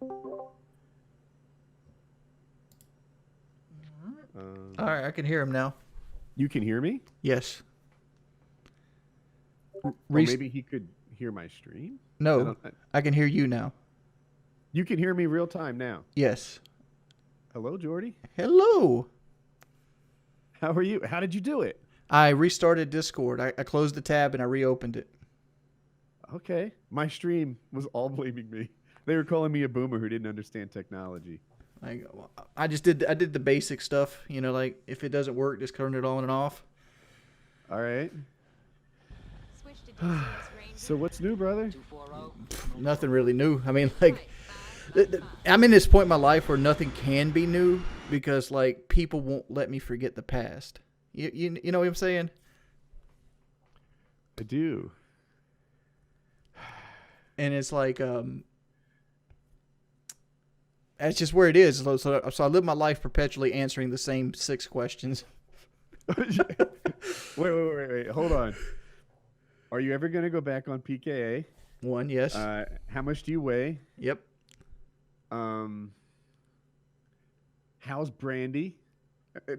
All right, I can hear him now. You can hear me? Yes. Or maybe he could hear my stream? No, I can hear you now. You can hear me real time now? Yes. Hello, Jordy. Hello. How are you? How did you do it? I restarted Discord. I closed the tab and I reopened it. Okay. My stream was all blaming me. They were calling me a boomer who didn't understand technology. I did the basic stuff, you know, like if it doesn't work, just turn it on and off. All right. So what's new, brother? Nothing really new. I mean, like, I'm in this point in my life where nothing can be new because, like, people won't let me forget the past. You know what I'm saying? I do. And it's like, that's just where it is. So I live my life perpetually answering the same 6 questions. Wait. Hold on. Are you ever going to go back on PKA? 1, yes. How much do you weigh? Yep. How's Brandy?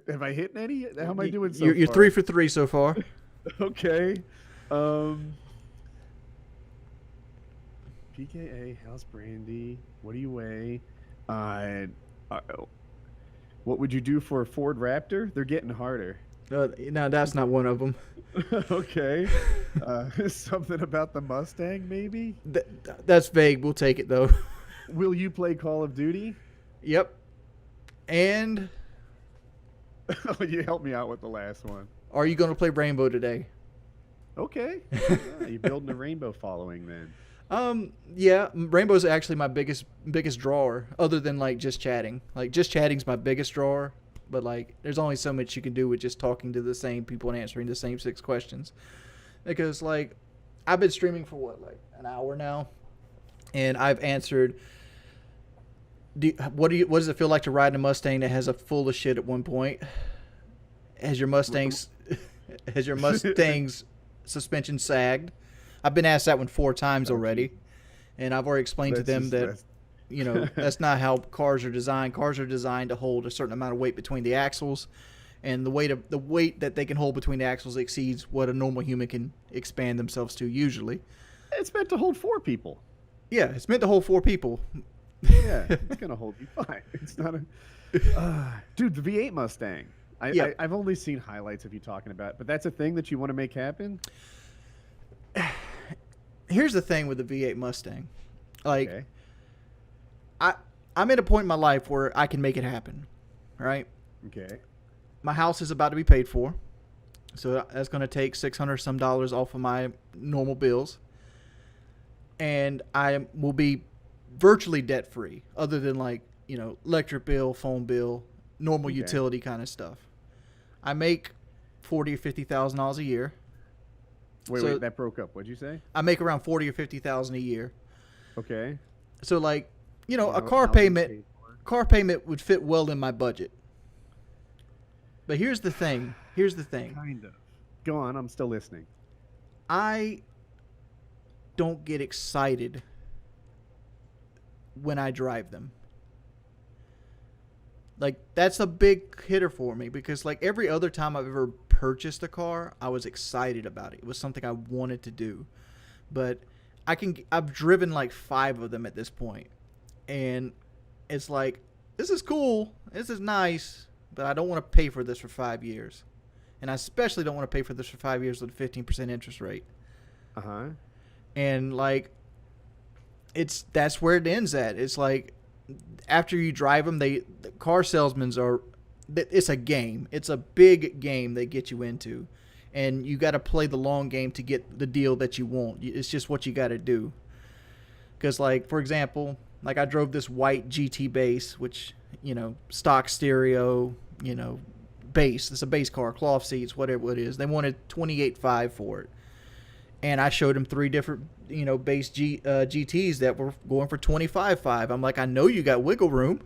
Have I hit any? How am I doing so you're far? 3 for 3 so far. Okay. PKA, how's Brandy? What do you weigh? What would you do for a Ford Raptor? They're getting harder. No, that's not one of them. Okay. Something about the Mustang, maybe? That's vague. We'll take it, though. Will you play Call of Duty? Yep. And you helped me out with the last one. are you going to play Rainbow today? Okay. Yeah, you're building a Rainbow following then. Yeah, Rainbow's actually my biggest drawer, other than like just chatting. Like just chatting's my biggest drawer, but like there's only so much you can do with just talking to the same people and answering the same 6 questions. Because like I've been streaming for what, like an hour now, and I've answered. What does it feel like to ride in a Mustang that has a full of shit at one point? Has your Mustang's suspension sagged? I've been asked that one 4 times already, and I've already explained to them that, you know, that's not how cars are designed. Cars are designed to hold a certain amount of weight between the axles, and the weight that they can hold between the axles exceeds what a normal human can expand themselves to usually. It's meant to hold 4 people. Yeah, it's meant to hold 4 people. Yeah, it's gonna hold you fine. It's not a dude. The V8 Mustang. I've only seen highlights of you talking about it, but that's a thing that you want to make happen. Here's the thing with the V8 Mustang. Like, Okay. I'm at a point in my life where I can make it happen, right? Okay. My house is about to be paid for, so that's going to take $600 some off of my normal bills, and I will be virtually debt free, other than like, you know, electric bill, phone bill, normal utility kind of stuff. I make $40,000 or $50,000 a year. Wait, that broke up. What'd you say? I make around $40,000 or $50,000 a year. Okay. So like, you know, a car payment would fit well in my budget. But here's the thing. Kind of. Go on. I'm still listening. I don't get excited when I drive them. Like, that's a big hitter for me because, like, every other time I've ever purchased a car, I was excited about it. It was something I wanted to do. But I've driven like 5 of them at this point. And it's like, this is cool. This is nice. But I don't want to pay for this for 5 years. And I especially don't want to pay for this for 5 years with a 15% interest rate. Uh-huh. And, like, that's where it ends at. It's like, after you drive them, the car salesmen it's a game. It's a big game they get you into. And you got to play the long game to get the deal that you want. It's just what you got to do. Because, like, for example, like I drove this white GT base, which, you know, stock stereo, you know, base. It's a base car, cloth seats, whatever it is. They wanted $28,500 for it. And I showed them 3 different, you know, base GTs that were going for $25,500. I'm like, I know you got wiggle room.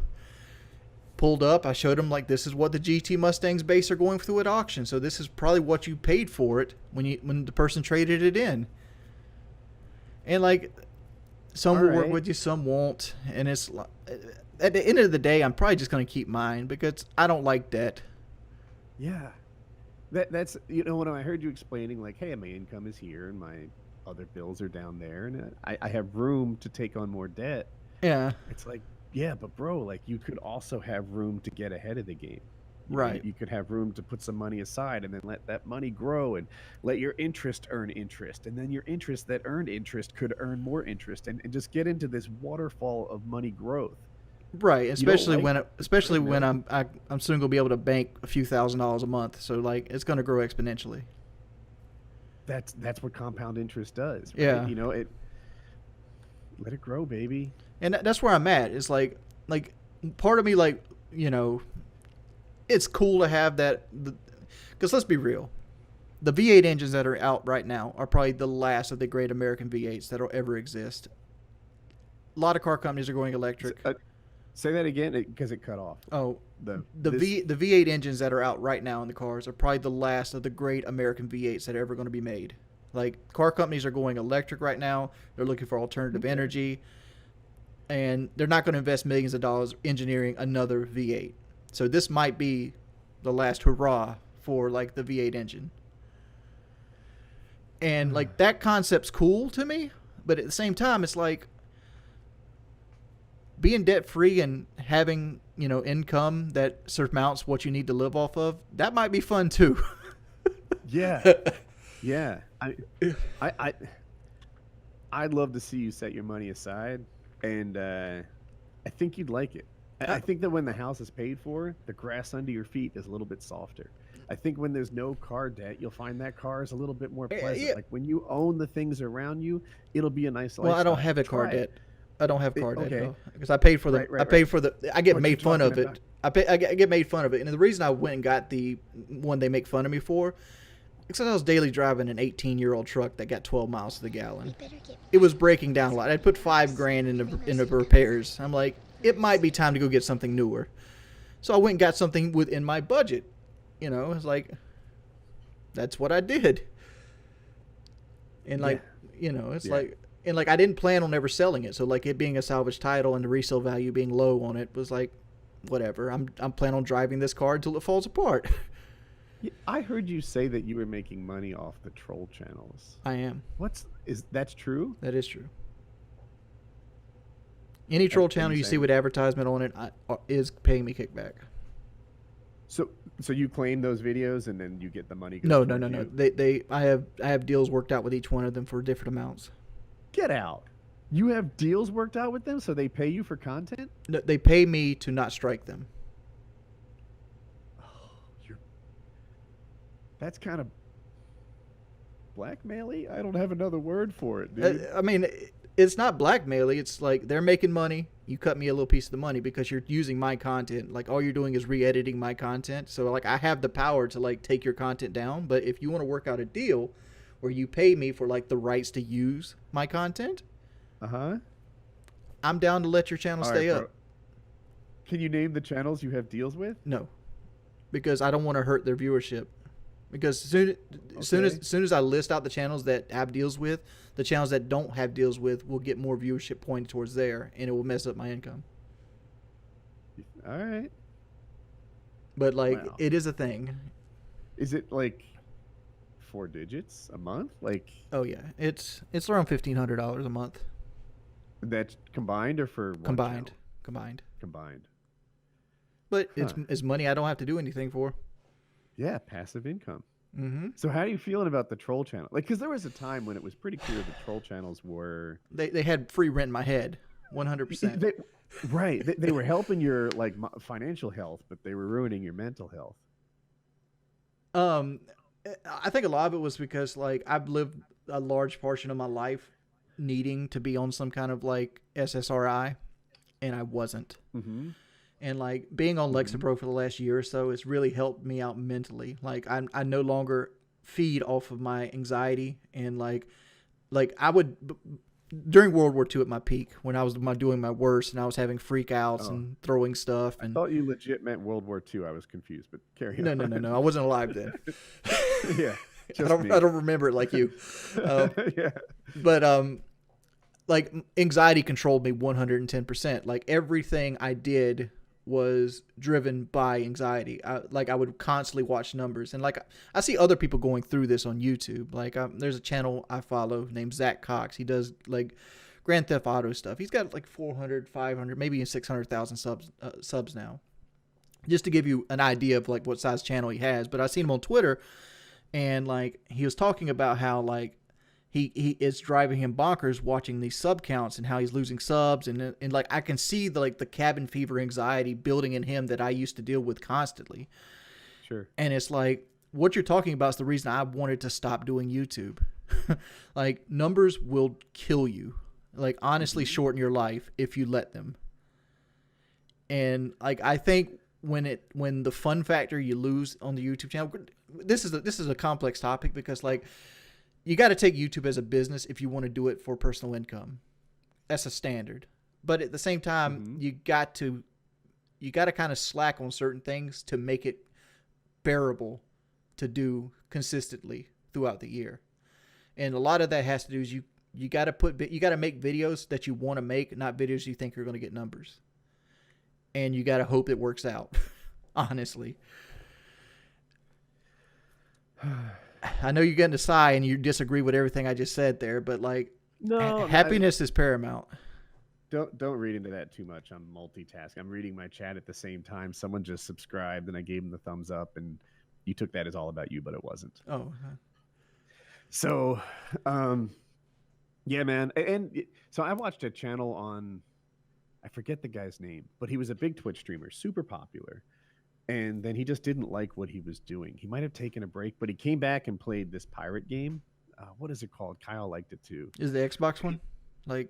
Pulled up, I showed them, like, this is what the GT Mustangs base are going through at auction. So this is probably what you paid for it when the person traded it in. And, like, Some All will work right. with you, some won't, and it's at the end of the day, I'm probably just going to keep mine because I don't like debt. Yeah. That's when I heard you explaining like, hey, my income is here and my other bills are down there, and I have room to take on more debt. Yeah, It's like, yeah, but bro, like you could also have room to get ahead of the game. right. You could have room to put some money aside and then let that money grow and let your interest earn interest. And then your interest that earned interest could earn more interest and just get into this waterfall of money growth. Right, You don't especially like when the I'm treadmill. I'm soon gonna be able to bank a few $1,000s a month, so like it's gonna grow exponentially. That's what compound interest does, right? Yeah, It let it grow, baby. and that's where I'm at. It's like part of me like it's cool to have that because let's be real, the V8 engines that are out right now are probably the last of the great American V8s that'll ever exist. A lot of car companies are going electric. Say that again because it cut off. Oh, The the this the V8 engines that are out right now in the cars are probably the last of the great American V8s that are ever going to be made. Like car companies are going electric right now. They're looking for alternative Okay. energy, and they're not going to invest millions of dollars engineering another V8. So this might be the last hurrah for like the V8 engine. And like that concept's cool to me, but at the same time it's like being debt free and having income that surmounts what you need to live off of, that might be fun too. Yeah. Yeah. I I I'd love to see you set your money aside, and I think you'd like it. I Uh, think that when the house is paid for, the grass under your feet is a little bit softer. I think when there's no car debt, you'll find that car is a little bit more pleasant. yeah. Like when you own the things around you, it'll be a nice Well, I don't lifestyle. have a car Try it. debt. I don't have car debt Okay. though because I paid for the. Right, I right, right. paid for the. I get What you're made fun talking of about. it. I get made fun of it, and the reason I went and got the one they make fun of me for, because I was daily driving an 18-year-old truck that got 12 miles to the gallon. It was breaking down a lot. I put $5,000 into repairs. I'm like, it might be time to go get something newer. So I went and got something within my budget. It's like that's what I did. And Yeah. like, it's Yeah. like and like I didn't plan on ever selling it. So like it being a salvage title and the resale value being low on it was like whatever. I'm planning on driving this car until it falls apart. Yeah, I heard you say that you were making money off the troll channels. I am. That's true? That is true. Any troll Are channel you you see saying with advertisement on it is paying me kickback. so you claim those videos and then you get the money goes No, no, towards no, no. you? I have deals worked out with each one of them for different amounts. Get out. You have deals worked out with them so they pay you for content? No, they pay me to not strike them. You're That's kind of blackmaily? I don't have another word for it, dude. I mean, it's not blackmailing. It's like they're making money. You cut me a little piece of the money because you're using my content. Like all you're doing is re-editing my content. So like I have the power to like take your content down. But if you want to work out a deal where you pay me for like the rights to use my content, Uh-huh. I'm down to let your channel All right, stay bro. up. Can you name the channels you have deals with? No, because I don't want to hurt their viewership. Because Okay. soon as I list out the channels that I have deals with, the channels that don't have deals with will get more viewership pointed towards there, and it will mess up my income. All right. But like, Wow. it is a thing. Is it like 4 digits a month? Like Oh yeah, it's around $1,500 a month that's combined or for one combined, channel? combined. Combined. But Huh. it's money I don't have to do anything for. Yeah, passive income. Mm-hmm. So how are you feeling about the troll channel? Like, because there was a time when it was pretty clear the troll channels were They had free rent in my head, 100%. they, right. They were helping your like financial health, but they were ruining your mental health. Um, I think a lot of it was because like I've lived a large portion of my life needing to be on some kind of like SSRI, and I wasn't. Mm-hmm. And like being on Mm-hmm. Lexapro for the last year or so has really helped me out mentally. Like I no longer feed off of my anxiety and like I would during World War II at my peak when I was doing my worst and I was having freakouts Oh, and throwing stuff I and thought you legit meant World War II. I was confused, but carry no on. I wasn't alive then. Yeah, I just me. don't remember it like you. Um, Yeah. but like anxiety controlled me 110%. Like everything I did was driven by anxiety. I would constantly watch numbers, and like I see other people going through this on YouTube. Like there's a channel I follow named Zach Cox. He does like Grand Theft Auto stuff. He's got like 400, 500, maybe 600,000 subs now. Just to give you an idea of like what size channel he has. But I seen him on Twitter, and like he was talking about how like he is driving him bonkers watching these sub counts and how he's losing subs, and like I can see the like the cabin fever anxiety building in him that I used to deal with constantly. Sure. And it's like what you're talking about is the reason I wanted to stop doing YouTube. Like numbers will kill you. Like honestly shorten your life if you let them. And like I think when the fun factor you lose on the YouTube channel, this is a complex topic because like you got to take YouTube as a business if you want to do it for personal income. That's a standard. But at the same time, you got to kind of slack on certain things to make it bearable to do consistently throughout the year. And a lot of that has to do is you got to make videos that you want to make, not videos you think are going to get numbers. And you got to hope it works out, honestly. I know you're getting a sigh and you disagree with everything I just said there, but like, no, happiness is paramount. Don't read into that too much. I'm multitasking. I'm reading my chat at the same time. Someone just subscribed and I gave them the thumbs up, and you took that as all about you, but it wasn't. Oh. So, yeah, man. And so I watched a channel on, I forget the guy's name, but he was a big Twitch streamer, super popular. And then he just didn't like what he was doing. He might have taken a break, but he came back and played this pirate game. What is it called? Kyle liked it too. Is the Xbox one? Like,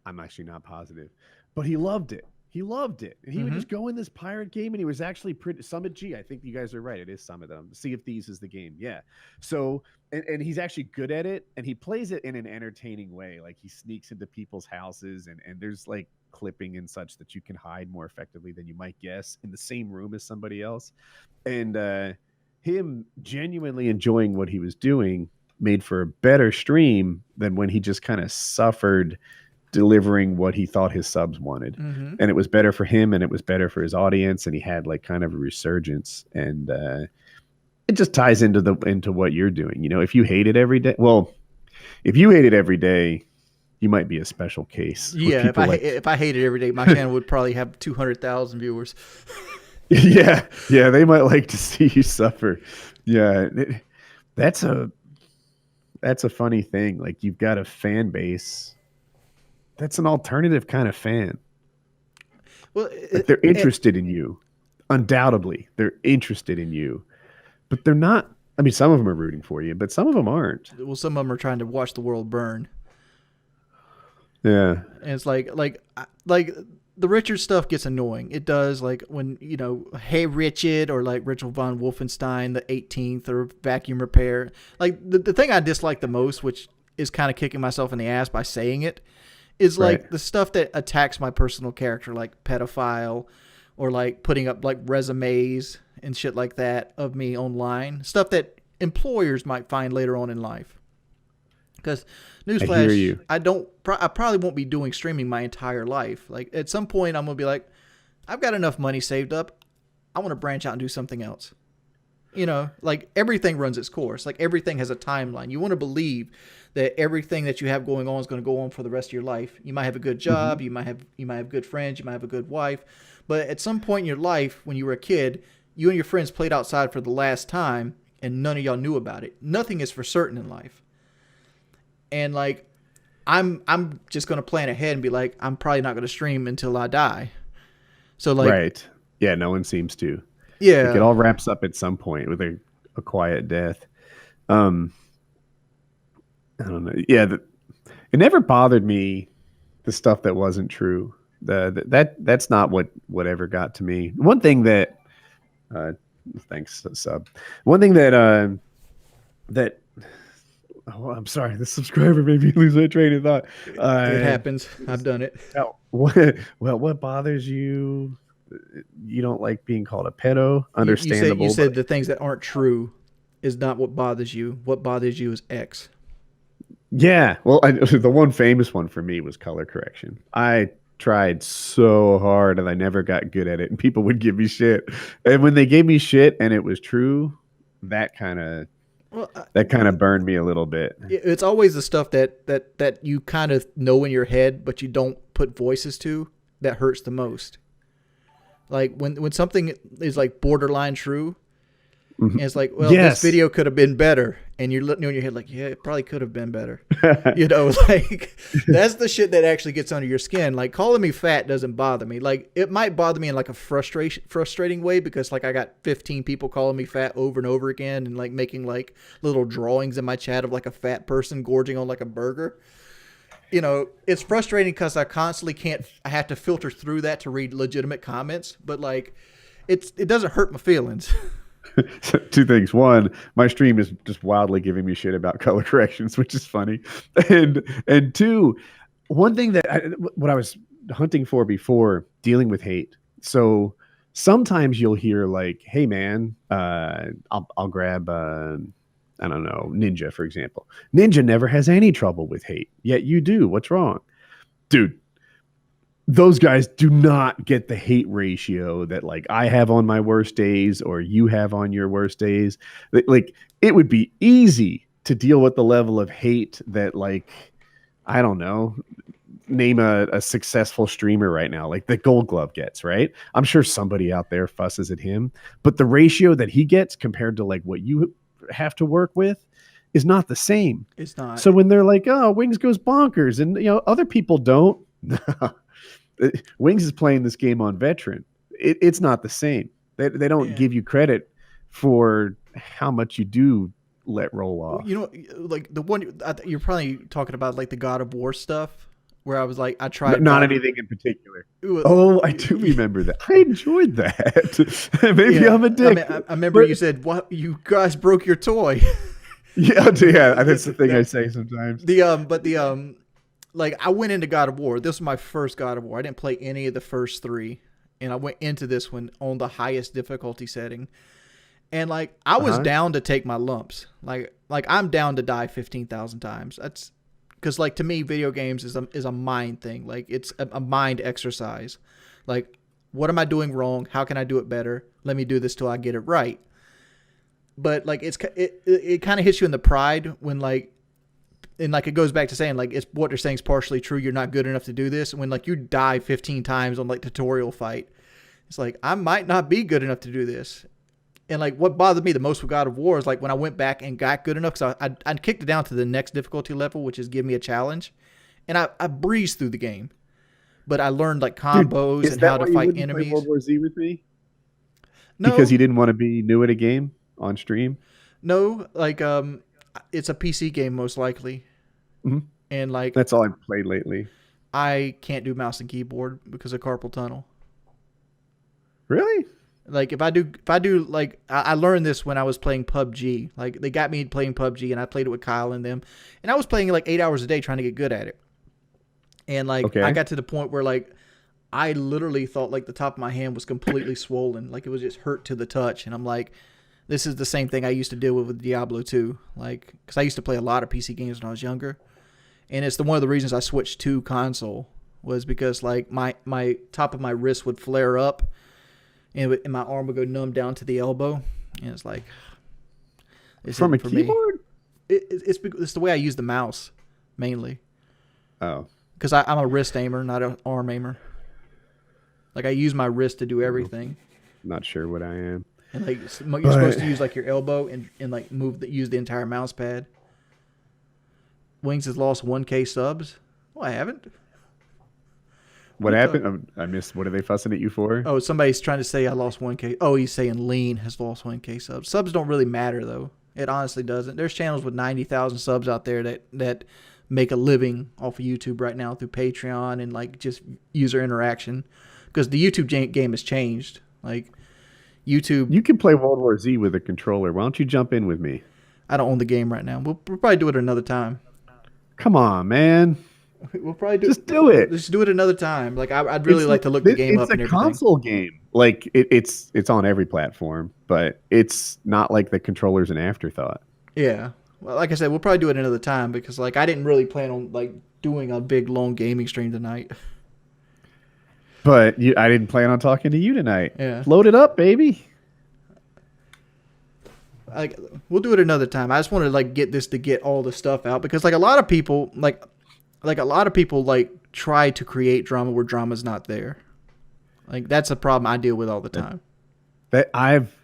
I'm actually not positive, but he loved it. He loved it. And he would just go in this pirate game, and he was actually pretty Summit G. I think you guys are right. It is Summit. Sea of Thieves is the game. Yeah. So, and he's actually good at it, and he plays it in an entertaining way. Like he sneaks into people's houses, and there's like clipping and such that you can hide more effectively than you might guess in the same room as somebody else. And him genuinely enjoying what he was doing made for a better stream than when he just kind of suffered delivering what he thought his subs wanted. And it was better for him, and it was better for his audience, and he had like kind of a resurgence. And it just ties into what you're doing. You know, if you hate it every day, you might be a special case. Yeah, if I hated every day, my channel would probably have 200,000 viewers. Yeah, they might like to see you suffer. Yeah, that's a funny thing. Like you've got a fan base that's an alternative kind of fan. Well, like they're interested in you. Undoubtedly, they're interested in you, but they're not. I mean, some of them are rooting for you, but some of them aren't. Well, some of them are trying to watch the world burn. Yeah, and it's like the Richard stuff gets annoying. It does, like when Hey Richard, or like Richard von Wolfenstein, the 18th, or Vacuum Repair. Like the thing I dislike the most, which is kind of kicking myself in the ass by saying it, is like the stuff that attacks my personal character, like pedophile, or like putting up like resumes and shit like that of me online. Stuff that employers might find later on in life. Because newsflash, I probably won't be doing streaming my entire life. Like at some point I'm going to be like, I've got enough money saved up. I want to branch out and do something else. Like everything runs its course. Like everything has a timeline. You want to believe that everything that you have going on is going to go on for the rest of your life. You might have a good job. You might have good friends. You might have a good wife. But at some point in your life, when you were a kid, you and your friends played outside for the last time, and none of y'all knew about it. Nothing is for certain in life. And like, I'm just going to plan ahead and be like, I'm probably not going to stream until I die. So like, right. Yeah. No one seems to. Yeah. Like it all wraps up at some point with a quiet death. I don't know. Yeah. It never bothered me, the stuff that wasn't true. That's not what ever got to me. One thing that, thanks sub. One thing that, oh, I'm sorry, the subscriber made me lose my train of thought. It happens. I've done it. What bothers you? You don't like being called a pedo? Understandable. You said the things that aren't true is not what bothers you. What bothers you is X. Yeah, well, the one famous one for me was color correction. I tried so hard and I never got good at it, and people would give me shit. And when they gave me shit and it was true, that kind of Well, that kind of burned me a little bit. it's always the stuff that you kind of know in your head, but you don't put voices to, that hurts the most. Like when something is like borderline true, and it's like, well, this Yes. video could have been better, and you're looking in your head like, yeah, it probably could have been better. You know, like that's the shit that actually gets under your skin. Like calling me fat doesn't bother me. Like it might bother me in like a frustrating way, because like I got 15 people calling me fat over and over again, and like making like little drawings in my chat of like a fat person gorging on like a burger. You know, it's frustrating because I constantly can't. I have to filter through that to read legitimate comments, but like it doesn't hurt my feelings. So, two things. One, my stream is just wildly giving me shit about color corrections, which is funny. And two, one thing that what I was hunting for before, dealing with hate. So sometimes you'll hear like, "Hey man, I'll grab I don't know, Ninja, for example. Ninja never has any trouble with hate, yet you do. What's wrong?" Dude, those guys do not get the hate ratio that like I have on my worst days or you have on your worst days. Like it would be easy to deal with the level of hate that, like, I don't know, name a successful streamer right now, like the Gold Glove gets, right? I'm sure somebody out there fusses at him, but the ratio that he gets compared to like what you have to work with is not the same. It's not. So when they're like, "Oh, Wings goes bonkers," and other people don't, Wings is playing this game on veteran. It's not the same. They don't give you credit for how much you do let roll off. You know, like the one you're probably talking about, like the God of War stuff, where I was like, I tried. Not anything in particular. Oh, I do remember that. I enjoyed that. Maybe I'm a dick. I remember you said, "What, you guys broke your toy." Yeah, that's the thing I say sometimes. Like I went into God of War. This was my first God of War. I didn't play any of the first three, and I went into this one on the highest difficulty setting. And like I was down to take my lumps. Like I'm down to die 15,000 times. That's because like to me, video games is a mind thing. Like it's a mind exercise. Like what am I doing wrong? How can I do it better? Let me do this till I get it right. But like it kind of hits you in the pride when like. And like it goes back to saying like it's what they're saying is partially true. You're not good enough to do this. When like you die 15 times on like tutorial fight, it's like I might not be good enough to do this. And like what bothered me the most with God of War is like when I went back and got good enough, because I kicked it down to the next difficulty level, which is give me a challenge, and I breezed through the game. But I learned like combos and how to fight enemies. Play World War Z with me? No, because you didn't want to be new at a game on stream. No, like it's a PC game most likely, and like that's all I've played lately. I can't do mouse and keyboard because of carpal tunnel. Really? Like if I do like I learned this when I was playing PUBG. Like they got me playing PUBG, and I played it with Kyle and them, and I was playing like 8 hours a day trying to get good at it. And like I got to the point where like I literally thought like the top of my hand was completely swollen, like it was just hurt to the touch, and I'm like, this is the same thing I used to deal with Diablo 2, like because I used to play a lot of PC games when I was younger, and it's one of the reasons I switched to console was because like my top of my wrist would flare up, and my arm would go numb down to the elbow, and it's like from a keyboard. It's the way I use the mouse mainly. Oh, because I'm a wrist aimer, not an arm aimer. Like I use my wrist to do everything. Not sure what I am. And like you're supposed to use like your elbow and like use the entire mouse pad. Wings has lost 1K subs. Oh, I haven't. What happened? I missed. What are they fussing at you for? Oh, somebody's trying to say I lost 1K. Oh, he's saying Lean has lost 1K subs. Subs don't really matter though. It honestly doesn't. There's channels with 90,000 subs out there that make a living off of YouTube right now through Patreon and like just user interaction, because the YouTube game has changed. Like YouTube, you can play World War Z with a controller. Why don't you jump in with me? I don't own the game right now. We'll probably do it another time. Come on, man. We'll probably just do it. Just do it another time. Like I'd really like to look the game up and everything. It's a console game. Like it's on every platform, but it's not like the controller's an afterthought. Yeah. Well, like I said, we'll probably do it another time because like I didn't really plan on like doing a big long gaming stream tonight. But I didn't plan on talking to you tonight. Yeah. Load it up, baby. Like we'll do it another time. I just wanted to like get all the stuff out because like a lot of people like try to create drama where drama's not there. Like that's a problem I deal with all the time. That I've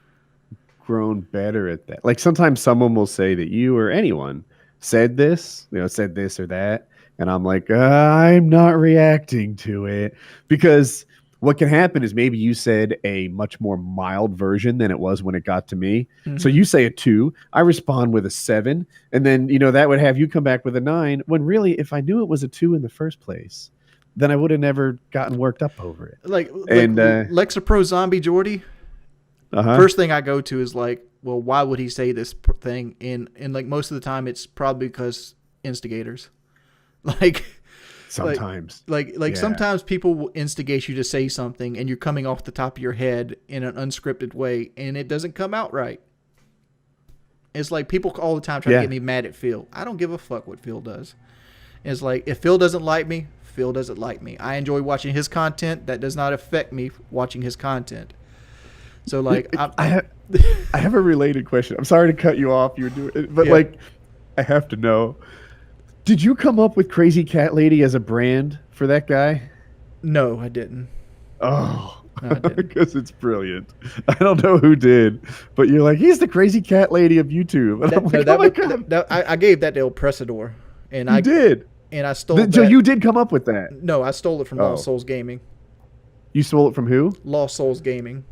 grown better at that. Like sometimes someone will say that you or anyone said this, said this or that, and I'm like, I'm not reacting to it because what can happen is maybe you said a much more mild version than it was when it got to me. Mm-hmm. So you say a 2, I respond with a 7, and then that would have you come back with a 9. When really, if I knew it was a 2 in the first place, then I would have never gotten worked up over it. Like Lexapro Zombie Jordy. First thing I go to is like, well, why would he say this thing? And like most of the time, it's probably because instigators. Like sometimes, sometimes people will instigate you to say something, and you're coming off the top of your head in an unscripted way, and it doesn't come out right. It's like people all the time try to get me mad at Phil. I don't give a fuck what Phil does. It's like if Phil doesn't like me, Phil doesn't like me. I enjoy watching his content. That does not affect me watching his content. So like I have a related question. I'm sorry to cut you off. You were doing it, but I have to know. Did you come up with Crazy Cat Lady as a brand for that guy? No, I didn't. Oh, because it's brilliant. I don't know who did, but you're like, he's the Crazy Cat Lady of YouTube. And I'm like, oh my God. I gave that to El Presador. And you did. And I stole it. So you did come up with that? No, I stole it from Lost Souls Gaming. You stole it from who? Lost Souls Gaming.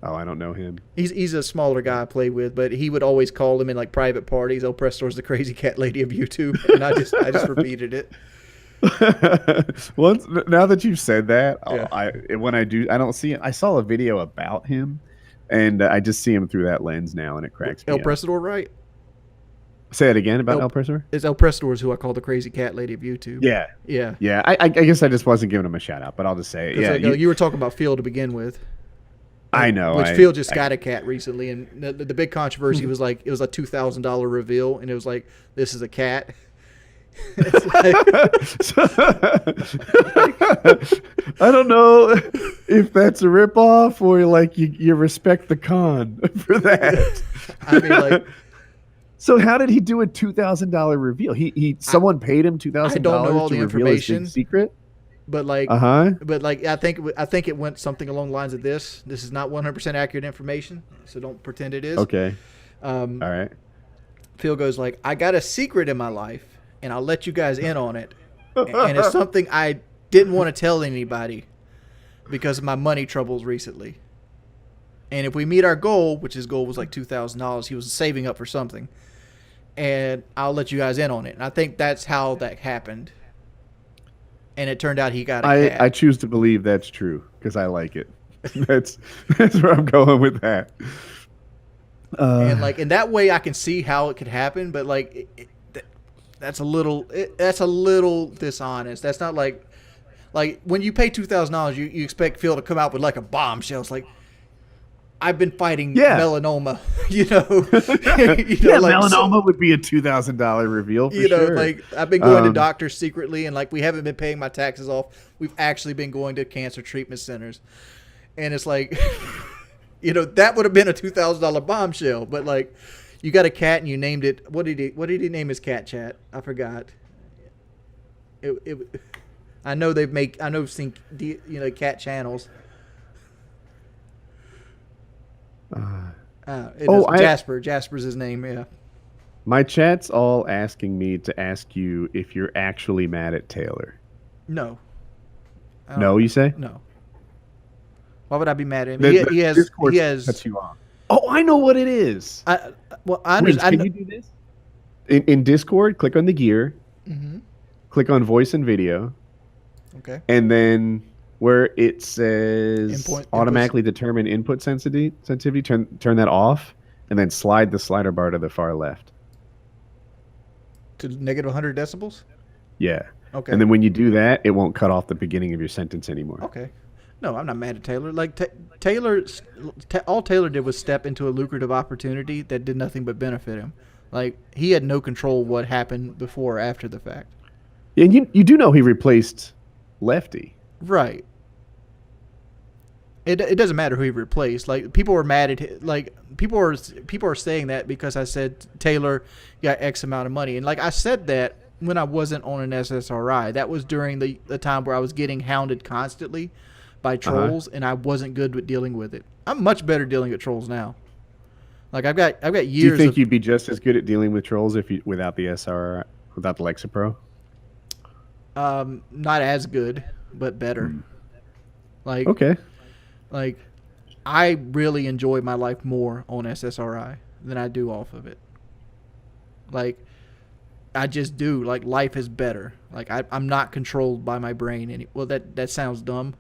Oh, I don't know him. He's a smaller guy I play with, but he would always call him in like private parties. El Presador's the Crazy Cat Lady of YouTube, and I just repeated it. Once now that you've said that, when I don't see it. I saw a video about him, and I just see him through that lens now, and it cracks me El up. Presador, right? Say it again about El Presador? It's El Presador is who I call the Crazy Cat Lady of YouTube. Yeah. I guess I just wasn't giving him a shout out, but I'll just say it. Yeah, you were talking about Phil to begin with. I know. Which Phil just got a cat recently, and the big controversy was like it was a $2,000 reveal, and it was like this is a cat. I don't know if that's a ripoff or like you respect the con for that. I mean, like. So how did he do a $2,000 reveal? Someone paid him $2,000. I don't know all the information. Secret. But like, I think it went something along the lines of this. This is not 100% accurate information, so don't pretend it is. Okay. All right. Phil goes like, I got a secret in my life, and I'll let you guys in on it. And it's something I didn't want to tell anybody because of my money troubles recently. And if we meet our goal, which his goal was like $2,000, he was saving up for something. And I'll let you guys in on it. And I think that's how that happened. And it turned out he got a cat. I choose to believe that's true because I like it. That's where I'm going with that. And like in that way, I can see how it could happen, but like that's a little dishonest. That's not like when you pay $2,000, you expect Phil to come out with like a bombshell. It's like I've been fighting melanoma, melanoma would be a $2,000 reveal for sure. Like I've been going to doctors secretly, and like we haven't been paying my taxes off. We've actually been going to cancer treatment centers, and it's like, that would have been a $2,000 bombshell. But like, you got a cat and you named it. What did he name his cat? Chat? I forgot. I know I've seen cat channels. Jasper. Jasper's his name. Yeah. My chat's all asking me to ask you if you're actually mad at Taylor. No. No, you say? No. Why would I be mad at him? He has. Cuts you off. Oh, I know what it is. I Can you do this? In Discord, click on the gear. Mm-hmm. Click on voice and video. Okay. And then where it says automatically determine input sensitivity, turn that off, and then slide the slider bar to the far left. To negative 100 decibels? Yeah. Okay. And then when you do that, it won't cut off the beginning of your sentence anymore. Okay. No, I'm not mad at Taylor. Like all Taylor did was step into a lucrative opportunity that did nothing but benefit him. Like he had no control what happened before or after the fact. And you do know he replaced Lefty. Right. It doesn't matter who he replaced. Like people were mad at him. Like people are saying that because I said Taylor got X amount of money, and like I said that when I wasn't on an SSRI. That was during the time where I was getting hounded constantly by trolls, and I wasn't good with dealing with it. I'm much better dealing with trolls now. Like I've got years. Do you think you'd be just as good at dealing with trolls if you without the SRI, without the Lexapro? Not as good, but better. Like okay. Like, I really enjoy my life more on SSRI than I do off of it. Like, I just do. Like, life is better. Like, I'm not controlled by my brain. Well, that sounds dumb.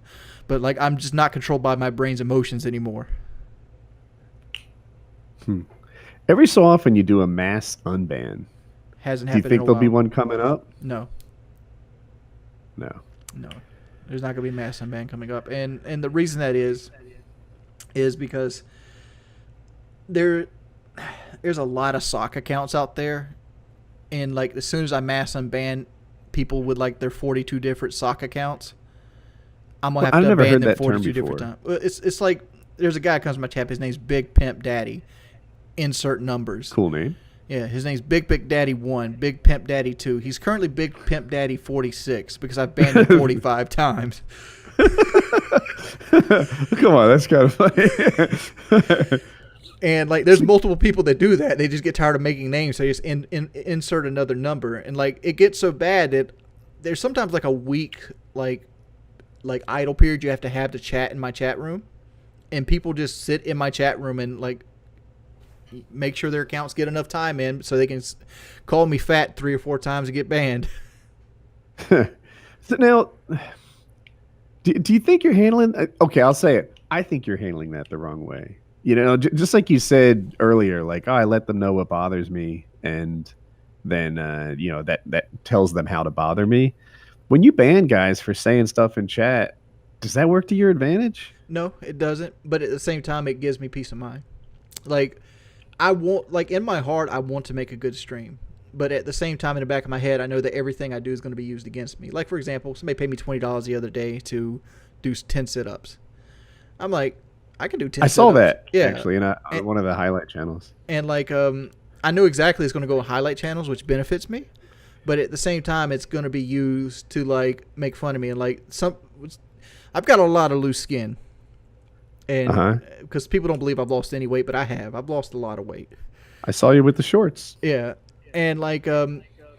But, like, I'm just not controlled by my brain's emotions anymore. Every so often you do a mass unban. Hasn't happened in a while. Do you think there'll be one coming up? No. No. There's not going to be a mass unban coming up. And the reason that is because there's a lot of sock accounts out there. And, like, as soon as I mass unban people with, like, their 42 different sock accounts, I'm going to have to ban them 42 different times. It's like there's a guy that comes to my chat. His name's Big Pimp Daddy. Insert numbers. Cool name. Yeah, his name's Big Pimp Daddy 1, Big Pimp Daddy 2. He's currently Big Pimp Daddy 46 because I've banned him 45 times. Come on, that's kind of funny. And, like, there's multiple people that do that. They just get tired of making names, so they just insert another number. And, like, it gets so bad that there's sometimes, like, a week, like idle period you have to chat in my chat room. And people just sit in my chat room and, like, make sure their accounts get enough time in so they can call me fat 3 or 4 times and get banned. So now, do you think you're handling... Okay, I'll say it. I think you're handling that the wrong way. You know, just like you said earlier, like, oh, I let them know what bothers me, and then, you know, that tells them how to bother me. When you ban guys for saying stuff in chat, does that work to your advantage? No, it doesn't. But at the same time, it gives me peace of mind. Like, I want, like, in my heart, I want to make a good stream. But at the same time, in the back of my head, I know that everything I do is going to be used against me. Like, for example, somebody paid me $20 the other day to do 10 sit-ups. I'm like, I can do 10 sit-ups. I saw that, yeah, actually, on one of the highlight channels. And, like, I know exactly it's going to go on highlight channels, which benefits me. But at the same time, it's going to be used to, like, make fun of me. And, like, I've got a lot of loose skin. And because people don't believe I've lost any weight, but I have. I've lost a lot of weight. I saw you with the shorts. Yeah. And, like,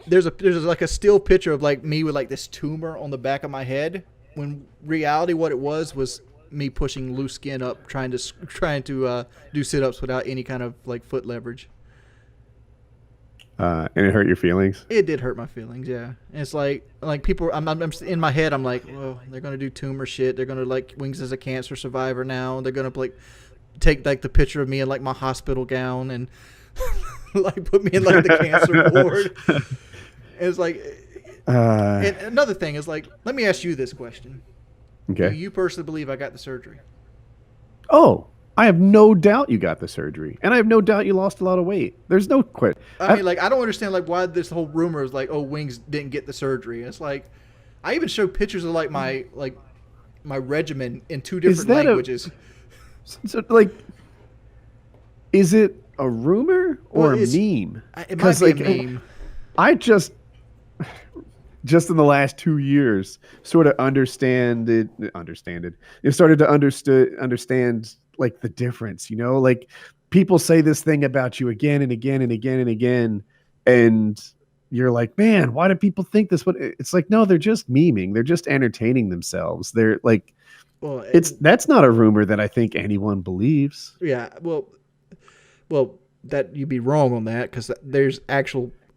there's like a still picture of, like, me with, like, this tumor on the back of my head, when reality what it was me pushing loose skin up, trying to do sit-ups without any kind of, like, foot leverage. And it hurt your feelings? It did hurt my feelings, yeah. And it's like people, I'm in my head, I'm like, well, they're going to do tumor shit. They're going to, like, Wings as a cancer survivor now. They're going to, like, take, like, the picture of me in, like, my hospital gown and, like, put me in, like, the cancer ward. And it's like, and another thing is, like, let me ask you this question. Okay. Do you personally believe I got the surgery? Oh, I have no doubt you got the surgery, and I have no doubt you lost a lot of weight. There's no question. I mean, like, I don't understand, like, why this whole rumor is like, oh, Wings didn't get the surgery. It's like, I even showed pictures of, like, my regimen in 2 different languages. So, like, is it a rumor or a meme? It might be, like, a meme. I just in the last 2 years sort of understand it. You started to understand, like, the difference, you know, like, people say this thing about you again and again and again and again, and you're like, man, why do people think this? But it's like, no, they're just memeing. They're just entertaining themselves. They're like, well, that's not a rumor that I think anyone believes. Yeah. Well, that you'd be wrong on that, because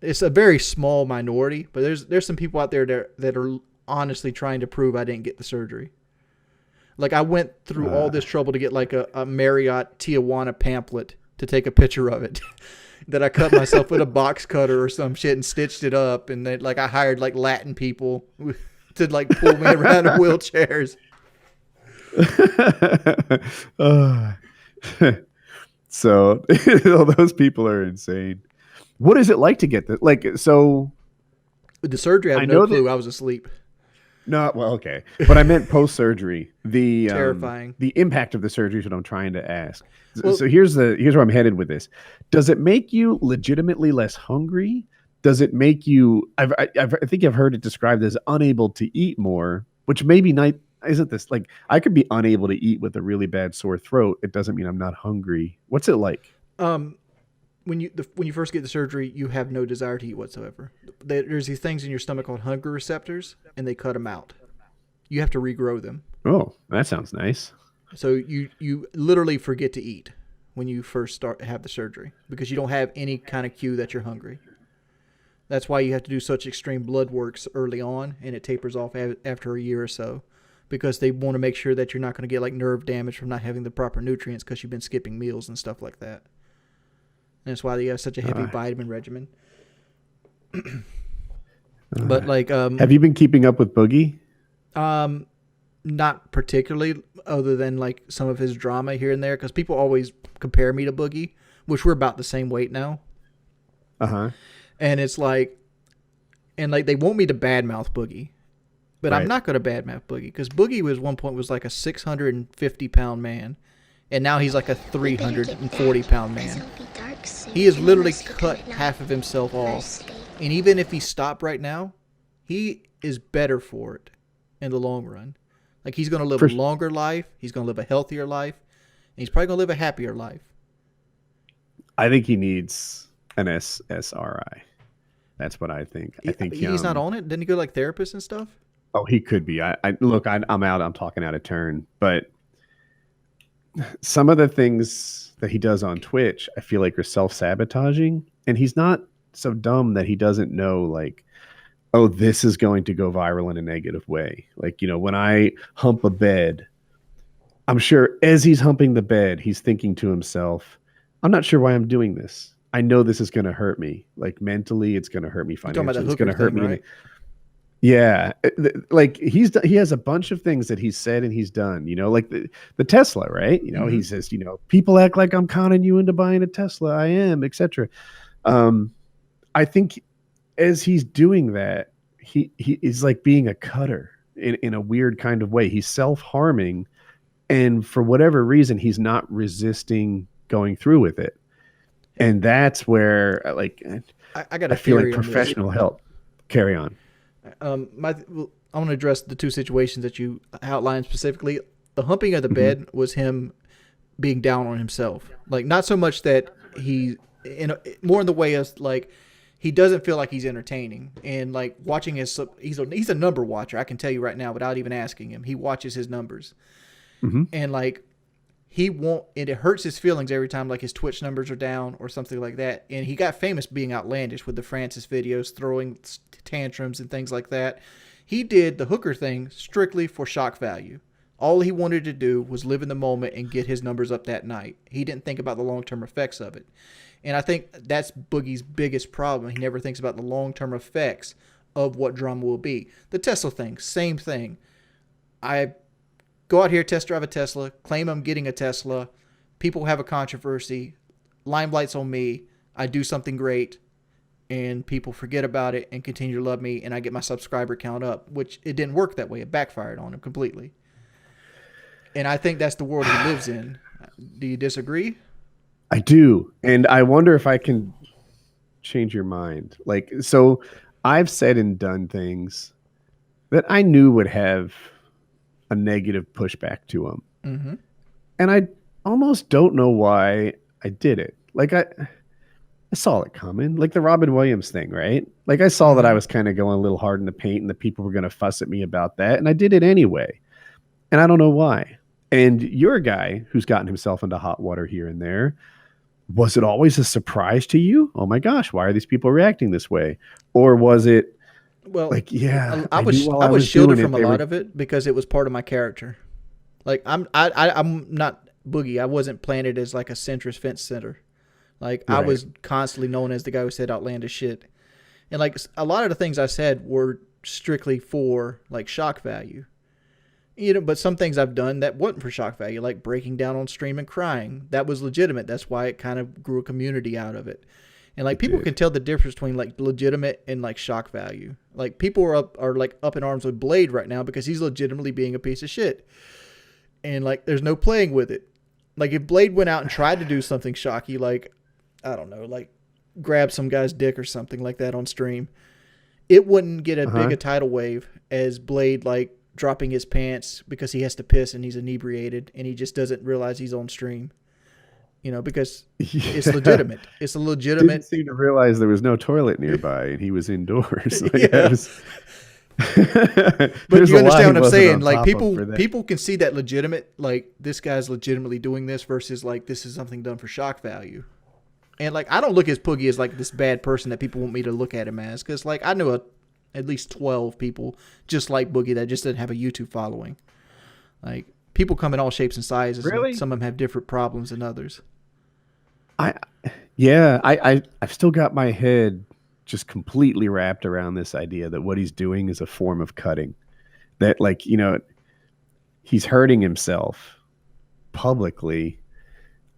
it's a very small minority, but there's some people out there that are honestly trying to prove I didn't get the surgery. Like, I went through all this trouble to get, like, a Marriott Tijuana pamphlet to take a picture of it. That I cut myself with a box cutter or some shit and stitched it up. And then, like, I hired, like, Latin people to, like, pull me around in wheelchairs. So those people are insane. What is it like to get that? Like, so With the surgery, I I have no know clue. that I was asleep. no, well, okay, but I meant post surgery. Terrifying. The impact of the surgery is what I'm trying to ask. Well, So here's where I'm headed with this. Does it make you legitimately less hungry? Does it make you? I think I've heard it described as unable to eat more, which maybe not. Isn't this like I could be unable to eat with a really bad sore throat? It doesn't mean I'm not hungry. What's it like? um, when you first get the surgery, you have no desire to eat whatsoever. There's these things in your stomach called hunger receptors, and they cut them out. You have to regrow them. Oh, that sounds nice. So you literally forget to eat when you first have the surgery because you don't have any kind of cue that you're hungry. That's why you have to do such extreme blood works early on, and it tapers off after a year or so, because they want to make sure that you're not going to get like nerve damage from not having the proper nutrients because you've been skipping meals and stuff like that. And that's why they have such a heavy vitamin regimen. But like, have you been keeping up with Boogie? not particularly, other than like some of his drama here and there, because people always compare me to Boogie, which we're about the same weight now. And it's like, and like they want me to badmouth Boogie, but I'm not going to badmouth Boogie because Boogie was one point was like a 650-pound man, and now he's like a 340-pound man. He has literally cut half of himself off, and even if he stopped right now, he is better for it in the long run. Like he's going to live a longer life, he's going to live a healthier life, and he's probably going to live a happier life. I think he needs an SSRI. That's what I think. I think he's not on it. Didn't he go to like therapists and stuff? Oh, he could be. Look, I'm out. I'm talking out of turn. But some of the things that he does on Twitch, I feel like are self-sabotaging. And he's not so dumb that he doesn't know, like, oh, this is going to go viral in a negative way. Like, you know, when I hump a bed, I'm sure as he's humping the bed, he's thinking to himself, I'm not sure why I'm doing this. I know this is going to hurt me. Like mentally, it's going to hurt me financially. It's going to hurt me. Right? Yeah. Like he has a bunch of things that he's said and he's done, you know, like the Tesla, right? You know, he says, you know, people act like I'm conning you into buying a Tesla. I am, etc. I think as he's doing that, he is like being a cutter in a weird kind of way. He's self-harming. And for whatever reason, he's not resisting going through with it. And that's where, like, I got a feel theory like professional help. Carry on. I want to address the two situations that you outlined specifically. The humping of the bed was him being down on himself. Like, not so much that more in the way of like, he doesn't feel like he's entertaining, and like watching he's a number watcher. I can tell you right now without even asking him, he watches his numbers, and like. It hurts his feelings every time like his Twitch numbers are down or something like that. And he got famous being outlandish with the Francis videos, throwing tantrums and things like that. He did the hooker thing strictly for shock value. All he wanted to do was live in the moment and get his numbers up that night. He didn't think about the long-term effects of it. And I think that's Boogie's biggest problem. He never thinks about the long-term effects of what drama will be. The Tesla thing, same thing. I go out here, test drive a Tesla, claim I'm getting a Tesla. People have a controversy. Limelight's on me. I do something great, and people forget about it and continue to love me, and I get my subscriber count up, which it didn't work that way. It backfired on him completely. And I think that's the world he lives in. Do you disagree? I do. And I wonder if I can change your mind. Like, so I've said and done things that I knew would have a negative pushback to him. And I almost don't know why I did it. Like I saw it coming, like the Robin Williams thing, right? Like I saw that I was kind of going a little hard in the paint and the people were going to fuss at me about that. And I did it anyway. And I don't know why. And you're a guy who's gotten himself into hot water here and there. Was it always a surprise to you? Oh my gosh, why are these people reacting this way? Or was it, well, like, yeah, I was shielded from a lot of it because it was part of my character. Like I'm not Boogie. I wasn't planted as like a centrist fence sitter. Like I was constantly known as the guy who said outlandish shit. And like a lot of the things I said were strictly for like shock value. You know, but some things I've done that wasn't for shock value, like breaking down on stream and crying. That was legitimate. That's why it kind of grew a community out of it. And like It people did. can tell the difference between like legitimate and like shock value. Like people are like up in arms with Blade right now because he's legitimately being a piece of shit. And like there's no playing with it. Like if Blade went out and tried to do something shocky, like I don't know, like grab some guy's dick or something like that on stream, it wouldn't get as big a tidal wave as Blade like dropping his pants because he has to piss and he's inebriated and he just doesn't realize he's on stream. You know, because it's legitimate. It's a legitimate. Didn't seem to realize there was no toilet nearby and he was indoors. Like, Yeah. But you understand what I'm saying? Like people can see that legitimate, like this guy's legitimately doing this versus like this is something done for shock value. And like I don't look at Boogie as like this bad person that people want me to look at him as, because like I know at least 12 people just like Boogie that just didn't have a YouTube following. Like people come in all shapes and sizes. Really? And some of them have different problems than others. I've still got my head just completely wrapped around this idea that what he's doing is a form of cutting. That like, you know, he's hurting himself publicly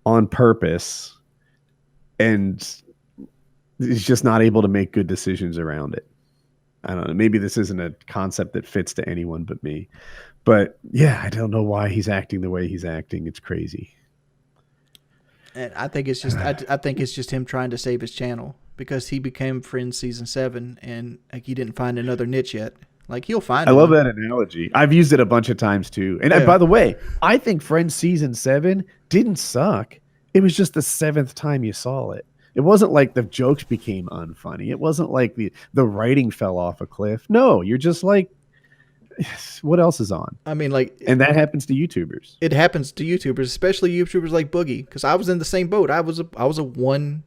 on purpose and he's just not able to make good decisions around it. I don't know. Maybe this isn't a concept that fits to anyone but me. But yeah, I don't know why he's acting the way he's acting. It's crazy. And I think it's just I think it's just him trying to save his channel because he became Friends season 7 and like he didn't find another niche yet. Like he'll find. I love that analogy. I've used it a bunch of times too. And by the way, I think Friends season 7 didn't suck. It was just the 7th time you saw it. It wasn't like the jokes became unfunny. It wasn't like the writing fell off a cliff. No, you're just like, what else is on? I mean, like, and that happens to YouTubers. It happens to YouTubers, especially YouTubers like Boogie, because I was in the same boat. I was a one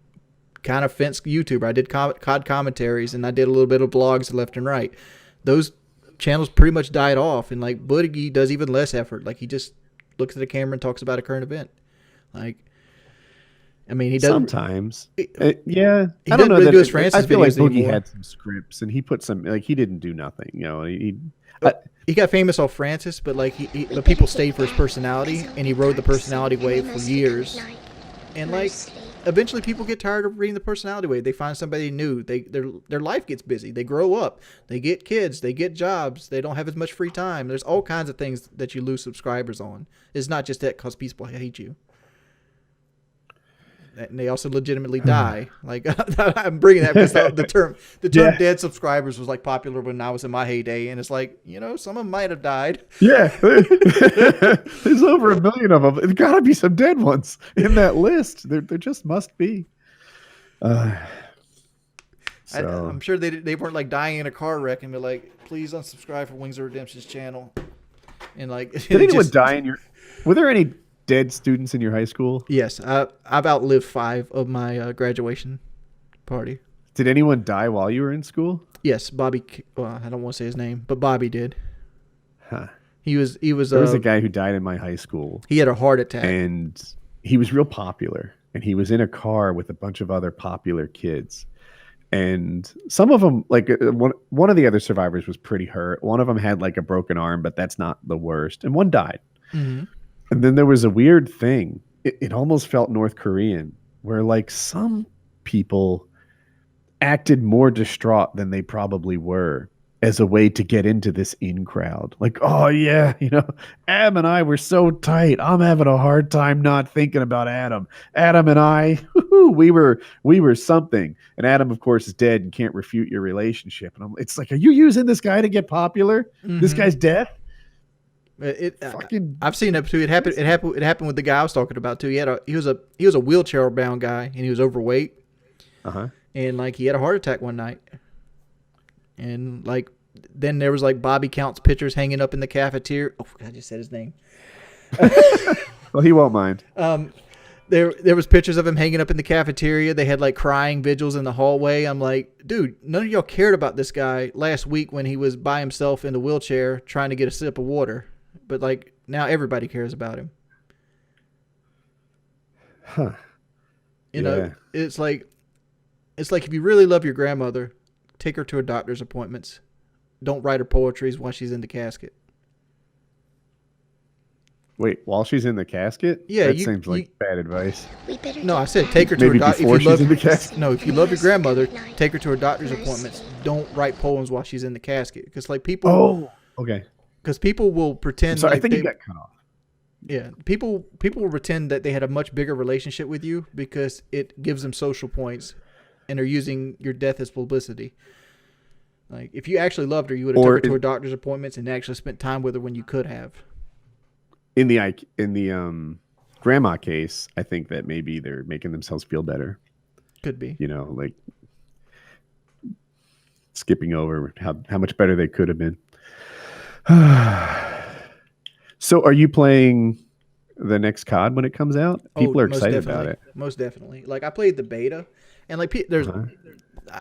kind of fence YouTuber. I did COD commentaries and I did a little bit of blogs left and right. Those channels pretty much died off, and like Boogie does even less effort. Like he just looks at the camera and talks about a current event. Like, I mean, he does sometimes. Yeah, he I don't know. Really do his Francis I feel like Boogie anymore. had some scripts and he put some. Like he didn't do nothing. You know, he got famous off Francis, but like the people stayed for his personality, and he rode the personality wave for years. And like eventually, people get tired of reading the personality wave. They find somebody new. Their life gets busy. They grow up. They get kids. They get jobs. They don't have as much free time. There's all kinds of things that you lose subscribers on. It's not just that because people hate you. And they also legitimately die. Like I'm bringing that because the term dead subscribers was like popular when I was in my heyday, and it's like, you know, some of them might have died. Yeah, there's over 1 million of them. There's got to be some dead ones in that list. There just must be. I'm sure they weren't like dying in a car wreck and be like, please unsubscribe for Wings of Redemption's channel. And like, did anyone die in your? Were there any dead students in your high school? Yes, I've outlived 5 of my graduation party. Did anyone die while you were in school? Yes, Bobby. Well, I don't want to say his name, but Bobby did. Huh. He was. There was a guy who died in my high school. He had a heart attack, and he was real popular. And he was in a car with a bunch of other popular kids. And some of them, like one of the other survivors, was pretty hurt. One of them had like a broken arm, but that's not the worst. And one died. Mm-hmm. And then there was a weird thing. It almost felt North Korean, where like some people acted more distraught than they probably were as a way to get into this in crowd. Like, oh yeah, you know, Adam and I were so tight. I'm having a hard time not thinking about Adam. Adam and I, we were something. And Adam, of course, is dead and can't refute your relationship. And it's like, are you using this guy to get popular? Mm-hmm. This guy's death? I've seen it too. It happened with the guy I was talking about too. He was a wheelchair bound guy and he was overweight. And like he had a heart attack one night. And like then there was like Bobby Count's pictures hanging up in the cafeteria. Oh, I just said his name. Well, he won't mind. There was pictures of him hanging up in the cafeteria. They had like crying vigils in the hallway. I'm like, dude, none of y'all cared about this guy last week when he was by himself in the wheelchair trying to get a sip of water. But like now everybody cares about him. Huh. You know, it's like if you really love your grandmother, take her to her doctor's appointments. Don't write her poetries while she's in the casket. Wait, while she's in the casket? Yeah, That seems like bad advice. No, I said take her to her Maybe doctor. before she's in the casket. No, if you love your grandmother, take her to her doctor's appointments. Don't write poems while she's in the casket, because like people. Oh, okay. Because people will pretend. So like I think you got cut off. Yeah, people will pretend that they had a much bigger relationship with you because it gives them social points, and they're using your death as publicity. Like if you actually loved her, you would have took her to her doctor's appointments and actually spent time with her when you could have. In the grandma case, I think that maybe they're making themselves feel better. Could be. You know, like skipping over how much better they could have been. So are you playing the next COD when it comes out? People are excited about it. Most definitely. Like I played the beta, and like there's,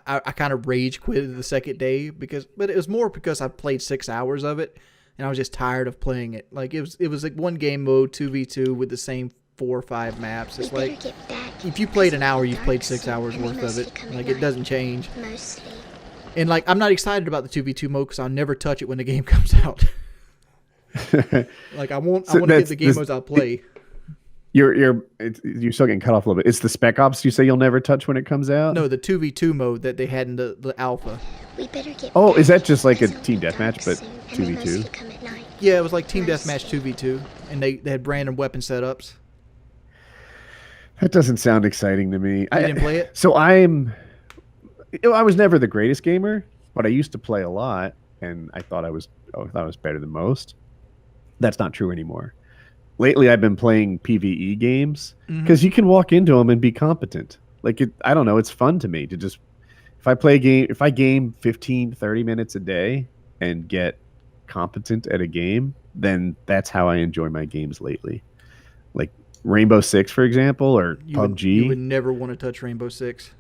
I kind of rage quitted the second day but it was more because I played 6 hours of it, and I was just tired of playing it. Like it was like one game mode 2v2 with the same 4 or 5 maps. It's like if you played an hour, you've played 6 hours worth of it. Like it doesn't change. And like I'm not excited about the 2v2 mode because I'll never touch it when the game comes out. Like I want to get the game modes I'll play. You're still getting cut off a little bit. It's the Spec Ops you say you'll never touch when it comes out? No, the 2v2 mode that they had in the alpha. Oh, is that just like a team deathmatch but 2v2? Yeah, it was like team deathmatch 2v2, and they had random weapon setups. That doesn't sound exciting to me. You didn't play it? So I was never the greatest gamer, but I used to play a lot, and I thought I was better than most. That's not true anymore. Lately, I've been playing PvE games because you can walk into them and be competent. Like I don't know, it's fun to me to just if I game 15, 30 minutes a day and get competent at a game, then that's how I enjoy my games lately. Like Rainbow Six, for example, or PUBG. You would never want to touch Rainbow Six.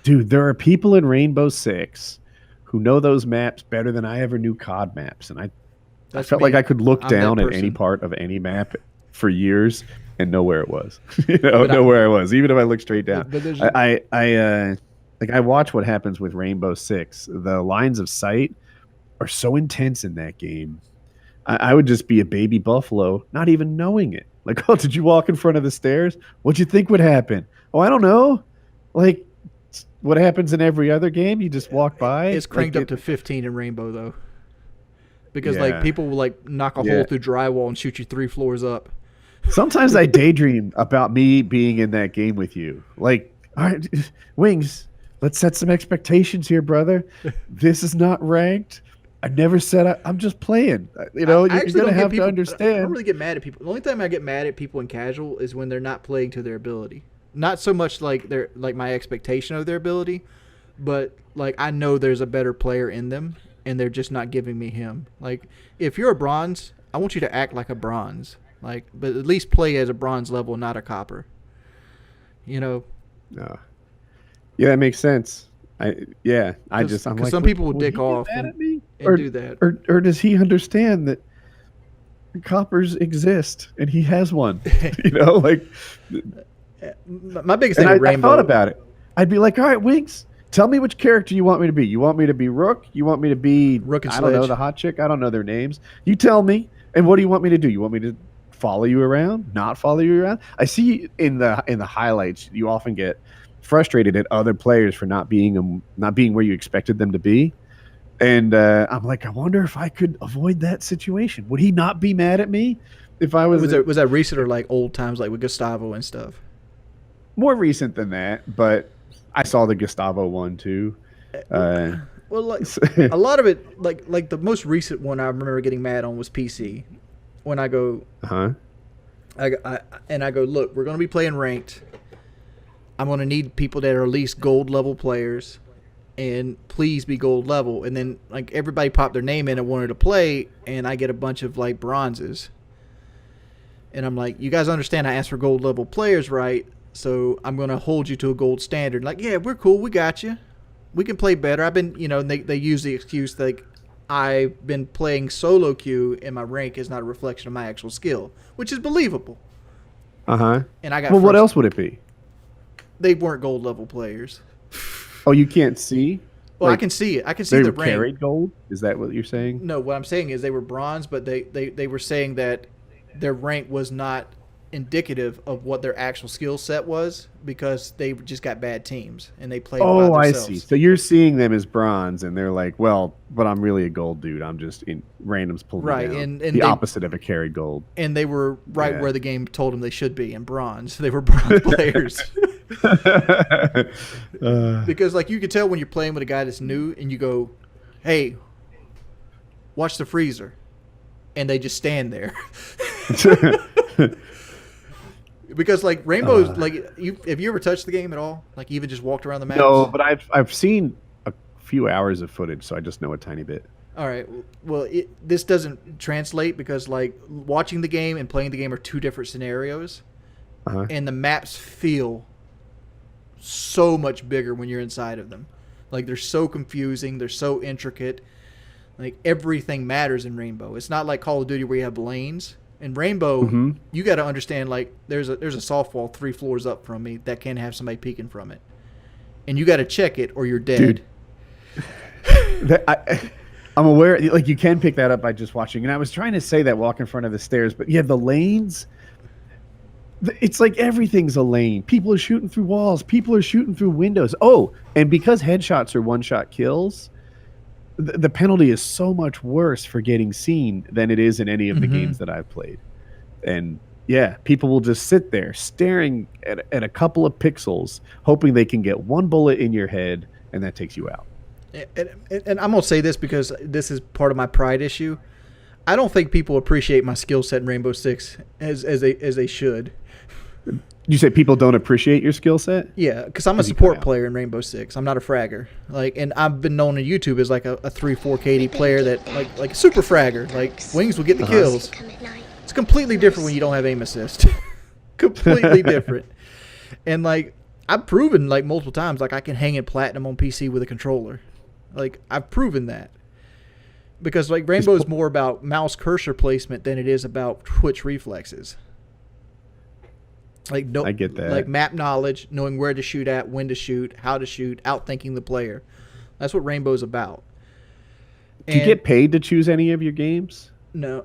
Dude, there are people in Rainbow Six who know those maps better than I ever knew COD maps, and I felt like I could look down at any part of any map for years and know where it was. Know where I was, even if I look straight down. I watch what happens with Rainbow Six. The lines of sight are so intense in that game. I would just be a baby buffalo, not even knowing it. Like, oh, did you walk in front of the stairs? What'd you think would happen? Oh, I don't know. Like, what happens in every other game? You just walk by. It's cranked up to 15 in Rainbow though. Because like people will like knock a hole through drywall and shoot you 3 floors up. Sometimes I daydream about me being in that game with you. Like, all right, Wings, let's set some expectations here, brother. This is not ranked. I never said I'm just playing. You're gonna have to understand. I don't really get mad at people. The only time I get mad at people in casual is when they're not playing to their ability. Not so much like my expectation of their ability, but like I know there's a better player in them, and they're just not giving me him. Like, if you're a bronze, I want you to act like a bronze. Like, but at least play as a bronze level, not a copper. No. Yeah, that makes sense. I'm like, some people will dick off and do that. Or does he understand that coppers exist and he has one? Like. My biggest thing with Rainbow. I thought about it. I'd be like, all right, Wings, tell me which character you want me to be. You want me to be Rook? You want me to be Rook and I don't know, the hot chick? I don't know their names. You tell me. And what do you want me to do? You want me to follow you around? Not follow you around? I see in the highlights you often get frustrated at other players for not being where you expected them to be. And I'm like, I wonder if I could avoid that situation. Would he not be mad at me if I was? Was that recent or like old times, like with Gustavo and stuff? More recent than that, but I saw the Gustavo one too. Well, like a lot of it, like the most recent one I remember getting mad on was PC. When I go, I go, look, we're going to be playing ranked. I'm going to need people that are at least gold level players, and please be gold level. And then like everybody popped their name in and wanted to play, and I get a bunch of like bronzes. And I'm like, you guys understand I asked for gold level players, right? So I'm going to hold you to a gold standard. Like, yeah, we're cool. We got you. We can play better. I've been, they use the excuse like I've been playing solo queue and my rank is not a reflection of my actual skill, which is believable. And I got. Well, what else would it be? They weren't gold level players. Oh, you can't see? Well, I can see it. I can see the rank. They carried gold? Is that what you're saying? No, what I'm saying is they were bronze, but they were saying that their rank was not indicative of what their actual skill set was because they just got bad teams and they played by Oh, I see. themselves. So you're seeing them as bronze, and they're like, well, but I'm really a gold dude. I'm just in randoms pulled me Right, down. and The they opposite of a carried gold. and they were right Yeah. where the game told them they should be in bronze. They were bronze players. Because like you could tell when you're playing with a guy that's new and you go, "Hey, watch the freezer," and they just stand there. Because like Rainbow's like have you ever touched the game at all? Like even just walked around the maps? No, but I've seen a few hours of footage, so I just know a tiny bit. All right. Well, this doesn't translate because like watching the game and playing the game are two different scenarios, Uh-huh. and the maps feel so much bigger when you're inside of them. Like they're so confusing, they're so intricate. Like everything matters in Rainbow. It's not like Call of Duty where you have lanes. In Rainbow, you got to understand like there's a softball 3 floors up from me that can have somebody peeking from it, and you got to check it or you're dead. Dude. I'm aware, like you can pick that up by just watching. And I was trying to say that walk in front of the stairs, but yeah, the lanes. It's like everything's a lane. People are shooting through walls. People are shooting through windows. Oh, and because headshots are one-shot kills, the penalty is so much worse for getting seen than it is in any of the games that I've played. And yeah, people will just sit there staring at a couple of pixels, hoping they can get one bullet in your head, and that takes you out. And I'm gonna say this because this is part of my pride issue. I don't think people appreciate my skill set in Rainbow Six as they should. You say people don't appreciate your skill set? Yeah, because I'm a support player in Rainbow Six. I'm not a fragger. Like, and I've been known on YouTube as like a 3-4 KD player that like a super fragger. Like Wings will get the kills. It's completely different when you don't have aim assist. Completely different. And like I've proven like multiple times like I can hang in platinum on PC with a controller. Like I've proven that. Because like Rainbow is more about mouse cursor placement than it is about twitch reflexes. Like no, I get that. Like map knowledge, knowing where to shoot at, when to shoot, how to shoot, outthinking the player. That's what Rainbow's about. Do you get paid to choose any of your games? No.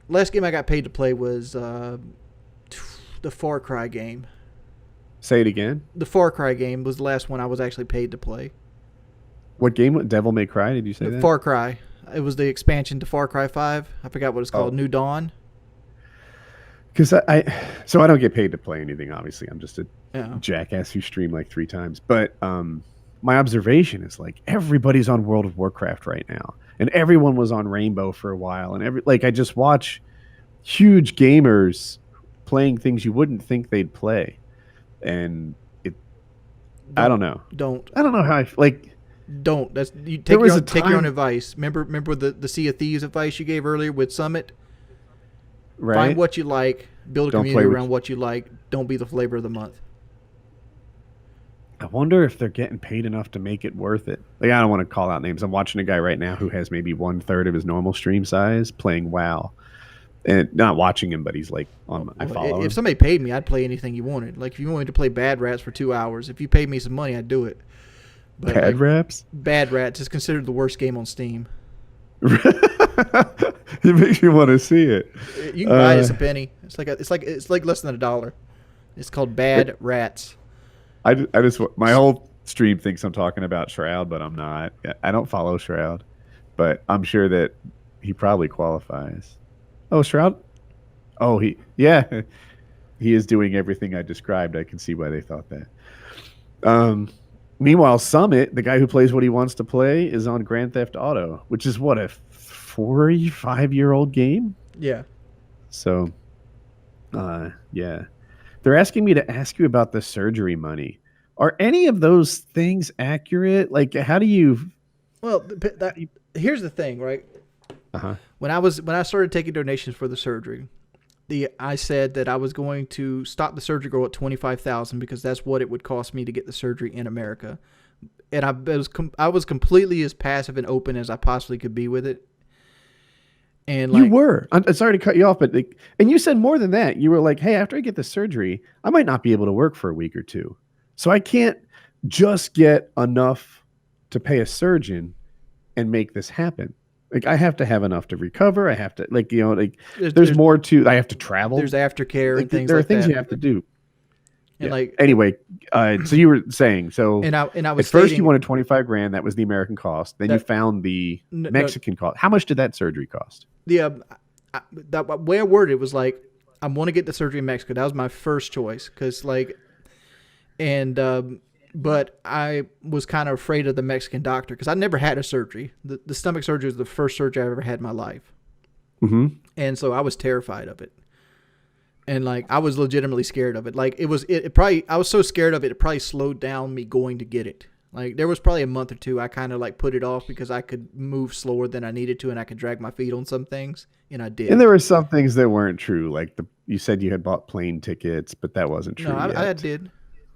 Last game I got paid to play was the Far Cry game. Say it again. The Far Cry game was the last one I was actually paid to play. What game? Devil May Cry? Did you say that? Far Cry. It was the expansion to Far Cry 5. I forgot what it's called. New Dawn. Because so I don't get paid to play anything. Obviously, I'm just a jackass who streamed like 3 times. But my observation is like everybody's on World of Warcraft right now, and everyone was on Rainbow for a while. And I just watch huge gamers playing things you wouldn't think they'd play, and I don't know. I don't know how I like. Don't. That's you take your own advice. Remember the Sea of Thieves advice you gave earlier with Summit. Right. Find what you like. Build a community around what you like. Don't be the flavor of the month. I wonder if they're getting paid enough to make it worth it. Like I don't want to call out names. I'm watching a guy right now who has maybe 1/3 of his normal stream size playing WoW, and not watching him, but he's like I follow him. If somebody paid me, I'd play anything you wanted. Like if you wanted to play Bad Rats for 2 hours, if you paid me some money, I'd do it. But Bad Rats? Bad Rats is considered the worst game on Steam. It makes me want to see it. You can buy it. It's a penny. It's like less than $1. It's called Bad Rats. I just my whole stream thinks I'm talking about Shroud, but I'm not. I don't follow Shroud, but I'm sure that he probably qualifies. Oh, Shroud? Oh, he is doing everything I described. I can see why they thought that. Meanwhile, Summit, the guy who plays what he wants to play, is on Grand Theft Auto, which is what, a 45-year-old game? Yeah. So, yeah. They're asking me to ask you about the surgery money. Are any of those things accurate? Like, how do you... Well, here's the thing, right? Uh-huh. When I started taking donations for the surgery, I said that I was going to stop the surgery goal at $25,000 because that's what it would cost me to get the surgery in America, and I was completely as passive and open as I possibly could be with it. And you were. I'm sorry to cut you off, but and you said more than that. You were like, "Hey, after I get the surgery, I might not be able to work for a week or two, so I can't just get enough to pay a surgeon and make this happen." Like I have to have enough to recover. I have to like like There's, there's there's more to. I have to travel. there's aftercare and Like things there are like things that. you have to do. And Yeah. like, Anyway, so you were saying so. and I was At first, you stating wanted 25 grand. That was the American cost. Then you that found the no, Mexican cost. How much did that surgery cost? the the way I worded it was like, I want to get the surgery in Mexico. That was my first choice because like, and but I was kind of afraid of the Mexican doctor because I never had a surgery. The stomach surgery was the first surgery I ever had in my life, Mm-hmm. and so I was terrified of it. And like I was legitimately scared of it. Like it probably I was so scared of it, it probably slowed down me going to get it. Like there was probably a month or two I kind of like put it off because I could move slower than I needed to and I could drag my feet on some things, and I did. And there were some things that weren't true. Like you said you had bought plane tickets, but that wasn't No, true I yet. did.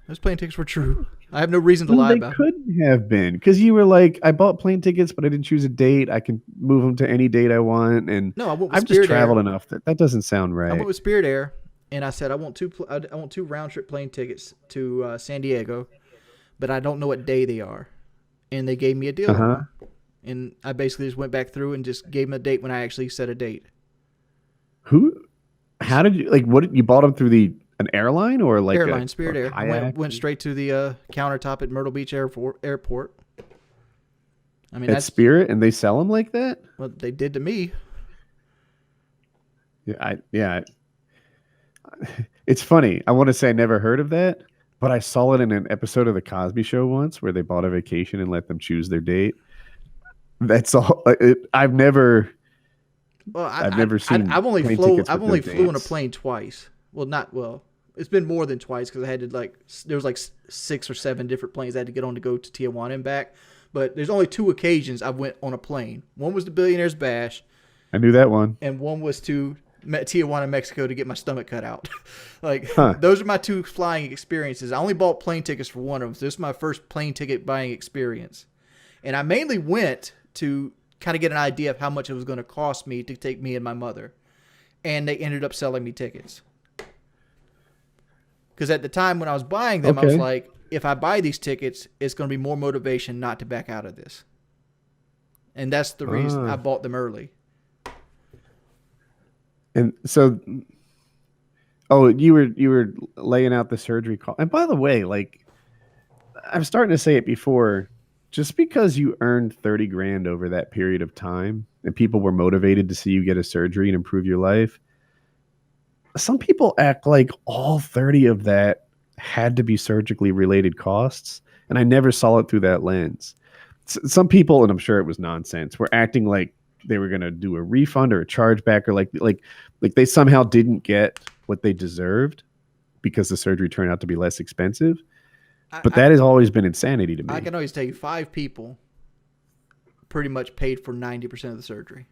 Those plane tickets were true. I have no reason to No, lie they about them. couldn't have been because you were like, I bought plane tickets, but I didn't choose a date. I can move them to any date I want, and No, I went with I've just Spirit Air. traveled enough that doesn't sound I went right. with Spirit Air, and I said I want two round trip plane tickets to San Diego, but I don't know what day they are, and they gave me a deal Uh on huh. them. And I basically just went back through and just gave them a date when I actually set a date. Who? How did you like? What you bought them through an airline or like Airline, a Spirit Air. I kayak went straight to the countertop at Myrtle Beach Airport. I mean, at that's Spirit, and they sell them like that? what they did to me. Yeah. It's funny. I want to say I never heard of that, but I saw it in an episode of the Cosby Show once where they bought a vacation and let them choose their date. That's all. Well, I've never seen plane tickets I've with no only flew on a dates. plane twice. Well, not well. It's been more than twice because I had to there was like 6 or 7 different planes I had to get on to go to Tijuana and back. But there's only 2 occasions I went on a plane. One was the Billionaire's Bash, I knew that one. and one was to Tijuana, Mexico, to get my stomach cut out. Like Huh. those are my 2 flying experiences. I only bought plane tickets for one of them. So this is my first plane ticket buying experience, and I mainly went to kind of get an idea of how much it was going to cost me to take me and my mother, and they ended up selling me tickets. Because at the time when I was buying them, I was Okay. like, if I buy these tickets, it's going to be more motivation not to back out of this. And that's the reason I Ah. bought them early. And so, oh, you were laying out the surgery call. And by the way, like I'm starting to say it before, just because you earned 30 grand over that period of time and people were motivated to see you get a surgery and improve your life, some people act like all 30 of that had to be surgically related costs. And I never saw it through that lens. Some people, and I'm sure it was nonsense, were acting like they were going to do a refund or a chargeback or like they somehow didn't get what they deserved because the surgery turned out to be less expensive. But I, that has always been insanity to I me. can always tell you 5 people pretty much paid for 90% of the surgery.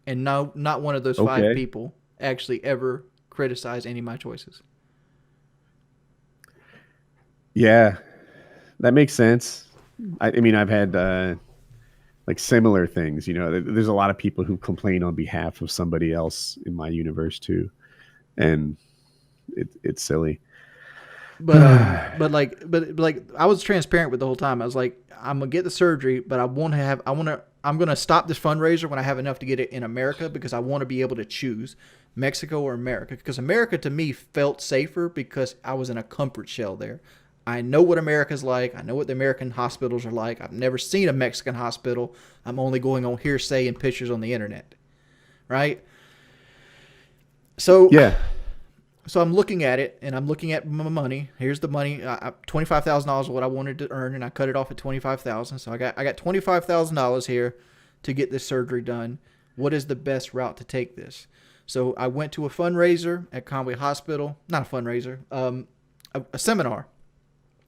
And no, not one of those 5 Okay. people actually ever criticized any of my choices. Yeah, that makes sense. I mean, I've had like similar things. There's a lot of people who complain on behalf of somebody else in my universe too, and it's silly. But I was transparent with the whole time. I was like, I'm gonna get the surgery, but I'm gonna stop this fundraiser when I have enough to get it in America because I want to be able to choose Mexico or America, because America to me felt safer because I was in a comfort shell there. I know what America's like. I know what the American hospitals are like. I've never seen a Mexican hospital. I'm only going on hearsay and pictures on the internet, right? So Yeah. So I'm looking at it, and I'm looking at my money. Here's the money. $25,000 is what I wanted to earn, and I cut it off at $25,000. So I got $25,000 here to get this surgery done. What is the best route to take this? So I went to a fundraiser at Conway Hospital. Not a fundraiser, a seminar,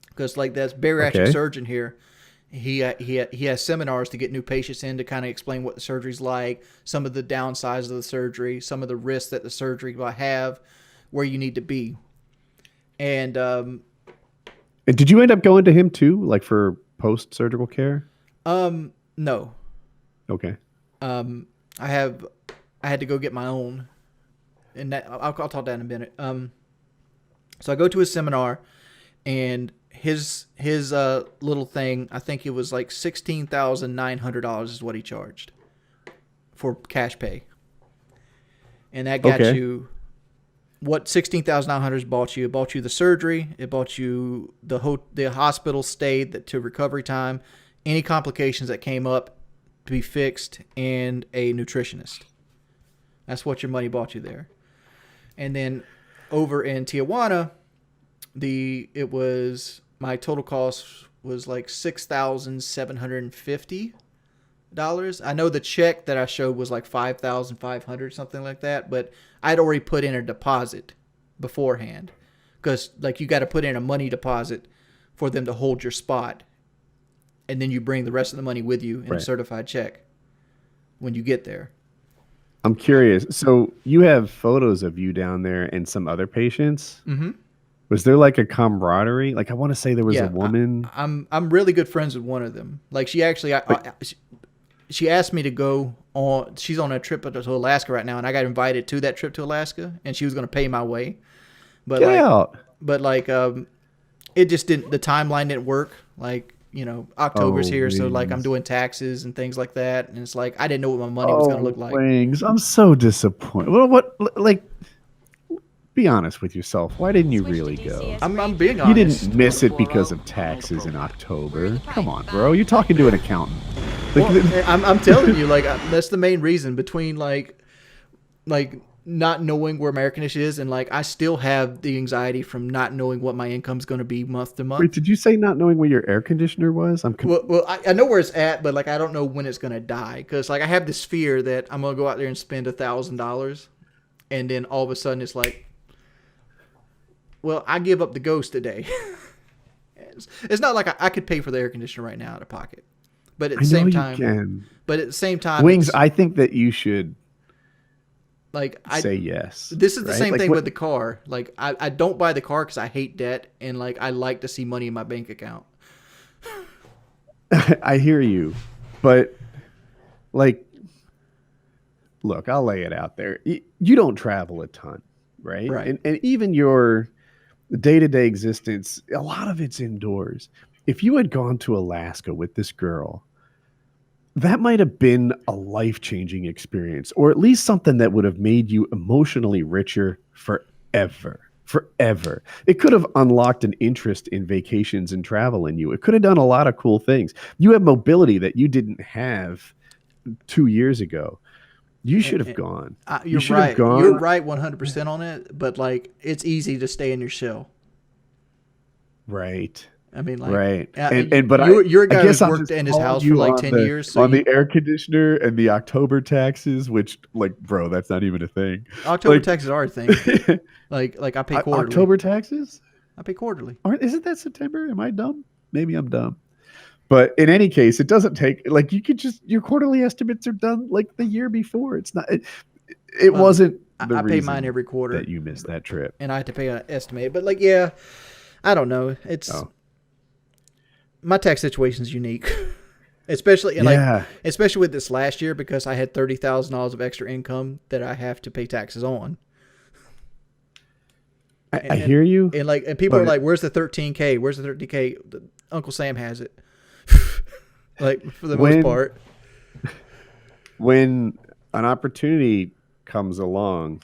because like that's bariatric Okay. surgeon here. He has seminars to get new patients in to kind of explain what the surgery's like, some of the downsides of the surgery, some of the risks that the surgery will have, where you need to be. And And did you end up going to him too, like for post surgical care? no. Okay. I had to go get my own, and that I'll talk that in a minute. So I go to a seminar, and his little thing, I think it was like $16,900 is what he charged for cash pay, and that got Okay. you what 16,900 bought you. It bought you the surgery, it bought you the hospital stay to recovery time, any complications that came up to be fixed, and a nutritionist. That's what your money bought you there. And then over in Tijuana, my total cost was like $6,750. I know the check that I showed was like 5,500, something like that, but I'd already put in a deposit beforehand, because like you got to put in a money deposit for them to hold your spot, and then you bring the rest of the money with you in a certified check when you get there. I'm curious. So you have photos of you down there and some other patients. Mm-hmm. Was there like a camaraderie? Like I want to say there was a woman. I'm really good friends with one of them. Like she actually, she asked me to go on. She's on a trip to Alaska right now, and I got invited to that trip to Alaska, and she was going to pay my way. But Get out. But it just didn't. The timeline didn't work. Like, October's here, so like I'm doing taxes and things like that, and it's like I didn't know what my money was going to look like. Wings, I'm so disappointed. What like? Be honest with yourself. Why didn't you really go? I'm being honest. You didn't miss it because of taxes in October. Come on, bro. You're talking to an accountant. Well, I'm telling you, like that's the main reason between like not knowing where American Ish is, and like I still have the anxiety from not knowing what my income's going to be month to month. Wait, did you say not knowing where your air conditioner was? Well, I know where it's at, but like I don't know when it's going to die, because like I have this fear that I'm going to go out there and spend $1,000, and then all of a sudden it's like, well, I give up the ghost today. It's not like I could pay for the air conditioner right now out of pocket, but at the same time, Wings, I think that you should say yes. This is the same thing with the car. Like I don't buy the car because I hate debt, and like I like to see money in my bank account. I hear you, but like, look, I'll lay it out there. You don't travel a ton, right? And even your day-to-day existence, a lot of it's indoors. If you had gone to Alaska with this girl, that might have been a life-changing experience, or at least something that would have made you emotionally richer forever. It could have unlocked an interest in vacations and travel in you. It could have done a lot of cool things. You have mobility that you didn't have 2 years ago. You should have gone. You're right. You're right 100% on it, but like it's easy to stay in your shell. Right. I mean, like, right. But you're a guy who's worked in his house for like 10 years. So on the air conditioner and the October taxes, which, like, bro, that's not even a thing. October taxes are a thing. like I pay quarterly. October taxes? I pay quarterly. Isn't that September? Am I dumb? Maybe I'm dumb. But in any case, it doesn't take, like, you could just, your quarterly estimates are done like the year before. It's not, it wasn't the I pay reason many every quarter that you missed that trip. And I have to pay an estimate. But like, yeah, I don't know. It's my tax situation is unique, especially especially with this last year, because I had $30,000 of extra income that I have to pay taxes on. I hear you. And people are like, "Where's the 13K? Where's the 13K?" Uncle Sam has it. Like for the most part. When an opportunity comes along,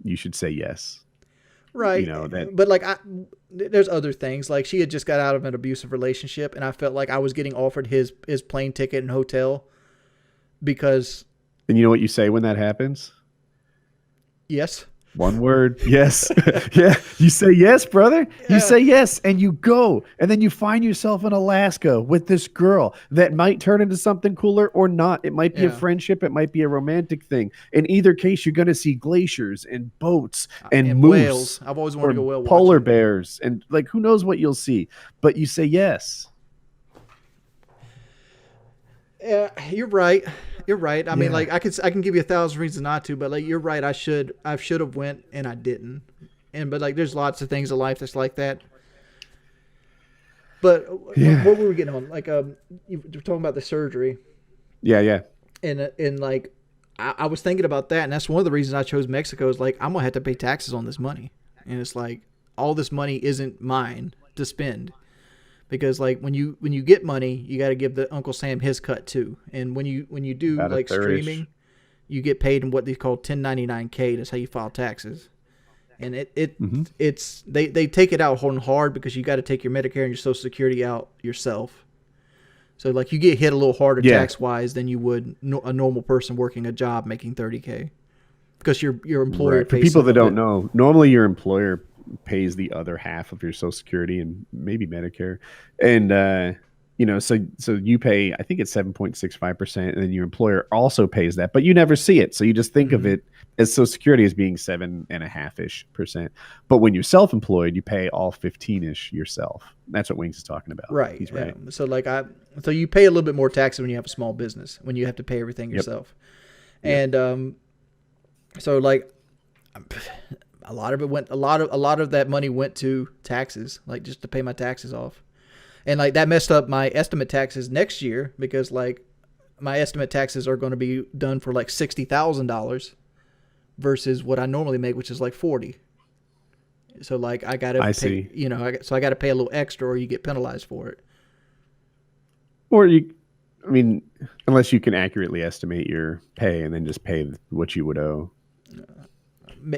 you should say yes. Right. But like there's other things. Like she had just got out of an abusive relationship, and I felt like I was getting offered his plane ticket and hotel because. And you know what you say when that happens? Yes. One word. Yes. Yeah. You say yes, brother. You say yes, and you go. And then you find yourself in Alaska with this girl that might turn into something cooler or not. It might be a friendship. It might be a romantic thing. In either case, you're going to see glaciers and boats and moose. Whales. I've always wanted to go whale watching. Polar bears. And like, who knows what you'll see. But you say yes. Yeah, you're right. You're right. I mean, like I can give you 1,000 reasons not to, but like you're right. I should have went and I didn't. But like there's lots of things in life that's like that. But what were we getting on? Like you were talking about the surgery. Yeah. And like I was thinking about that, and that's one of the reasons I chose Mexico. Is like I'm gonna have to pay taxes on this money, and it's like all this money isn't mine to spend. because like when you get money, you got to give the Uncle Sam his cut too. And when you do About a like third-ish. streaming, you get paid in what they call 1099K. That's how you file taxes. And it's they take it out on hard because you got to take your Medicare and your Social Security out yourself. So like you get hit a little harder tax wise than you would a normal person working a job making $30K, because your employer Right. For pays people some that of don't it. know, normally your employer pays the other half of your Social Security and maybe Medicare, and so you pay, I think it's 7.65%, and then your employer also pays that, but you never see it, so you just think of it as Social Security as being 7.5%. But when you're self-employed, you pay all 15-ish yourself. That's what Wings is talking about. Right. He's right. So like so you pay a little bit more taxes when you have a small business, when you have to pay everything yourself. And so like a lot of that money went to taxes, like just to pay my taxes off. And like that messed up my estimate taxes next year, because like my estimate taxes are going to be done for like $60,000 versus what I normally make, which is like 40. So like I got to pay, see. So I got to pay a little extra or you get penalized for it. Or unless you can accurately estimate your pay and then just pay what you would owe.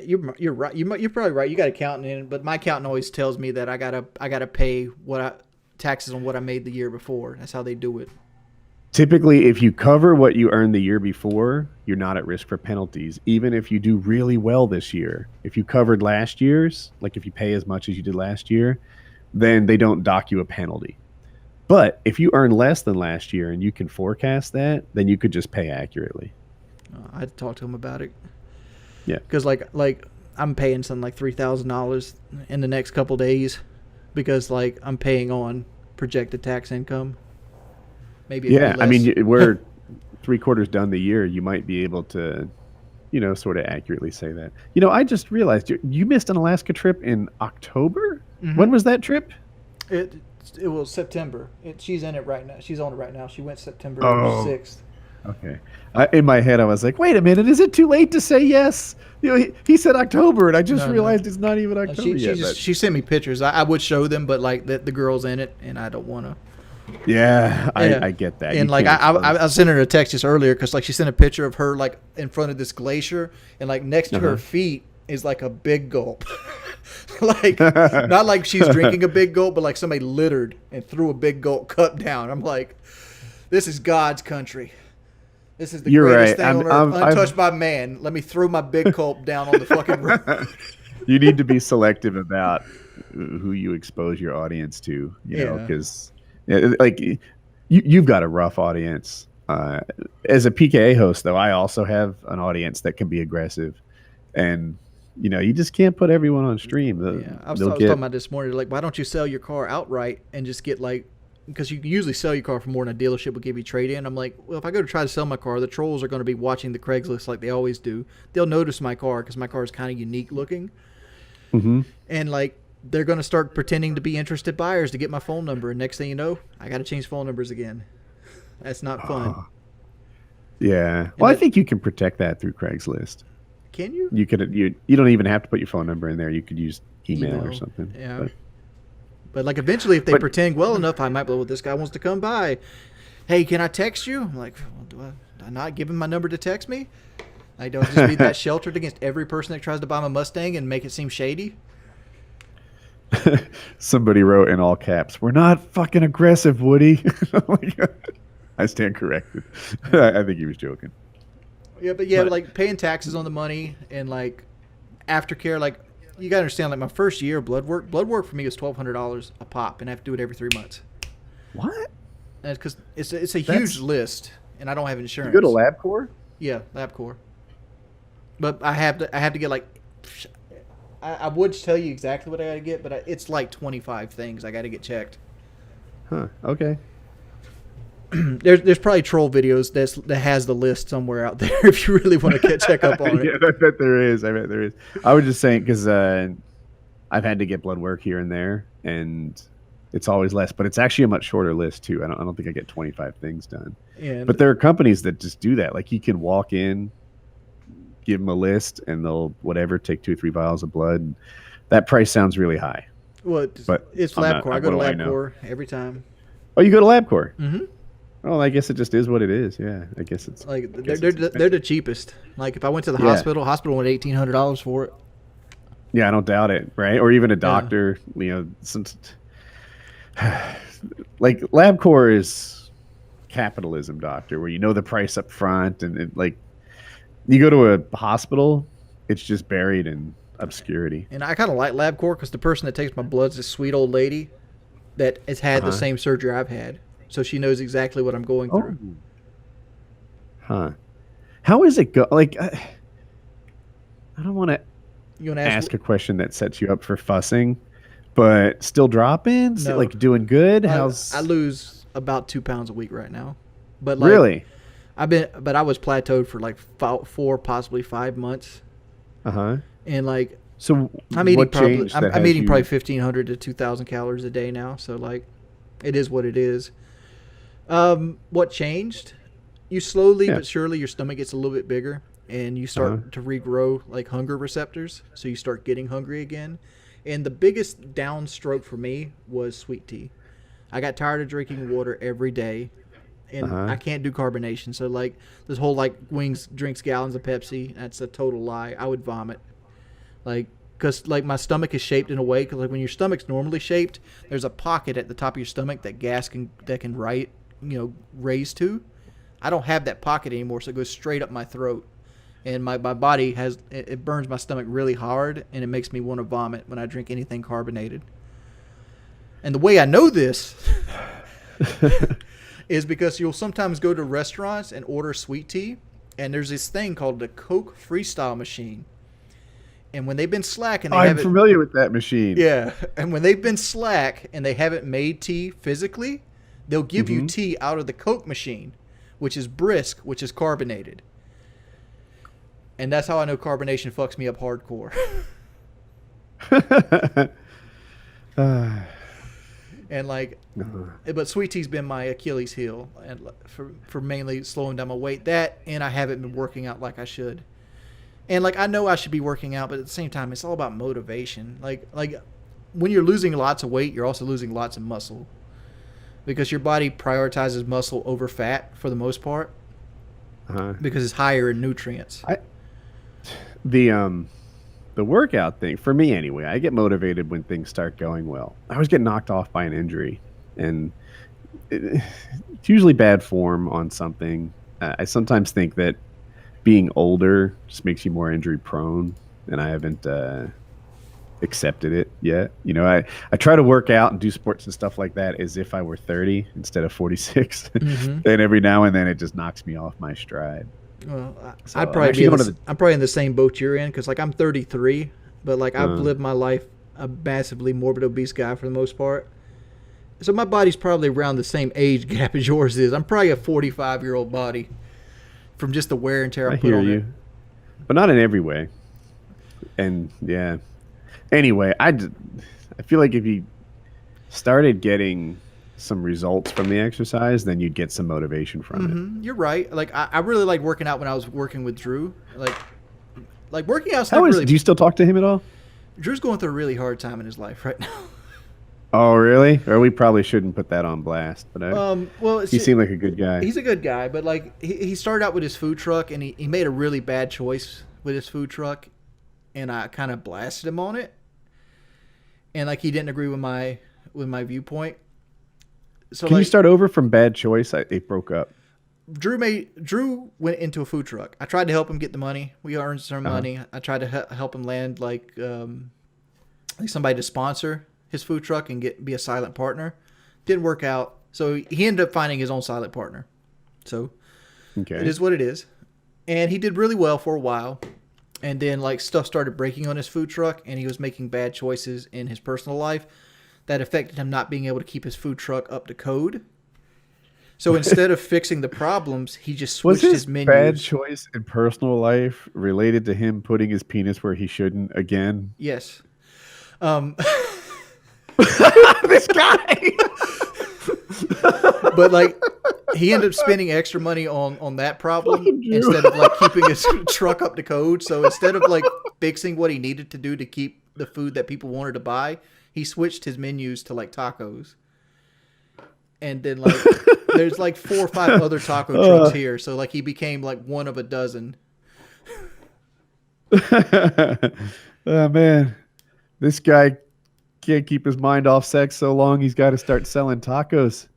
You're right. You're probably right. You got accountant in, but my accountant always tells me that I gotta pay taxes on what I made the year before. That's how they do it. Typically, if you cover what you earned the year before, you're not at risk for penalties, even if you do really well this year. If you covered last year's, like if you pay as much as you did last year, then they don't dock you a penalty. But if you earn less than last year and you can forecast that, then you could just pay accurately. I had to talk to him about it. Yeah. Because like I'm paying something like $3,000 in the next couple days, because like I'm paying on projected tax income. Maybe yeah. I mean, we're 3/4 done the year. You might be able to, sort of accurately say that. I just realized you missed an Alaska trip in October. Mm-hmm. When was that trip? It was September. She's in it right now. She's on it right now. She went September 6th. Okay. In my head, I was like, wait a minute, is it too late to say yes? He said October, and I just realized it's not even October yet. She sent me pictures. I would show them, but like the girl's in it, and I don't want to. Yeah, I get that. And like I sent her a text just earlier, because like she sent a picture of her like in front of this glacier, and like next to her feet is like a big gulp. Like not like she's drinking a big gulp, but like somebody littered and threw a big gulp cup down. I'm like, this is God's country. This is the greatest thing on earth, untouched by man. Let me throw my big gulp down on the fucking road. You need to be selective about who you expose your audience to, because like you've got a rough audience. As a PKA host, though, I also have an audience that can be aggressive, and you just can't put everyone on stream. I was talking about this morning. Like, why don't you sell your car outright and just get like, because you can usually sell your car for more than a dealership will give you trade-in. I'm like, well, if I go to try to sell my car, the trolls are going to be watching the Craigslist like they always do. They'll notice my car because my car is kind of unique looking. Mm-hmm. And like, they're going to start pretending to be interested buyers to get my phone number. And next thing you know, I got to change phone numbers again. That's not fun. Yeah. Well, I think you can protect that through Craigslist. Can you? You could. You don't even have to put your phone number in there. You could use email or something. Yeah. But like eventually, if they pretend well enough, I might be, well, this guy wants to come by. Hey, can I text you? I'm like, well, do I not give him my number to text me? I don't just be that sheltered against every person that tries to buy my Mustang and make it seem shady. Somebody wrote in all caps, "We're not fucking aggressive, Woody." I stand corrected. I think he was joking. Yeah, but like paying taxes on the money and like aftercare, like you gotta understand, like my first year of blood work for me was $1,200 a pop, and I have to do it every 3 months. What? And because it's a huge list, and I don't have insurance. You go to LabCorp? Yeah, LabCorp. But I have to get like, I would tell you exactly what I gotta get, but it's like 25 things I gotta get checked. Huh. Okay. There's probably troll videos that has the list somewhere out there if you really want to check up on it. Yeah, I bet there is. I was just saying because I've had to get blood work here and there, and it's always less, but it's actually a much shorter list too. I don't think I get 25 things done. Yeah, but there are companies that just do that. Like you can walk in, give them a list, and they'll take 2 or 3 vials of blood. And that price sounds really high. Well, but it's I'm not. LabCorp. I go to What do I know? LabCorp every time. Oh, you go to LabCorp? Mm-hmm. Well, I guess it just is what it is. Yeah, I guess it's. Like I they're guess they're it's they're the expensive. cheapest. Like if I went to the Yeah, hospital wanted $1,800 for it. yeah, I don't doubt it. Right, or even a Yeah. doctor. You know, like LabCorp is capitalism, doctor, where you know the price up front, and like you go to a hospital, it's just buried in obscurity. And I kind of like LabCorp because the person that takes my blood's this sweet old lady that has Uh had the huh. same surgery I've had, so she knows exactly what I'm going Oh, through. huh. How is it go? Like, I don't want to You want to ask? ask a question that sets you up for fussing, but still dropping, No, like doing good. I How's lose about 2 pounds a week right now, but like really? but I was plateaued for like 4, possibly 5 months, Uh huh. and like So I'm eating what probably changed that I'm has eating probably you? 1,500 to 2,000 calories a day now. So like, it is what it is. What changed? You slowly Yeah. but surely your stomach gets a little bit bigger, and you Uh huh. start to regrow like hunger receptors. So you start getting hungry again. And the biggest downstroke for me was sweet tea. I got tired of drinking water every day, Uh and huh. I can't do carbonation. So like this whole like Wings drinks gallons of Pepsi, that's a total lie. I would vomit. Like, because like my stomach is shaped in a way, because like when your stomach's normally shaped, there's a pocket at the top of your stomach that gas can right, raise to. I don't have that pocket anymore, so it goes straight up my throat, and my body it burns my stomach really hard, and it makes me want to vomit when I drink anything carbonated. And the way I know this is because you'll sometimes go to restaurants and order sweet tea, and there's this thing called the Coke Freestyle machine. And when they've been slack and they I'm haven't, familiar with that machine. yeah, and when they've been slack and they haven't made tea physically, they'll give you Mm-hmm. tea out of the Coke machine, which is brisk, which is carbonated. And that's how I know carbonation fucks me up hardcore. uh, And like, but sweet tea's been my Achilles heel, and for mainly slowing down my weight. That, and I haven't been working out like I should. And like I know I should be working out, but at the same time, it's all about motivation. Like when you're losing lots of weight, you're also losing lots of muscle, because your body prioritizes muscle over fat for the most part, uh, because it's higher in nutrients. I the workout thing for me anyway. I get motivated when things start going well. I always get knocked off by an injury, and it's usually bad form on something. I sometimes think that being older just makes you more injury prone, and I haven't accepted it yet. You know, I try to work out and do sports and stuff like that as if I were 30 instead of 46, Mm-hmm. and every now and then it just knocks me off my stride. Well, So I'd I'm probably actually be going to the. I'm probably in the same boat you're in, because like I'm 33, but like I've Uh, lived my life a massively morbid obese guy for the most part. So my body's probably around the same age gap as yours is. I'm probably a 45-year-old body from just the wear and tear I I put hear on it. you, but not in every way. And yeah. Anyway, I feel like if you started getting some results from the exercise, then you'd get some motivation from it. You're right. Like I really like working out when I was working with Drew. Like working out's How never is? really. Do you still talk to him at all? Drew's going through a really hard time in his life right now. Oh, really? Or we probably shouldn't put that on blast. But Well, he seemed like a good guy. he's a good guy, but like he started out with his food truck, and he made a really bad choice with his food truck, and I kind of blasted him on it, and like he didn't agree with my viewpoint. So Can you like start over from bad choice? It broke up. Drew went into a food truck. I tried to help him get the money. We earned some Uh-huh. money. I tried to help him land like somebody to sponsor his food truck and be a silent partner. Didn't work out. So he ended up finding his own silent partner. So Okay. it is what it is. And he did really well for a while. And then like stuff started breaking on his food truck, and he was making bad choices in his personal life that affected him not being able to keep his food truck up to code. So instead of fixing the problems, he just Was switched his his bad menus. choice in personal life related to him putting his penis where he shouldn't again? Yes. Um, This guy. but like he ended up spending extra money on that problem Fucking Drew. instead of like keeping his truck up to code. So instead of like fixing what he needed to do to keep the food that people wanted to buy, he switched his menus to like tacos. And then like there's like 4 or 5 other taco trucks here, so like he became like one of a dozen. Oh man, this guy can't keep his mind off sex so long. He's got to start selling tacos.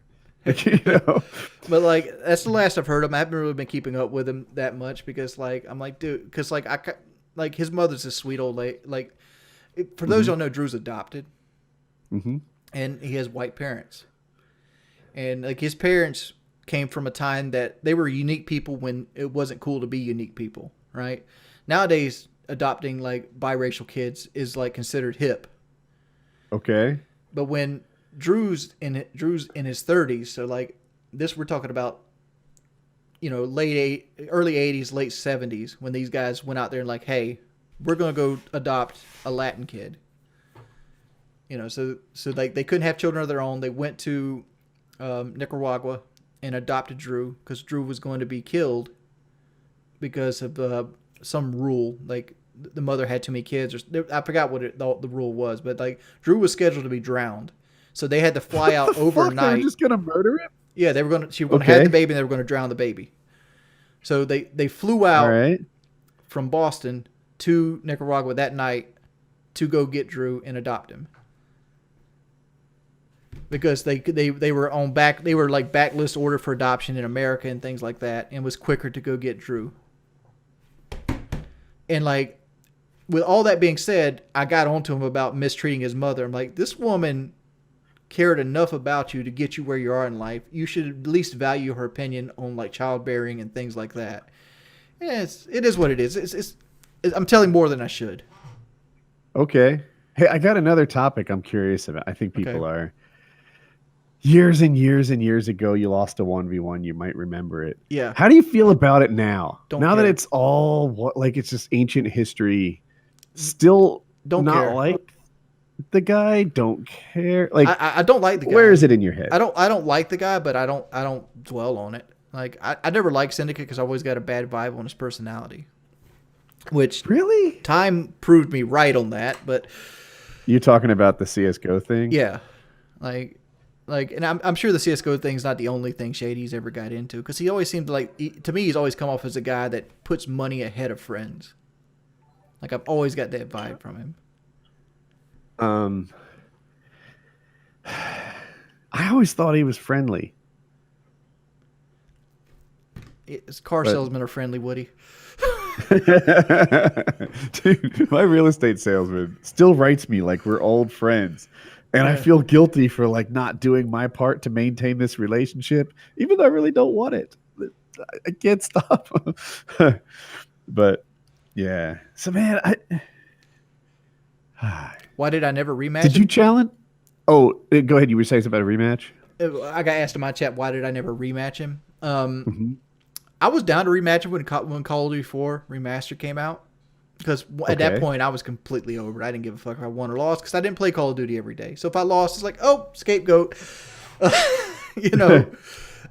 You know? But like that's the last I've heard of him. I haven't really been keeping up with him that much because like I'm like, dude, because like like his mother's a sweet old lady. Like for those who don't know, Drew's adopted, and he has white parents. And like his parents came from a time that they were unique people when it wasn't cool to be unique people, right? Nowadays, adopting like biracial kids is like considered hip. Okay. But when Drew's in his 30s, so like this we're talking about, you know, early 80s, late 70s, when these guys went out there and like, hey, we're gonna go adopt a Latin kid. You know, so like they couldn't have children of their own. They went to Nicaragua and adopted Drew because Drew was going to be killed because of some rule. Like the mother had too many kids, or I forgot what the rule was, but like Drew was scheduled to be drowned, so they had to fly out overnight. They're just gonna murder him? Yeah, she was gonna have the baby, and they were gonna drown the baby. So they flew out from Boston to Nicaragua that night to go get Drew and adopt him. Because they were they were like backlist order for adoption in America and things like that, and it was quicker to go get Drew. And like with all that being said, I got onto him about mistreating his mother. I'm like, this woman cared enough about you to get you where you are in life. You should at least value her opinion on like childbearing and things like that. Yeah, it is what it is. I'm telling more than I should. Okay. Hey, I got another topic I'm curious about. I think people are. Years and years and years ago, you lost a 1v1. You might remember it. Yeah. How do you feel about it now? Don't now care. that it's all like it's just ancient history. Still don't not care. Like the guy. Don't care. Like I don't like the guy. Where is it in your head? I don't like the guy, but I don't dwell on it. Like I never liked Syndicate because I always got a bad vibe on his personality. Which really time proved me right on that. But you talking about the CS:GO thing? Yeah, like, and I'm sure the CS:GO thing's not the only thing Shady's ever got into, because he always seemed like, to me, he's always come off as a guy that puts money ahead of friends. Like, I've always got that vibe from him. I always thought he was friendly. Car salesmen are friendly, Woody. Dude, my real estate salesman still writes me like we're old friends. And I feel guilty for like not doing my part to maintain this relationship, even though I really don't want it. I can't stop. But yeah. So man, why did I never rematch Did him? you challenge? Oh, go ahead. You were saying something about a rematch? I got asked in my chat, why did I never rematch him? I was down to rematch him when Call of Duty 4 Remastered came out. Because at that point, I was completely over it. I didn't give a fuck if I won or lost, because I didn't play Call of Duty every day. So if I lost, it's like, oh, scapegoat. You know,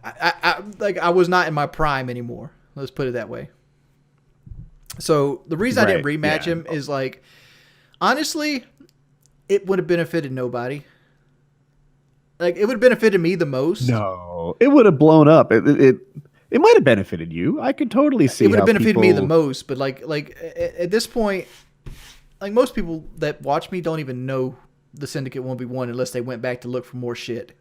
I was not in my prime anymore. Let's put it that way. So the reason I didn't rematch him is like, honestly, it would have benefited nobody. Like, it would have benefited me the most. No, it would have blown up. It might have benefited you. I could totally see. It would have benefited me the most, but like at this point, like most people that watch me don't even know the Syndicate 1v1 unless they went back to look for more shit.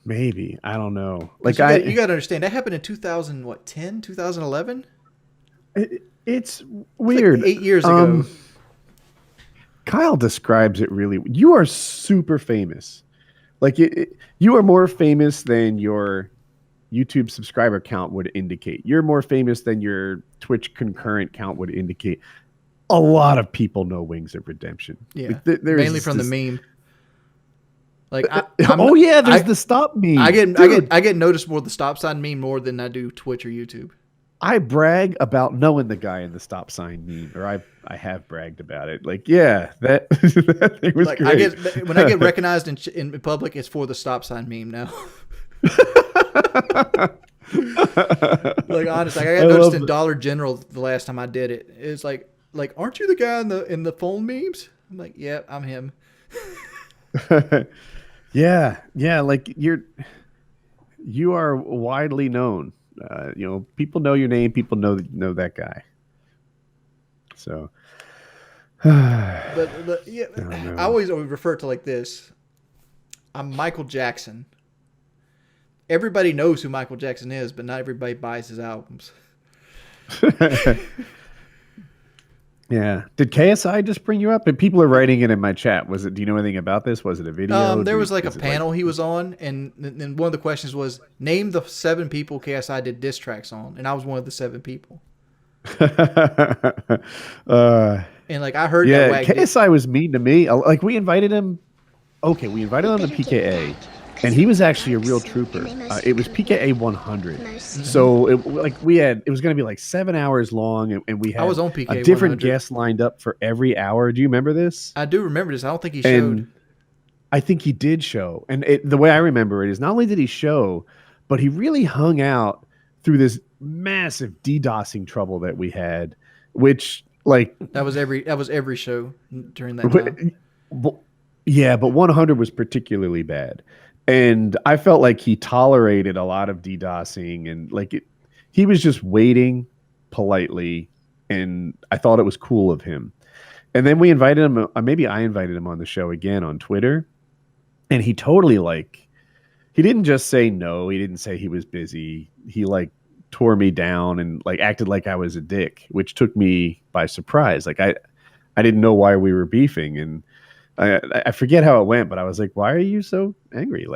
Maybe. I don't know. Like you got to understand that happened in 2010, 2011. It's weird. Like 8 years ago. Kyle describes it really. You are super famous. Like you are more famous than your YouTube subscriber count would indicate. You're more famous than your Twitch concurrent count would indicate. A lot of people know Wings of Redemption. Yeah, mainly from the meme. Like, there's the stop meme. I get noticed more the stop sign meme more than I do Twitch or YouTube. I brag about knowing the guy in the stop sign meme, or I have bragged about it. Like, yeah, that thing was like, great. When I get recognized in public, it's for the stop sign meme now. Like, honestly, I got noticed in Dollar General the last time I did it. It's like, aren't you the guy in the phone memes? I'm like, yeah, I'm him. Yeah, yeah, like you are widely known. People know your name. People know that guy. So, I But yeah, don't I know. always refer to like this. I'm Michael Jackson. Everybody knows who Michael Jackson is, but not everybody buys his albums. Yeah. Did KSI just bring you up? And people are writing it in my chat. Was it? Do you know anything about this? Was it a video? There was like a Is it like? panel he was on, and one of the questions was name the 7 people KSI did diss tracks on, and I was one of the 7 people. uh, And like I heard that yeah, wag. KSI was mean to me. Like we invited him. Okay, we invited him to PKA, and he was actually a real trooper. It was PKA 100. So it was going to be like 7 hours long, and we I had was on PKA a different 100. guest lined up for every hour. Do you remember this? I do remember this. I don't think he And showed. I think he did show. And the way I remember it is not only did he show, but he really hung out through this massive DDoSing trouble that we had, which like That was every show during that time. yeah, but 100 was particularly bad. And I felt like he tolerated a lot of DDoSing and he was just waiting politely. And I thought it was cool of him. And then we invited him, maybe I invited him on the show again on Twitter. And he totally he didn't just say no. He didn't say he was busy. He tore me down and acted like I was a dick, which took me by surprise. I didn't know why we were beefing. And I forget how it went, but I was like, why are you so angry?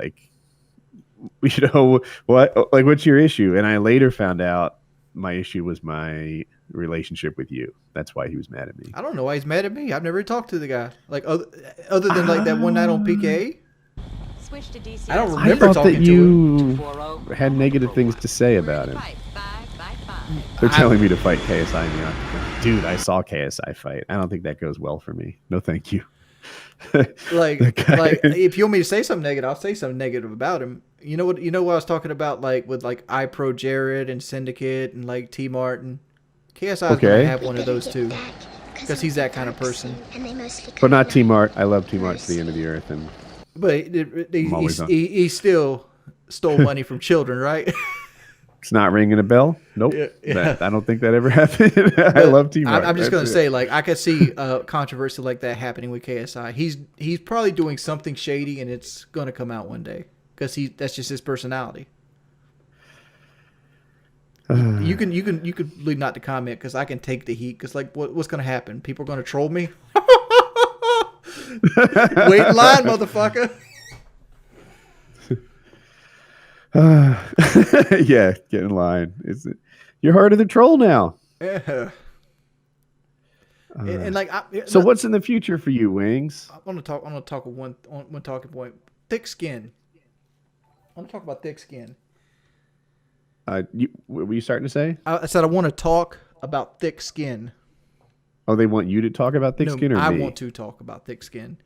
What's your issue? And I later found out my issue was my relationship with you. That's why he was mad at me. I don't know why he's mad at me. I've never talked to the guy. Other than that one night on PKA. Switch to DC. I don't I remember thought talking that to you him. had negative things to say about him. They're telling me to fight KSI in the octagon. Dude, I saw KSI fight. I don't think that goes well for me. No, thank you. If you want me to say something negative, I'll say something negative about him. You know what I was talking about, with iPro Jared and Syndicate and T Martin. KSI is gonna have one of those too, because he's that kind of person. But not T Mart. I love T Mart to the end of the earth, But he still stole money from children, right? It's not ringing a bell. Nope. Yeah. I don't think that ever happened. I love T Mart. I'm just gonna say, I could see controversy like that happening with KSI. He's probably doing something shady, and it's gonna come out one day because that's just his personality. You can leave not to comment because I can take the heat. Because what's gonna happen? People are gonna troll me. Wait in line, motherfucker. Yeah, get in line. You're harder than troll now. Yeah. So what's in the future for you, Wings? I want to talk of one talking point. Thick skin. I want to talk about thick skin. What were you starting to say? I said I want to talk about thick skin. Oh, they want you to talk about thick skin, or I me? want to talk about thick skin.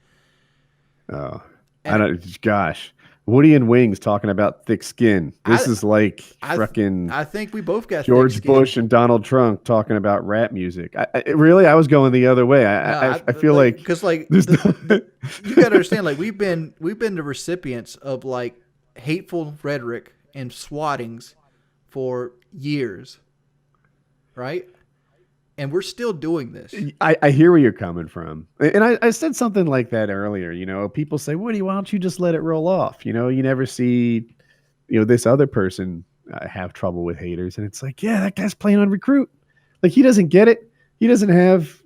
Oh, I don't. Gosh, Woody and Wings talking about thick skin. This is fucking. I think we both got George thick skin. Bush and Donald Trump talking about rap music. I was going the other way. I feel because you got to understand, we've been the recipients of hateful rhetoric and swattings for years, right? And we're still doing this. I hear where you're coming from. And I said something like that earlier. People say, Woody, why don't you just let it roll off? You never see, this other person have trouble with haters. And it's yeah, that guy's playing on recruit. He doesn't get it. He doesn't have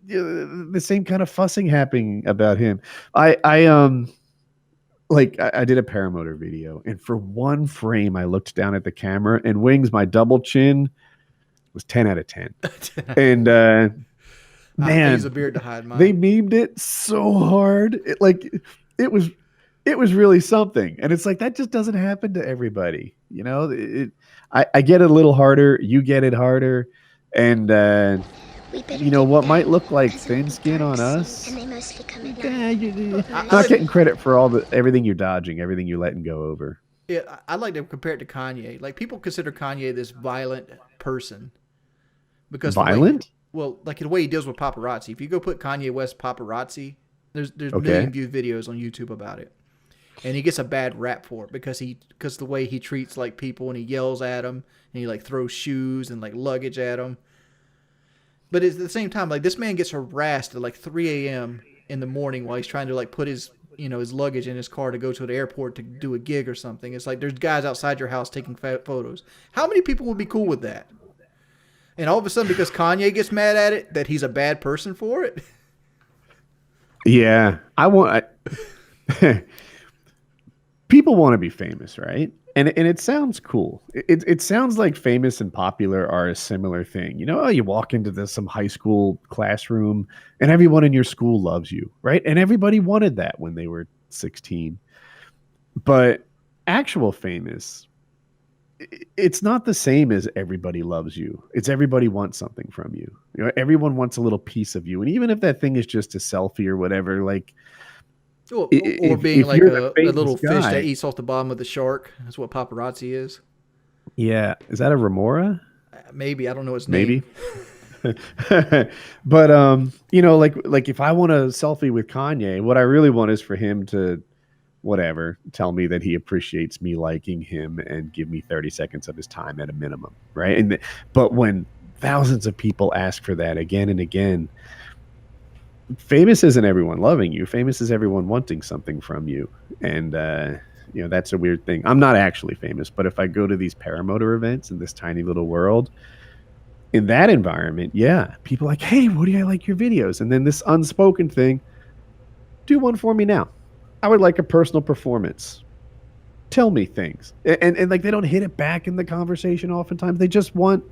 the same kind of fussing happening about him. I did a paramotor video, and for one frame, I looked down at the camera, and Wings, my double chin, was 10 out of 10. And man, use a beard to hide mine. They memed it so hard. It was really something. And it's that just doesn't happen to everybody. I get it a little harder. You get it harder. And what might look like thin skin on us. You're not getting credit for everything you're dodging, everything you're letting go over. Yeah, I like to compare it to Kanye. People consider Kanye this violent person. Because violent? well, like the way he deals with paparazzi. If you go put Kanye West paparazzi, there's Okay. million view videos on YouTube about it, and he gets a bad rap for it because the way he treats like people and he yells at them and he like throws shoes and like luggage at them. But at the same time, like this man gets harassed at like 3 a.m. in the morning while he's trying to like put his his luggage in his car to go to the airport to do a gig or something. It's like there's guys outside your house taking photos. How many people would be cool with that? And all of a sudden, because Kanye gets mad at it, that he's a bad person for it. Yeah, people want to be famous, right? And it sounds cool. It sounds like famous and popular are a similar thing. You walk into some high school classroom and everyone in your school loves you, right? And everybody wanted that when they were 16. But actual famous, it's not the same as everybody loves you. It's everybody wants something from you. Everyone wants a little piece of you. And even if that thing is just a selfie or whatever, like, Or if being like you're a the little famous fish guy- that eats off the bottom of the shark. That's what paparazzi is. Yeah. Is that a remora? Maybe. I don't know his Maybe. name. But like if I want a selfie with Kanye, what I really want is for him to tell me that he appreciates me liking him and give me 30 seconds of his time at a minimum, right? But when thousands of people ask for that again and again, famous isn't everyone loving you. Famous is everyone wanting something from you. And that's a weird thing. I'm not actually famous, but if I go to these paramotor events in this tiny little world, in that environment, yeah, people are like, hey, Woody, I like your videos. And then this unspoken thing, do one for me now. I would like a personal performance. Tell me things. And like they don't hit it back in the conversation oftentimes. They just want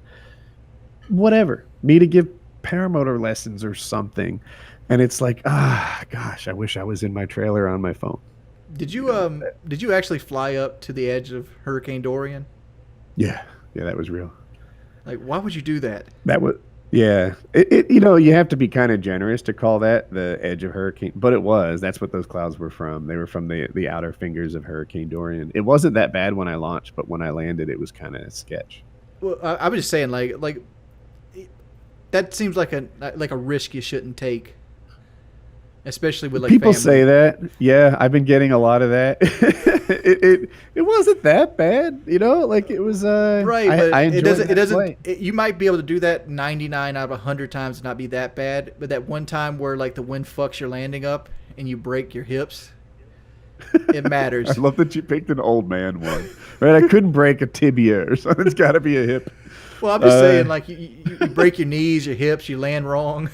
whatever. Me to give paramotor lessons or something. And it's like, gosh, I wish I was in my trailer on my phone. Did you actually fly up to the edge of Hurricane Dorian? Yeah, that was real. Like, why would you do that? That was, yeah. You have to be kind of generous to call that the edge of hurricane, but that's what those clouds were from. They were from the outer fingers of Hurricane Dorian. It wasn't that bad when I launched, but when I landed, it was kind of sketch. Well, I was just saying, like that seems like a risk you shouldn't take, especially with like people family. say that. Yeah, I've been getting a lot of that. it wasn't that bad, like it was Right, I but enjoyed it doesn't play. you might be able to do that 99 out of 100 times and not be that bad, but that one time where like the wind fucks your landing up and you break your hips, it matters. I love that you picked an old man one. Right, I couldn't break a tibia or something. It's got to be a hip. Well, I'm just saying, like you break your knees, your hips, you land wrong.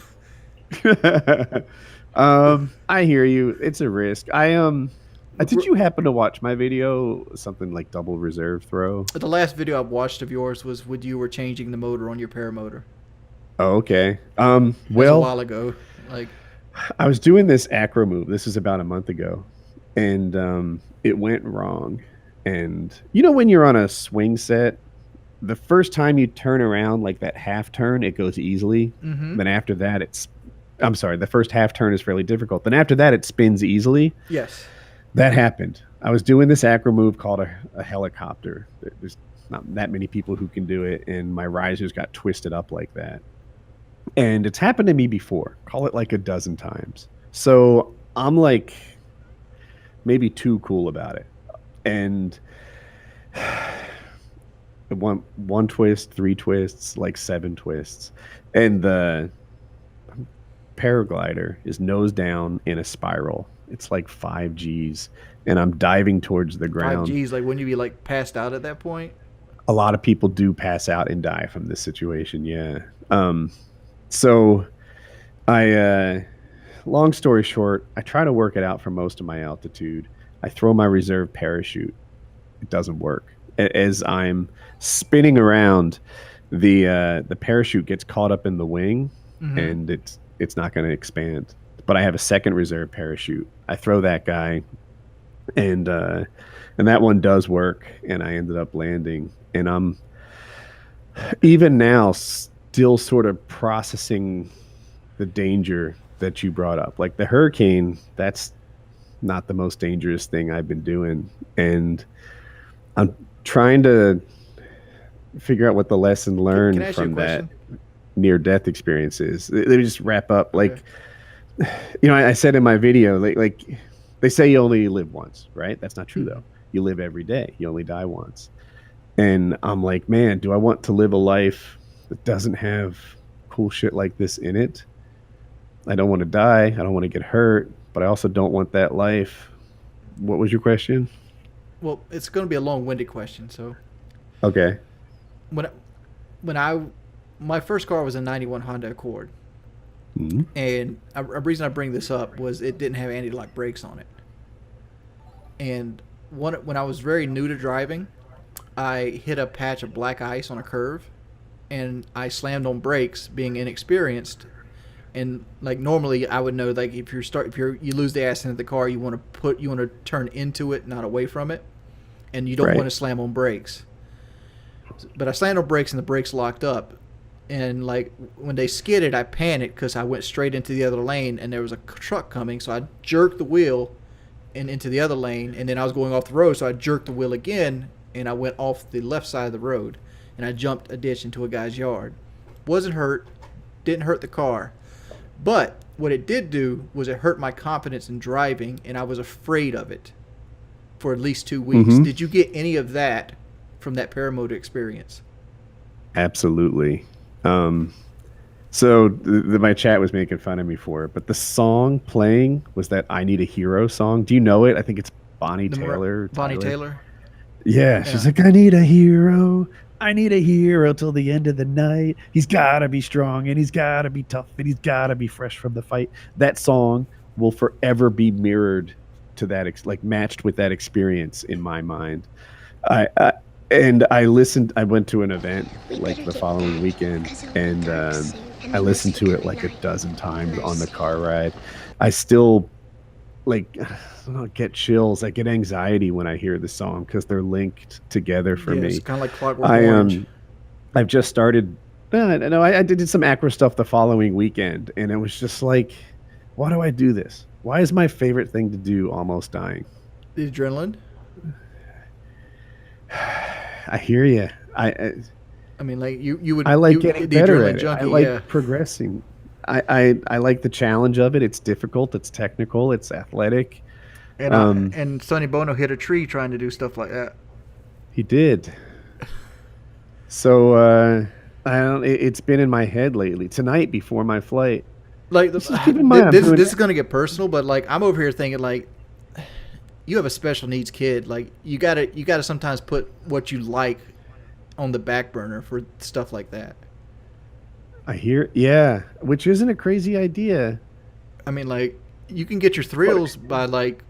I hear you. It's a risk. Did you happen to watch my video? Something like double reserve throw? The last video I watched of yours was when you were changing the motor on your paramotor. Oh, okay. That was a Well, while ago. Like, I was doing this acro move. This is about a month ago, and it went wrong. And when you're on a swing set, the first time you turn around, like that half turn, it goes easily. mm-hmm. Then after that, the first half turn is fairly difficult. Then after that, it spins easily. Yes. That happened. I was doing this acro move called a helicopter. There's not that many people who can do it, and my risers got twisted up like that. And it's happened to me before. Call it like a dozen times. So I'm like maybe too cool about it. And one twist, 3 twists, like 7 twists. And the paraglider is nose down in a spiral. It's like 5 Gs, and I'm diving towards the ground. 5 Gs, like wouldn't you be like passed out at that point? A lot of people do pass out and die from this situation. Yeah. So long story short, I try to work it out for most of my altitude. I throw my reserve parachute. It doesn't work. As I'm spinning around, the parachute gets caught up in the wing, Mm-hmm. and it's not going to expand. But I have a second reserve parachute. I throw that guy, and that one does work, and I ended up landing. And I'm even now still sort of processing the danger that you brought up. Like the hurricane, that's not the most dangerous thing I've been doing, and I'm trying to figure out what the lesson learned Can I ask you a from that. question? near death experiences. They just wrap up Okay. like, I said in my video, like they say you only live once, right? That's not true though. You live every day. You only die once. And I'm like, man, do I want to live a life that doesn't have cool shit like this in it? I don't want to die. I don't want to get hurt, but I also don't want that life. What was your question? Well, it's going to be a long-winded question. So Okay. when when I my first car was a '91 Honda Accord, Mhm. and a reason I bring this up was it didn't have anti-lock brakes on it. And when I was very new to driving, I hit a patch of black ice on a curve, and I slammed on brakes, being inexperienced. And like normally, I would know like if you lose the accent of the car, you want to turn into it, not away from it, and you don't Right. want to slam on brakes. But I slammed on brakes, and the brakes locked up. And like when they skidded, I panicked because I went straight into the other lane, and there was a truck coming, so I jerked the wheel and into the other lane, and then I was going off the road, so I jerked the wheel again, and I went off the left side of the road, and I jumped a ditch into a guy's yard. Wasn't hurt, didn't hurt the car, but what it did do was it hurt my confidence in driving, and I was afraid of it for at least 2 weeks. Mhm. Did you get any of that from that paramotor experience? Absolutely. So my chat was making fun of me for it, but the song playing was that "I Need a Hero" song. Do you know it? I think it's Bonnie Taylor. Bonnie Taylor? Yeah, she's Yeah. like, "I need a hero. I need a hero till the end of the night. He's gotta be strong and he's gotta be tough and he's gotta be fresh from the fight." That song will forever be mirrored to that, like matched with that experience in my mind. I and I listened. I went to an event like the following weekend, and I listened to it like a dozen times on the car ride. I still like I don't know, get chills. I get anxiety when I hear the song because they're linked together for Yeah, me. it's kind of like Clockwork I Orange. I've just started. No, I did some acro stuff the following weekend, and it was just like, why do I do this? Why is my favorite thing to do almost dying? The adrenaline. I hear you. I mean, like you would. I like you, getting the better adrenaline at it. junkie. I like Yeah, progressing. I like the challenge of it. It's difficult. It's technical. It's athletic. and Sonny Bono hit a tree trying to do stuff like that. He did. So I don't. It's been in my head lately. Tonight before my flight. Like Just keep in mind, I'm doing this is gonna get personal, but like I'm over here thinking like you have a special needs kid. Like you gotta sometimes put what you like on the back burner for stuff like that. I hear. Yeah, which isn't a crazy idea. I mean, like you can get your thrills by like.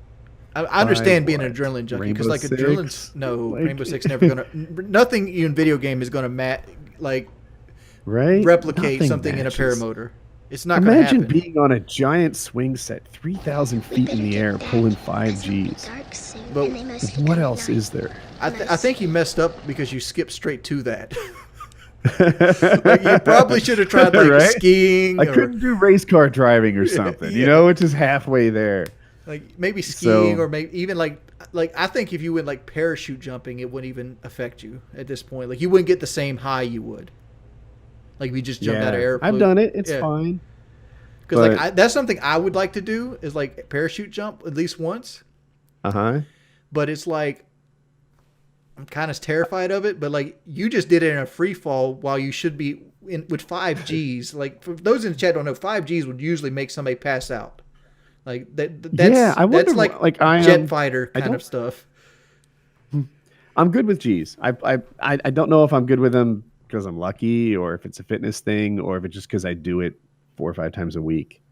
I understand being an what? adrenaline junkie Rainbow because like Six? adrenaline's no Like- Rainbow Six never gonna nothing in video game is gonna like Right? replicate Nothing something in a matches. paramotor. It's not gonna Imagine happen. being on a giant swing set, 3,000 feet in the air, pulling 5Gs. But What else is there? I think you messed up because you skipped straight to that. Like you probably should have tried like Right? skiing I or couldn't do race car driving or something. You Yeah. know, it's just halfway there. like maybe skiing So- or maybe even like I think if you went like parachute jumping, it wouldn't even affect you at this point. Like you wouldn't get the same high you would. Like if you just jumped out of airplane. I've done it. It's Yeah. fine. Because like but- that's something I would like to do is like parachute jump at least once. Uh huh. But it's like I'm kind of terrified of it. But like you just did it in a free fall while you should be in with 5Gs. Like for those in the chat don't know, 5Gs would usually make somebody pass out. Like that's Yeah, I wonder that's like what- like, I, jet fighter I kind of don't- stuff. I'm good with G's. I don't know if I'm good with them because I'm lucky, or if it's a fitness thing, or if it's just because I do it 4 or 5 times a week.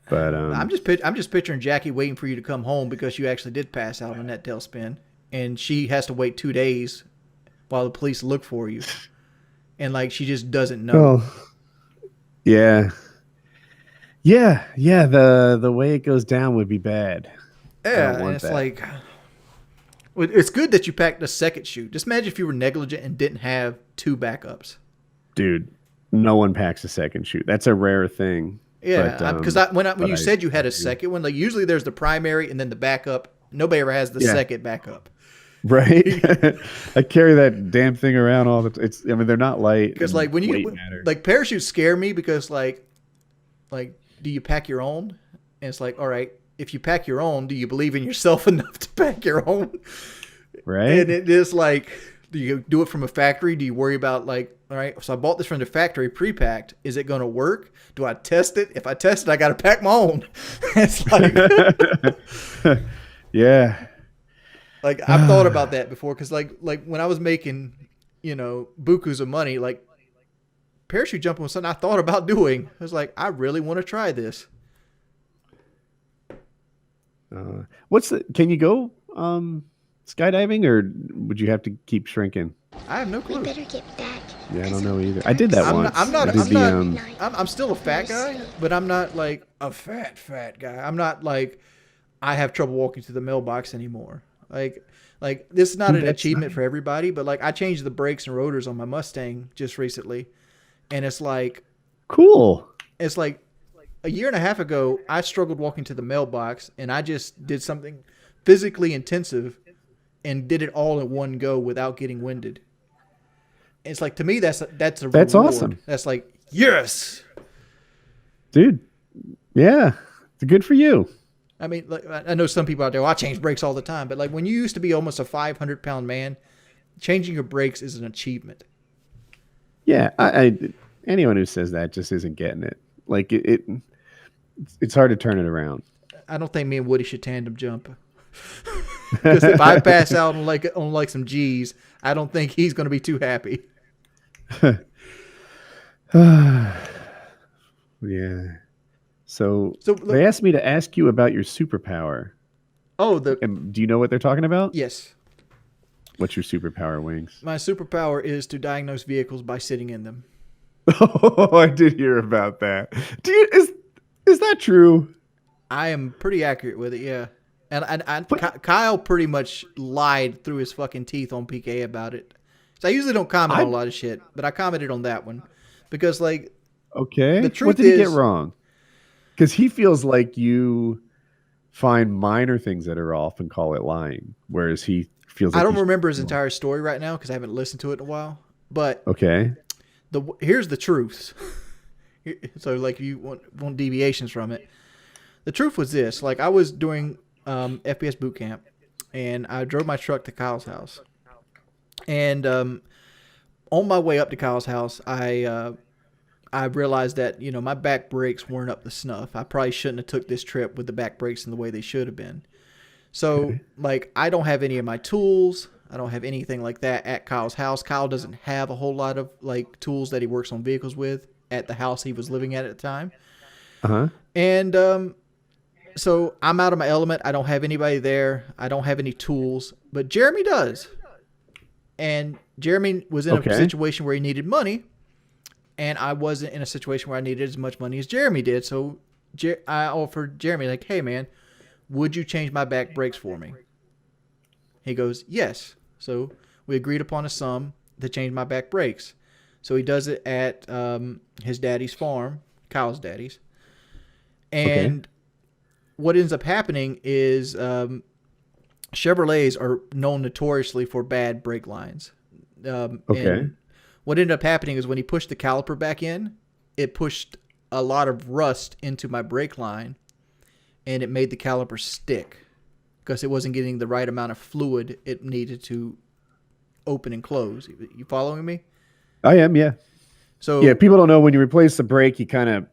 But I'm just picturing Jackie waiting for you to come home because you actually did pass out on that tailspin, and she has to wait 2 days while the police look for you, and like she just doesn't know. oh, yeah, yeah. The way it goes down would be bad. I Yeah, don't and want it's that. like, well, it's good that you packed a second chute. Just imagine if you were negligent and didn't have 2 backups. Dude, no one packs a second shoot. That's a rare thing. Yeah, because when but you said you had a second one, like usually there's the primary and then the backup. Nobody ever has the Yeah. second backup. Right. I carry that damn thing around all the time. I mean, they're not light. Because and like when weight you matters. like parachutes scare me because like do you pack your own? And it's like, all right, if you pack your own, do you believe in yourself enough to pack your own? Right. And it is like, do you do it from a factory? Do you worry about like, all right, so I bought this from the factory pre-packed. Is it going to work? Do I test it? If I test it, I got to pack my own. It's like, Yeah. like I've thought about that before. Cause like when I was making, bukus of money, like parachute jumping was something I thought about doing. I was like, I really want to try this. Can you go skydiving, or would you have to keep shrinking? I have no We clue. better get back. Yeah, I don't know either. I did that once. I'm still a fat guy, but I'm not like a fat guy. I'm not like I have trouble walking to the mailbox anymore. Like this is not an achievement for everybody, but like I changed the brakes and rotors on my Mustang just recently, and it's like cool. It's like a year and a half ago, I struggled walking to the mailbox, and I just did something physically intensive and did it all in one go without getting winded. It's like, to me, that's a reward. Awesome. That's like, yes, dude. Yeah, it's good for you. I mean, like, I know some people out there, I change brakes all the time, but like when you used to be almost a 500-pound man, changing your brakes is an achievement. Yeah, I anyone who says that just isn't getting it. Like it's hard to turn it around. I don't think me and Woody should tandem jump. Because if I pass out on like some G's, I don't think he's going to be too happy. Yeah. So look, they asked me to ask you about your superpower. Oh, do you know what they're talking about? Yes. What's your superpower, Wings? My superpower is to diagnose vehicles by sitting in them. Oh, I did hear about that. Is that true? I am pretty accurate with it, yeah. And Kyle pretty much lied through his fucking teeth on PK about it. So I usually don't comment on a lot of shit, but I commented on that one because, like, okay, the truth what did he get wrong? Because he feels like you find minor things that are off and call it lying, whereas he feels like I don't remember his entire story right now because I haven't listened to it in a while. But okay, here's the truth. So, like, you want deviations from it. The truth was this: like, I was doing FPS boot camp, and I drove my truck to Kyle's house, and on my way up to Kyle's house, I realized that my back brakes weren't up to snuff. I probably shouldn't have took this trip with the back brakes in the way they should have been. So, like, I don't have any of my tools. I don't have anything like that at Kyle's house. Kyle doesn't have a whole lot of like tools that he works on vehicles with at the house he was living at the time. And so I'm out of my element. I don't have anybody there. I don't have any tools, but Jeremy does. And Jeremy was in a situation where he needed money, and I wasn't in a situation where I needed as much money as Jeremy did. So I offered Jeremy, like, hey, man, would you change my back brakes for me? He goes, yes. So we agreed upon a sum to change my back brakes. So he does it at his daddy's farm, Kyle's daddy's. And what ends up happening is Chevrolets are known notoriously for bad brake lines. And what ended up happening is when he pushed the caliper back in, it pushed a lot of rust into my brake line, and it made the caliper stick because it wasn't getting the right amount of fluid it needed to open and close. You following me? I am, yeah. So yeah, people don't know when you replace the brake, you kind of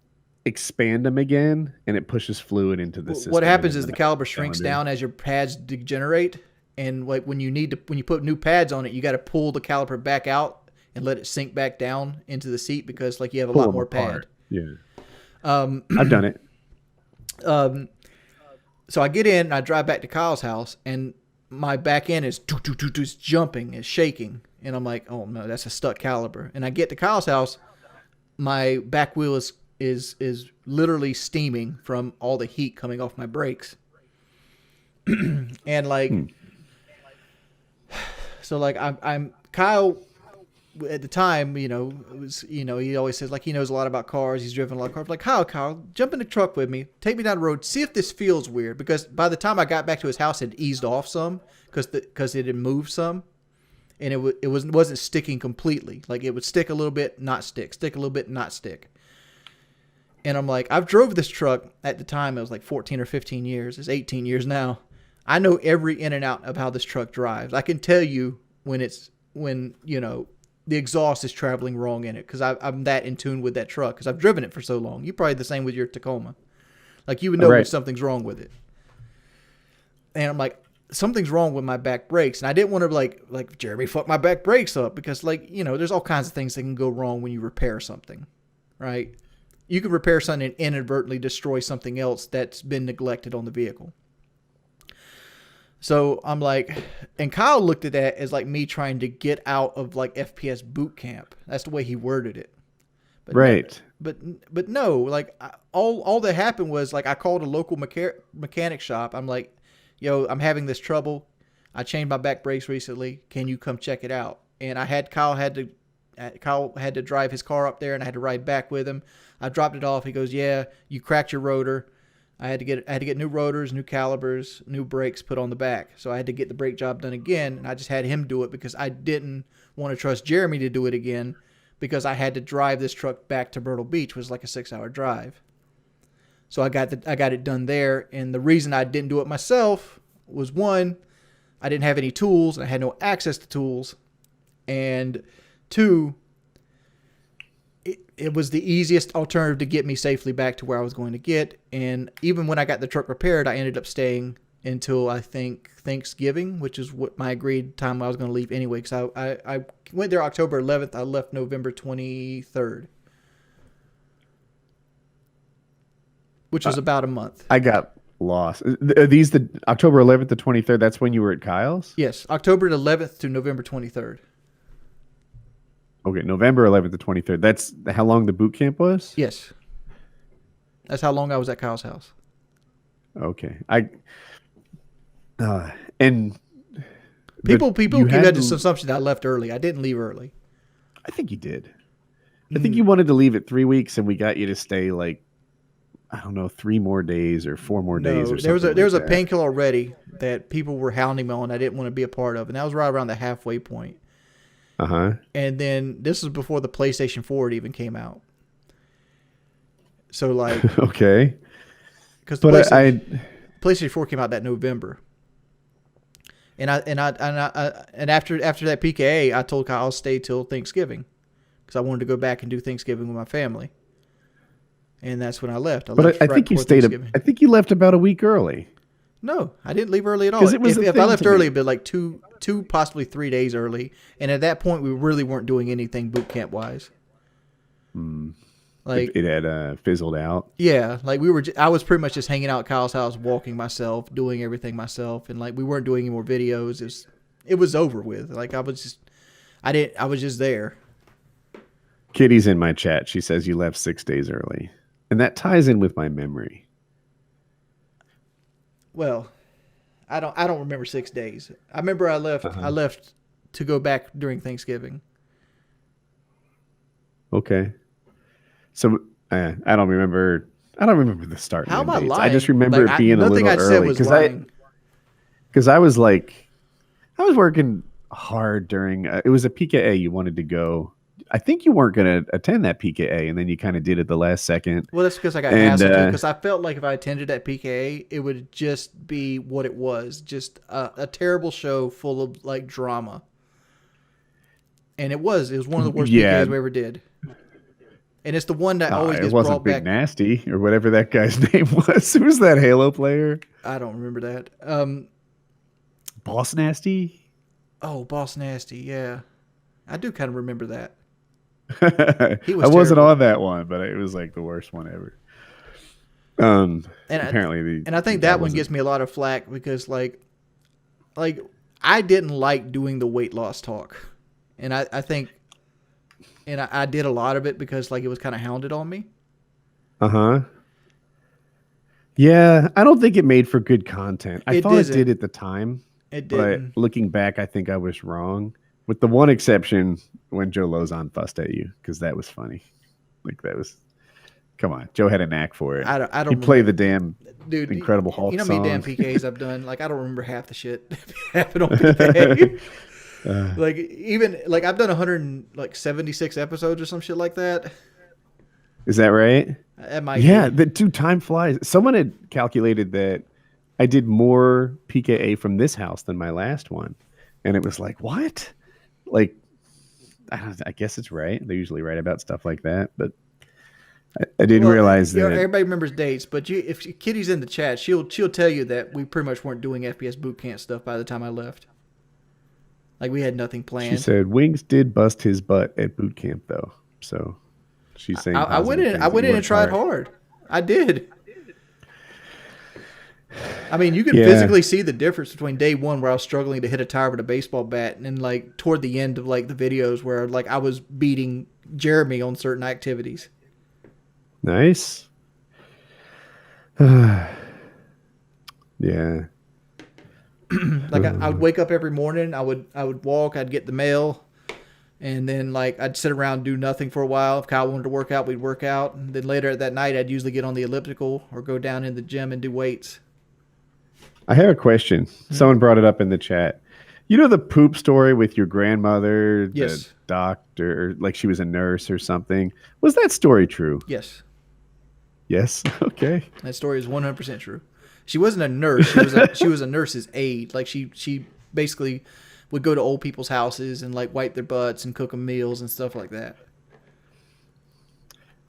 expand them again, and it pushes fluid into the system. What happens is the caliper shrinks down as your pads degenerate, and like when you put new pads on it, you got to pull the caliper back out and let it sink back down into the seat because like you have a lot more pad. Yeah. I've done it. So I get in and I drive back to Kyle's house, and my back end is jumping, is shaking, and I'm like, oh no, that's a stuck caliper. And I get to Kyle's house, my back wheel is literally steaming from all the heat coming off my brakes. And like, so like I'm Kyle at the time, it was, he always says like he knows a lot about cars. He's driven a lot of cars. Like, Kyle, jump in the truck with me. Take me down the road. See if this feels weird. Because by the time I got back to his house, it eased off some because it had moved some, and it wasn't sticking completely. Like it would stick a little bit, not stick, stick a little bit, not stick. And I'm like, I've drove this truck at the time. It was like 14 or 15 years. It's 18 years now. I know every in and out of how this truck drives. I can tell you when the exhaust is traveling wrong in it because I'm that in tune with that truck because I've driven it for so long. You're probably the same with your Tacoma. Like you would know when something's wrong with it. And I'm like, something's wrong with my back brakes. And I didn't want to like Jeremy, fuck my back brakes up because there's all kinds of things that can go wrong when you repair something, right? You can repair something and inadvertently destroy something else that's been neglected on the vehicle. So I'm like, and Kyle looked at that as like me trying to get out of like FPS boot camp. That's the way he worded it. But right. No, but no, like all that happened was like I called a local mechanic shop. I'm like, yo, I'm having this trouble. I changed my back brakes recently. Can you come check it out? And Kyle had to drive his car up there, and I had to ride back with him. I dropped it off. He goes, yeah, you cracked your rotor. I had to get new rotors, new calipers, new brakes put on the back. So I had to get the brake job done again, and I just had him do it because I didn't want to trust Jeremy to do it again because I had to drive this truck back to Myrtle Beach, which was like a 6-hour drive. So I got it done there, and the reason I didn't do it myself was one, I didn't have any tools, and I had no access to tools, and two, it was the easiest alternative to get me safely back to where I was going to get. And even when I got the truck repaired, I ended up staying until I think Thanksgiving, which is what my agreed time I was going to leave anyway. Because I went there October 11th. I left November 23rd, which was about a month. I got lost. Are these the October 11th to 23rd? That's when you were at Kyle's? Yes, October 11th to November 23rd. Okay, November 11th to 23rd. That's how long the boot camp was? Yes. That's how long I was at Kyle's house. Okay. And people keep had this assumption that I left early. I didn't leave early. I think you did. I think you wanted to leave at 3 weeks, and we got you to stay like, I don't know, 3 more days or 4 more days or something. There was a painkiller already that people were hounding me on. I didn't want to be a part of, and that was right around the halfway point. Uh-huh. And then this was before the PlayStation 4 even came out. So like okay. Because the PlayStation 4 came out that November. And after that PKA, I told Kyle I'll stay till Thanksgiving because I wanted to go back and do Thanksgiving with my family. And that's when I left. I think you stayed. I think you left about a week early. No, I didn't leave early at all. If I left early, it'd be like two, possibly 3 days early. And at that point, we really weren't doing anything boot camp wise. Like it had fizzled out. Yeah, like I was pretty much just hanging out at Kyle's house, walking myself, doing everything myself, and like we weren't doing any more videos. It was over with. Like I was just there. Kitty's in my chat. She says you left 6 days early, and that ties in with my memory. Well, I don't remember 6 days. I remember I left. I left to go back during Thanksgiving. Okay. So I don't remember. I don't remember the start. How am I lying? I just remember it being a little early because I was like, I was working hard during. It was a PKA. You wanted to go. I think you weren't going to attend that PKA, and then you kind of did it the last second. Well, that's because I got asked to, because I felt like if I attended that PKA, it would just be what it was, just a terrible show full of like drama. And it was one of the worst PKAs we ever did. And it's the one that always gets brought back. It wasn't Big Nasty or whatever that guy's name was. Who was that Halo player? I don't remember that. Boss Nasty? Oh, Boss Nasty, yeah. I do kind of remember that. I wasn't on that one, but it was like the worst one ever. And I think that one gets me a lot of flack because like I didn't like doing the weight loss talk, and I think I did a lot of it because like it was kind of hounded on me. Yeah, I don't think it made for good content. I thought it did at the time. It didn't. But looking back, I think I was wrong. with the one exception when Joe Lozon fussed at you, because that was funny. Like that was, come on, Joe had a knack for it. I don't He played the remember. damn Dude, Incredible Hulk you know how many damn song. PKs I've done? Like I don't remember half the shit that happened on PK. Like even like I've done 176 episodes or some shit like that. Is that right? That might Yeah, be. time flies. Someone had calculated that I did more PKA from this house than my last one, and it was like, what? Like, I guess it's right. They're usually right about stuff like that, but I didn't realize that. Everybody remembers dates, but if Kitty's in the chat, she'll tell you that we pretty much weren't doing FPS boot camp stuff by the time I left. Like we had nothing planned. She said Wings did bust his butt at boot camp though, so she's saying I went in. I went in and tried hard. I did. I mean, you can physically see the difference between day one where I was struggling to hit a tire with a baseball bat, and then like toward the end of like the videos where like I was beating Jeremy on certain activities. Nice. Yeah. Like I would wake up every morning. I would walk. I'd get the mail, and then like I'd sit around and do nothing for a while. If Kyle wanted to work out, we'd work out. And then later that night, I'd usually get on the elliptical or go down in the gym and do weights. I have a question. Someone brought it up in the chat. You know the poop story with your grandmother, Yes. the doctor, like she was a nurse or something? Was that story true? Yes, Yes. Okay. that story is 100% true. She wasn't a nurse. She was a nurse's aide. Like she basically would go to old people's houses and like wipe their butts and cook them meals and stuff like that.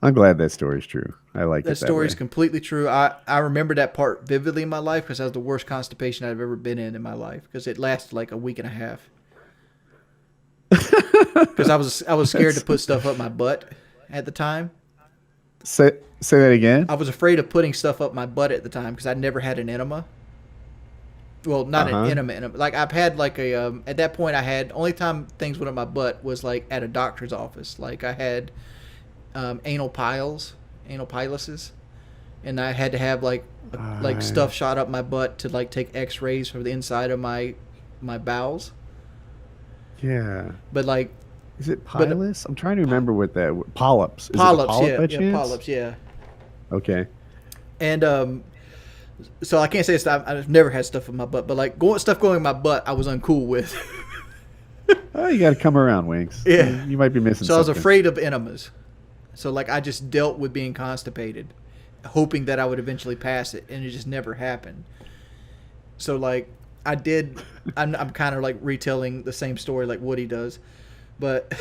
I'm glad that story's true. I like That it that story is way. completely true. I remember that part vividly in my life because that was the worst constipation I've ever been in my life because it lasted like a week and a half. Because I was scared to put stuff up my butt at the time. Say that again. I was afraid of putting stuff up my butt at the time because I'd never had an enema. Well, not an enema. Like I've had like a at that point I had only time things went up my butt was like at a doctor's office. Like I had anal piluses, and I had to have like stuff shot up my butt to like take X-rays for the inside of my bowels. Yeah. But like Is it pilus? I'm trying to remember what that polyps. Is it a polyps, polyp by chance? polyps, yeah. Okay. And so I can't say I've never had stuff in my butt, but like stuff going in my butt, I was uncool with. Oh, you got to come around, Wings. Yeah. You might be missing So I was something. afraid of enemas. So like I just dealt with being constipated, hoping that I would eventually pass it, and it just never happened. So like I did, I'm kind of like retelling the same story like Woody does, but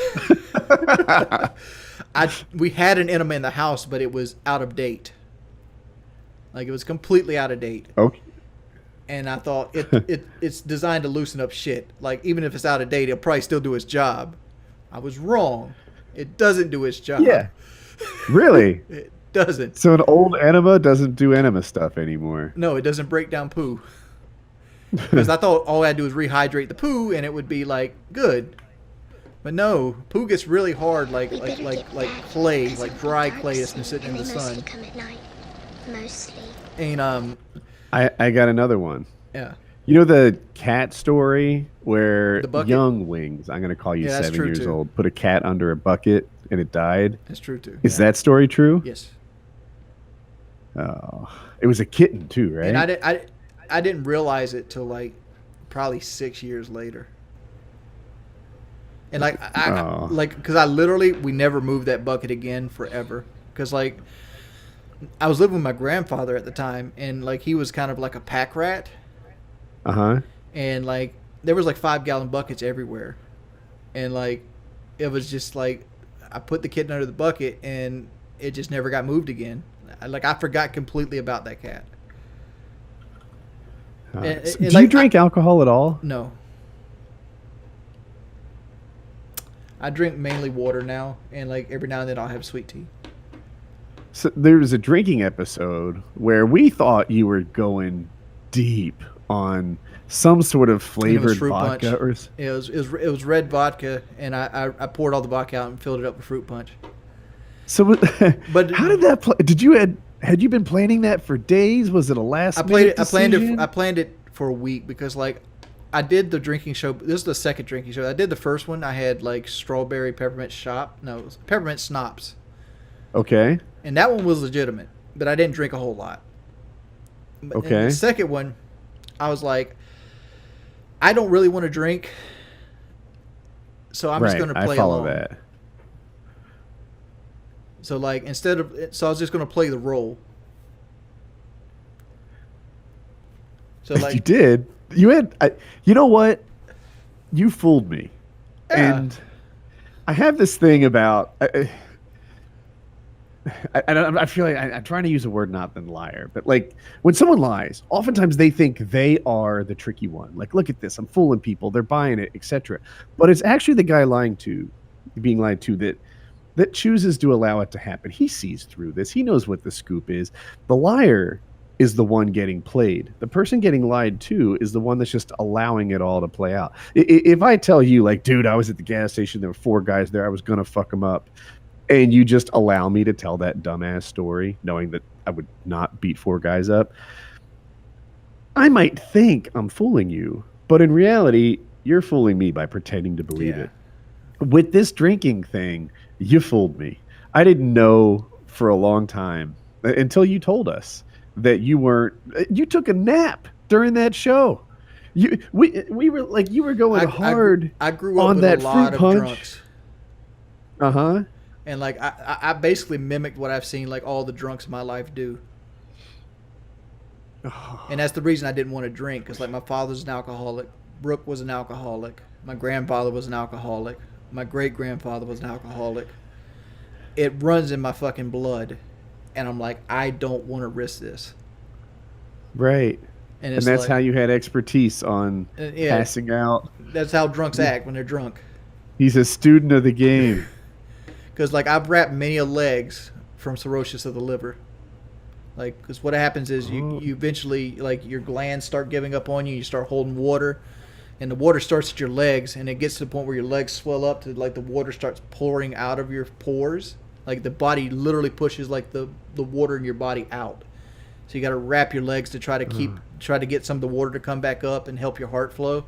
we had an enema in the house, but it was out of date. Like it was completely out of date. Okay. And I thought it's designed to loosen up shit. Like even if it's out of date, it'll probably still do its job. I was wrong. It doesn't do its job. Yeah. Really? It doesn't. So an old enema doesn't do enema stuff anymore. No, it doesn't break down poo. Because I thought all I had to do was rehydrate the poo and it would be like good. But no, poo gets really hard like clay, like dry clay that's been sitting in the sun. Mostly. And I got another one. yeah. You know the cat story where The bucket? young Wings, I'm going to call you Yeah, that's 7 true, years too. old, put a cat under a bucket and it died? That's true too. Is Yeah. that story true? Yes. Oh, it was a kitten too, right? And I didn't realize it till like probably 6 years later. And like Oh. because I literally we never moved that bucket again forever. Because like I was living with my grandfather at the time, and like he was kind of like a pack rat, Uh-huh. and like there was like 5-gallon buckets everywhere, and like it was just like I put the kitten under the bucket and it just never got moved again. Like I forgot completely about that cat. And- So and, do like, you drink alcohol at all? No. I drink mainly water now, and like every now and then I'll have sweet tea. So there was a drinking episode where we thought you were going deep on some sort of And it was flavored fruit vodka punch. or It was red vodka, and I poured all the vodka out and filled it up with fruit punch. so. But How did that play? Did you had you been planning that for days? Was it a last? I planned decision? it for a week because like I did the drinking show. This is the second drinking show. I did the first one. I had like strawberry peppermint shop. No, it was peppermint schnapps. Okay. And that one was legitimate, but I didn't drink a whole lot. Okay. And the second one, I was like, I don't really want to drink, so I'm just going to play I follow along. that. So like so I was just going to play the role. So like you did. You had. You know what? You fooled me. Yeah. And I have this thing about. I feel like I'm trying to use a word not than liar, but like when someone lies, oftentimes they think they are the tricky one. Like, look at this, I'm fooling people, they're buying it, etc. But it's actually the guy being lied to that chooses to allow it to happen. He sees through this. He knows what the scoop is. The liar is the one getting played. The person getting lied to is the one that's just allowing it all to play out. If I tell you, like, dude, I was at the gas station, there were 4 guys there, I was gonna fuck them up, and you just allow me to tell that dumbass story, knowing that I would not beat 4 guys up, I might think I'm fooling you, but in reality, you're fooling me by pretending to believe it. With this drinking thing, you fooled me. I didn't know for a long time until you told us that you took a nap during that show. We were like, you were going hard. I grew up on with that a lot fruit of punch. drunks. Uh-huh. And like I basically mimicked what I've seen like all the drunks in my life do. And that's the reason I didn't want to drink, because like my father's an alcoholic, Brooke was an alcoholic, my grandfather was an alcoholic, my great grandfather was an alcoholic. It runs in my fucking blood, and I'm like, I don't want to risk this. Right. And that's like, how you had expertise on passing out. That's how drunks act when they're drunk. He's a student of the game. Because like I've wrapped many a legs from cirrhosis of the liver. Like, because what happens is you eventually, like, your glands start giving up on you. You start holding water, and the water starts at your legs, and it gets to the point where your legs swell up to like the water starts pouring out of your pores. Like the body literally pushes like the water in your body out. So you got to wrap your legs to try to get some of the water to come back up and help your heart flow.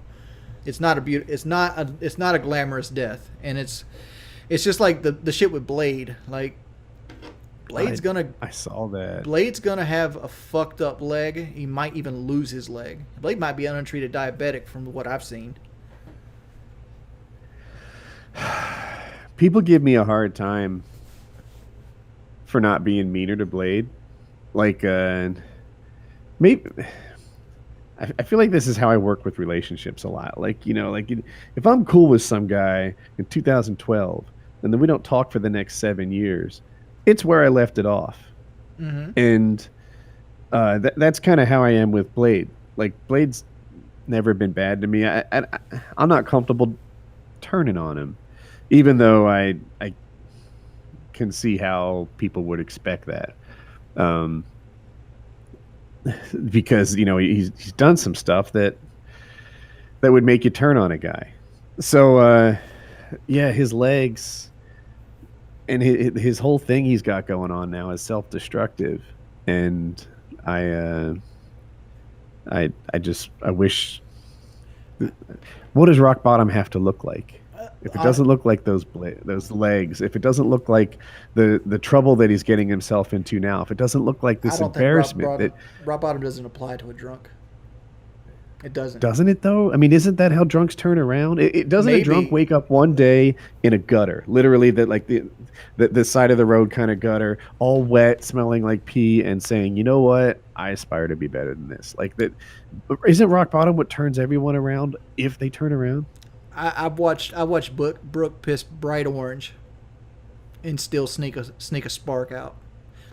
It's not a glamorous death, and it's just like the shit with Blade. Like I saw that. Blade's gonna have a fucked up leg. He might even lose his leg. Blade might be an untreated diabetic from what I've seen. People give me a hard time for not being meaner to Blade. Like, maybe I feel like this is how I work with relationships a lot. Like, you know, like if I'm cool with some guy in 2012 and then we don't talk for the next 7 years, it's where I left it off. Mm-hmm. And that's kind of how I am with Blade. Like, Blade's never been bad to me. I'm not comfortable turning on him, even though I can see how people would expect that. Because, you know, he's done some stuff that would make you turn on a guy. So, yeah, his legs and his whole thing he's got going on now is self-destructive. And I wish. What does rock bottom have to look like? If it doesn't look like those legs, if it doesn't look like the trouble that he's getting himself into now, if it doesn't look like this embarrassment, rock bottom doesn't apply to a drunk. It doesn't. Doesn't it though? I mean, isn't that how drunks turn around? It doesn't. Maybe. A drunk wake up one day in a gutter, literally the side of the road kind of gutter, all wet, smelling like pee, and saying, you know what? I aspire to be better than this. Like that. Isn't rock bottom what turns everyone around if they turn around? I watched Brooke piss bright orange and still sneak a spark out.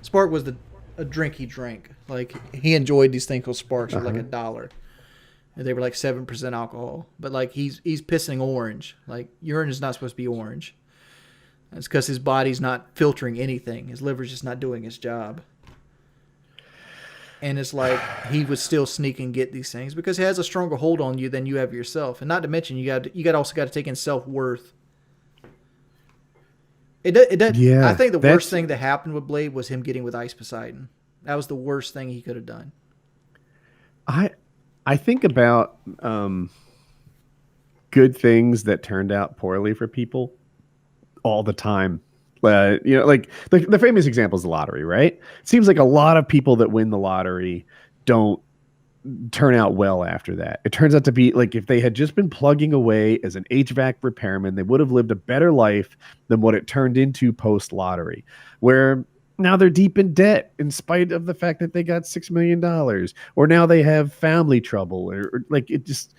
Spark was a drink he drank. Like, he enjoyed these things called Sparks for like $1. And they were like 7% alcohol. But like he's pissing orange. Like, urine is not supposed to be orange. It's because his body's not filtering anything. His liver's just not doing its job. And it's like he would still sneak and get these things because he has a stronger hold on you than you have yourself. And not to mention, you also got to take in self-worth. Yeah, I think the worst thing that happened with Blade was him getting with Ice Poseidon. That was the worst thing he could have done. I think about good things that turned out poorly for people all the time. Like the famous example is the lottery, right? It seems like a lot of people that win the lottery don't turn out well after that. It turns out to be like if they had just been plugging away as an HVAC repairman, they would have lived a better life than what it turned into post lottery, where now they're deep in debt in spite of the fact that they got $6 million, or now they have family trouble, or like it just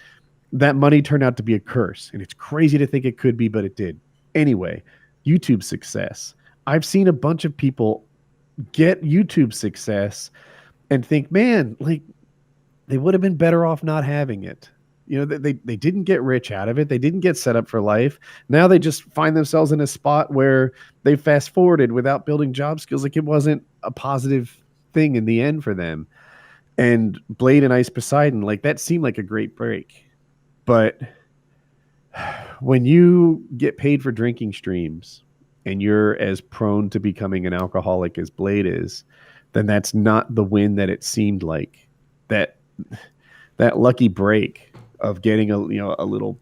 that money turned out to be a curse. And it's crazy to think it could be, but it did. Anyway, YouTube success. I've seen a bunch of people get YouTube success and think, man, like they would have been better off not having it. You know, they didn't get rich out of it. They didn't get set up for life. Now they just find themselves in a spot where they fast forwarded without building job skills. Like it wasn't a positive thing in the end for them. And Blade and Ice Poseidon, like that seemed like a great break. But when you get paid for drinking streams and you're as prone to becoming an alcoholic as Blade is, then that's not the win that it seemed like. That lucky break of getting a little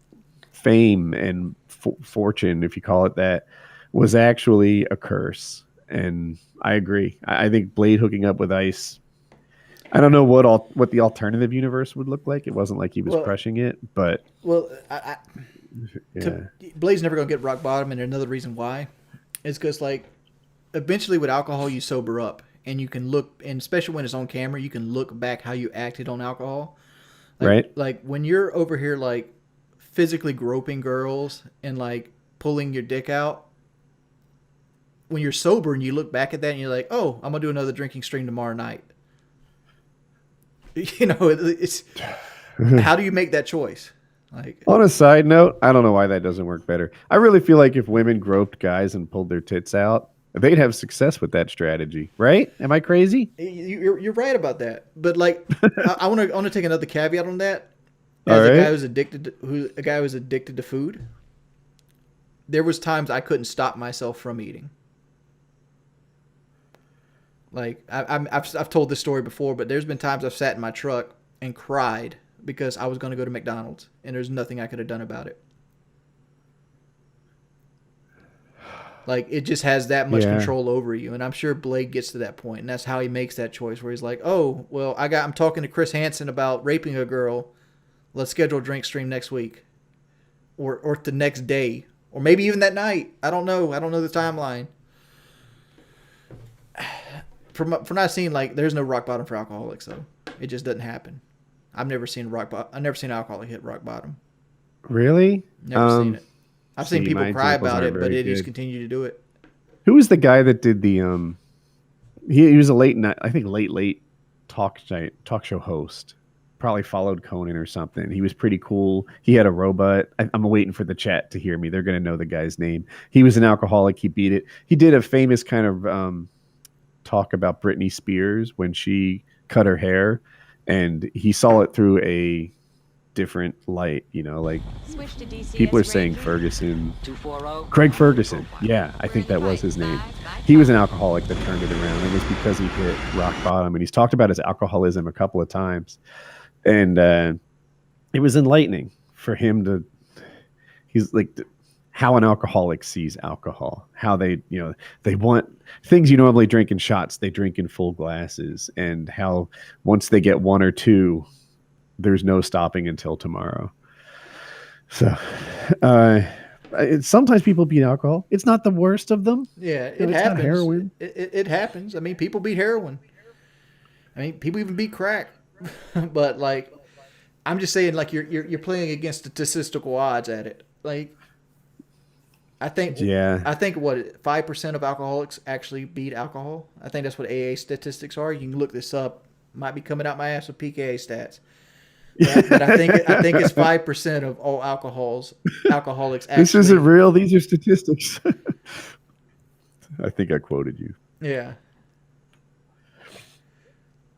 fame and fortune, if you call it that, was actually a curse. And I agree. I think Blade hooking up with Ice, I don't know what the alternative universe would look like. It wasn't like he was crushing it, but Blade's never gonna get rock bottom, and another reason why is because like eventually with alcohol you sober up. And you can look, and especially when it's on camera, you can look back how you acted on alcohol. Like, right. Like when you're over here, like physically groping girls and like pulling your dick out. When you're sober and you look back at that and you're like, oh, I'm gonna do another drinking stream tomorrow night. You know, it's how do you make that choice? Like on a side note, I don't know why that doesn't work better. I really feel like if women groped guys and pulled their tits out, they'd have success with that strategy, right? Am I crazy? You're right about that, but like, I want to take another caveat on that. As a guy who's addicted to food, there was times I couldn't stop myself from eating. Like I've told this story before, but there's been times I've sat in my truck and cried because I was going to go to McDonald's and there's nothing I could have done about it. Like, it just has that much control over you. And I'm sure Blade gets to that point. And that's how he makes that choice where he's like, oh, well, I'm talking to Chris Hansen about raping a girl. Let's schedule a drink stream next week. Or the next day. Or maybe even that night. I don't know. I don't know the timeline. From not seeing, like, there's no rock bottom for alcoholics, though. It just doesn't happen. I've never seen an alcoholic hit rock bottom. Really? Never seen it. I've seen people cry about it, but they just continue to do it. Who was the guy that did the he was a late talk show host. Probably followed Conan or something. He was pretty cool. He had a robot. I'm waiting for the chat to hear me. They're going to know the guy's name. He was an alcoholic. He beat it. He did a famous kind of talk about Britney Spears when she cut her hair, and he saw it through a different light, you know, like people are saying Ferguson, Craig Ferguson. Yeah, I think that was his name. He was an alcoholic that turned it around. It was because he hit rock bottom, and he's talked about his alcoholism a couple of times. And it was enlightening for him to, he's like, how an alcoholic sees alcohol, how they want things you normally drink in shots, they drink in full glasses, and how once they get one or two, there's no stopping until tomorrow. So sometimes people beat alcohol. It's not the worst of them. Yeah, it happens. Not heroin. It happens. I mean, people beat heroin. I mean, people even beat crack. But like, I'm just saying, like you're playing against statistical odds at it. Like, I think what 5% of alcoholics actually beat alcohol. I think that's what AA statistics are. You can look this up. Might be coming out my ass with PKA stats. But I think it's 5% of all alcoholics. Actually, this isn't real. These are statistics. I think I quoted you. Yeah.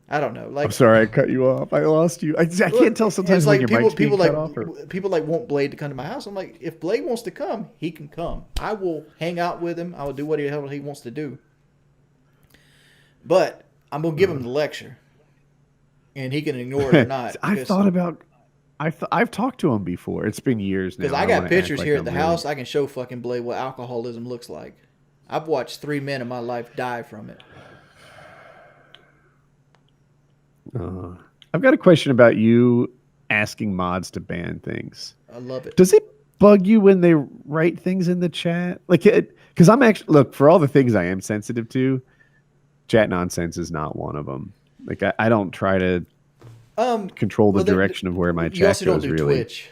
I don't know. Like, I'm sorry, I cut you off. I lost you. I can't tell sometimes like when your mic's being cut off. People like want Blade to come to my house. I'm like, if Blade wants to come, he can come. I will hang out with him. I will do what the hell he wants to do. But I'm gonna give him the lecture, and he can ignore it or not. I've thought about I've talked to him before. It's been years now. Because I I don't got wanna act pictures like here at I'm the really- house. I can show fucking Blade what alcoholism looks like. I've watched 3 men in my life die from it. Uh, I've got a question about you asking mods to ban things. I love it. Does it bug you when they write things in the chat? Like it, because I'm actually look for all the things I am sensitive to. Chat nonsense is not one of them. Like I don't try to control the Well, direction of where my you chat also don't goes. do Really, Twitch.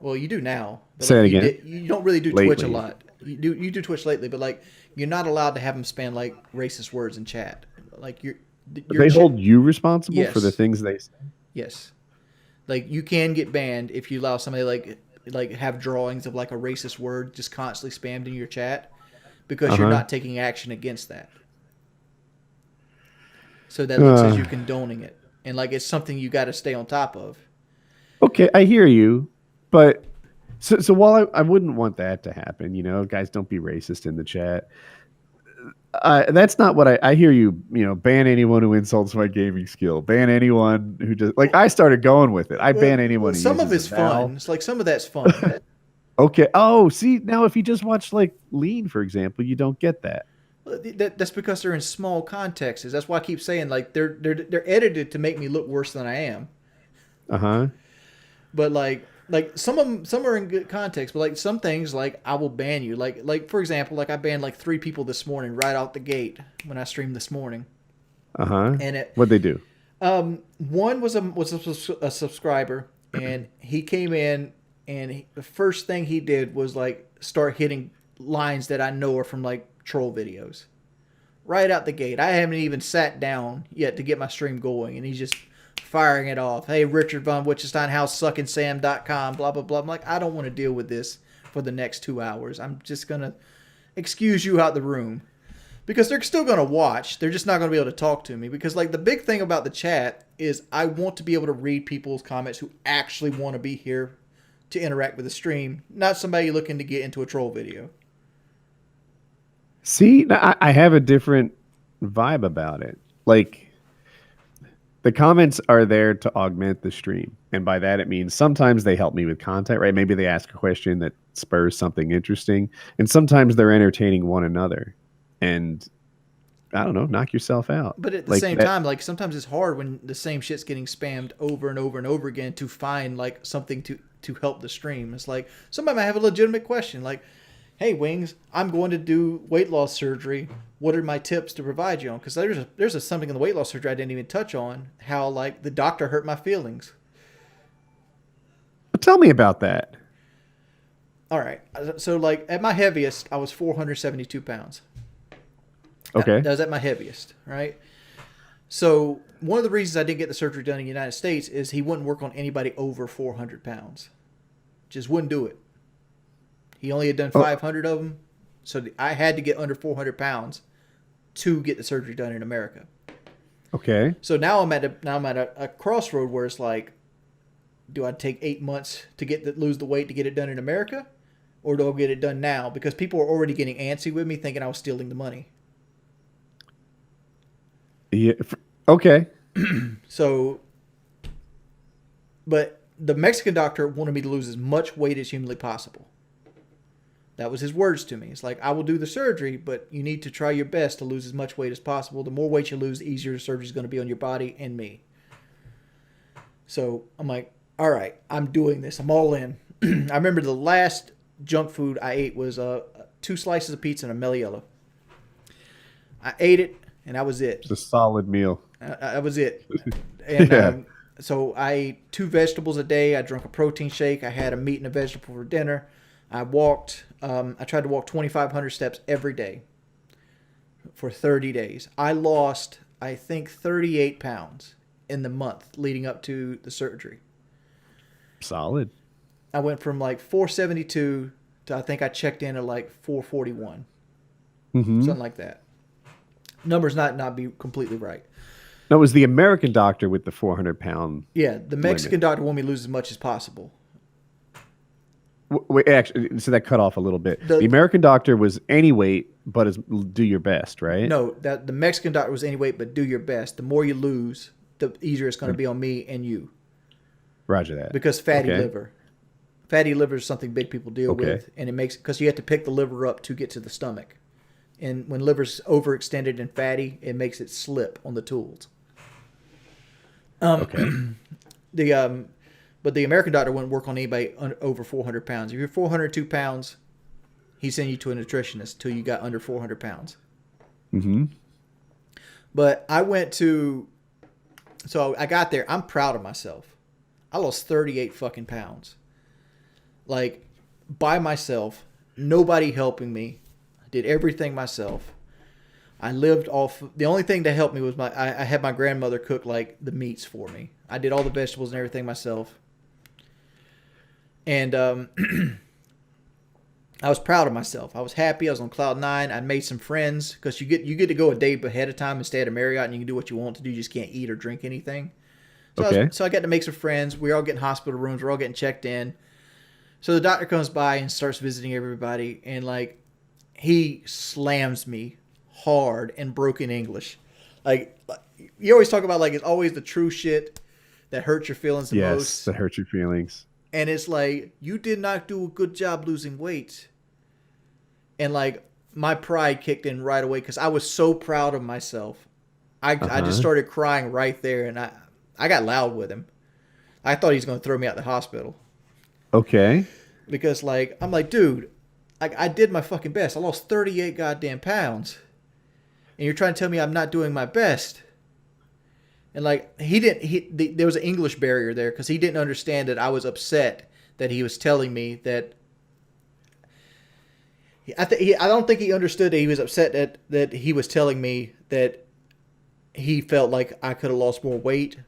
Well, you do now. But say like, it again. you don't really do Twitch a Lately. lot. You do Twitch lately, but like you're not allowed to have them spam like racist words in chat. Like your They hold you responsible for the Yes. things they say. Yes. Like you can get banned if you allow somebody like have drawings of like a racist word just constantly spammed in your chat because you're Uh-huh. not taking action against that. So that looks as you Uh. condoning it. And like it's something you got to stay on top of. Okay, I hear you, but so while I wouldn't want that to happen, guys, don't be racist in the chat. That's not what I hear you. Ban anyone who insults my gaming skill. Ban anyone who just like. I started going with it. I ban anyone who Some of uses it's a vowel. fun. It's like some of that's fun. Okay. Oh, see now, if you just watch like Lean, for example, you don't get that. That's because they're in small contexts. That's why I keep saying like they're edited to make me look worse than I am. Uh huh. But like some are in good context, but like some things like I will ban you. Like for example, like I banned like 3 people this morning right out the gate when I streamed this morning. Uh huh. And What'd they do? one was a subscriber, and he came in, and the first thing he did was like start hitting lines that I know are from like troll videos. Right out the gate. I haven't even sat down yet to get my stream going, and he's just firing it off. Hey, Richard von Wittgenstein, howsuckingsam.com, blah, blah, blah. I'm like, I don't want to deal with this for the next 2 hours. I'm just going to excuse you out the room. Because they're still going to watch. They're just not going to be able to talk to me. Because, like, the big thing about the chat is I want to be able to read people's comments who actually want to be here to interact with the stream, not somebody looking to get into a troll video. See, I have a different vibe about it. Like, the comments are there to augment the stream. And by that, it means sometimes they help me with content, right? Maybe they ask a question that spurs something interesting. And sometimes they're entertaining one another. And I don't know, knock yourself out. But at the same time, like sometimes it's hard when the same shit's getting spammed over and over and over again to find like something to help the stream. It's like somebody might have a legitimate question like, hey, Wings, I'm going to do weight loss surgery. What are my tips to provide you on? Because there's something in the weight loss surgery I didn't even touch on. How like the doctor hurt my feelings. Tell me about that. All right. So like at my heaviest, I was 472 pounds. Okay. That was at my heaviest, right? So one of the reasons I didn't get the surgery done in the United States is he wouldn't work on anybody over 400 pounds. Just wouldn't do it. He only had done 500 of them. So I had to get under 400 pounds to get the surgery done in America. Okay. So now I'm at a crossroad where it's like, do I take 8 months to lose the weight to get it done in America? Or do I get it done now? Because people are already getting antsy with me thinking I was stealing the money. Yeah. Okay. So, but the Mexican doctor wanted me to lose as much weight as humanly possible. That was his words to me. It's like, I will do the surgery, but you need to try your best to lose as much weight as possible. The more weight you lose, the easier the surgery is going to be on your body and me. So I'm like, all right, I'm doing this. I'm all in. I remember the last junk food I ate was 2 slices of pizza and a Meliella. I ate it, and that was it. It's a solid meal. That was it. And Yeah. so I ate 2 vegetables a day. I drank a protein shake. I had a meat and a vegetable for dinner. I walked. I tried to walk 2,500 steps every day for 30 days. I lost, I think, 38 pounds in the month leading up to the surgery. Solid. I went from like 472 to I think I checked in at like 441. Mm-hmm. Something like that. Numbers not be completely right. No, it was the American doctor with the 400-pound. Yeah, the Mexican doctor wanted me to lose as much as possible. Wait, actually, so that cut off a little bit. The- The American doctor was any weight, but do your best, right? No, that the Mexican doctor was any weight, but do your best. The more you lose, the easier it's going to be on me and you. Roger that. because fatty Okay. liver. Fatty liver is something big people deal Okay. with, and it makes because you have to pick the liver up to get to the stomach, and when liver's overextended and fatty, it makes it slip on the tools. Okay. But the American doctor wouldn't work on anybody over 400 pounds. If you're 402 pounds, he send you to a nutritionist till you got under 400 pounds. Mm-hmm. But so I got there. I'm proud of myself. I lost 38 fucking pounds. Like, by myself, nobody helping me. I did everything myself. I lived off. The only thing that helped me was I had my grandmother cook like the meats for me. I did all the vegetables and everything myself. And I was proud of myself. I was happy. I was on cloud nine. I made some friends because you get to go a day ahead of time and stay at a Marriott, and you can do what you want to do. You just can't eat or drink anything. So Okay. I got to make some friends. We're all getting hospital rooms. We're all getting checked in. So the doctor comes by and starts visiting everybody, and like he slams me hard in broken English. Like you always talk about, like it's always the true shit that hurts your feelings the Yes, most. that hurts your feelings. And it's like, you did not do a good job losing weight. And like my pride kicked in right away because I was so proud of myself. I just started crying right there, and I got loud with him. I thought he was going to throw me out the hospital. Okay. Because like I'm like, dude, I did my fucking best. I lost 38 goddamn pounds. And you're trying to tell me I'm not doing my best. And like there was an English barrier there because he didn't understand that I was upset that he was telling me that. I don't think he understood that he was upset that he was telling me that he felt like I could have lost more weight,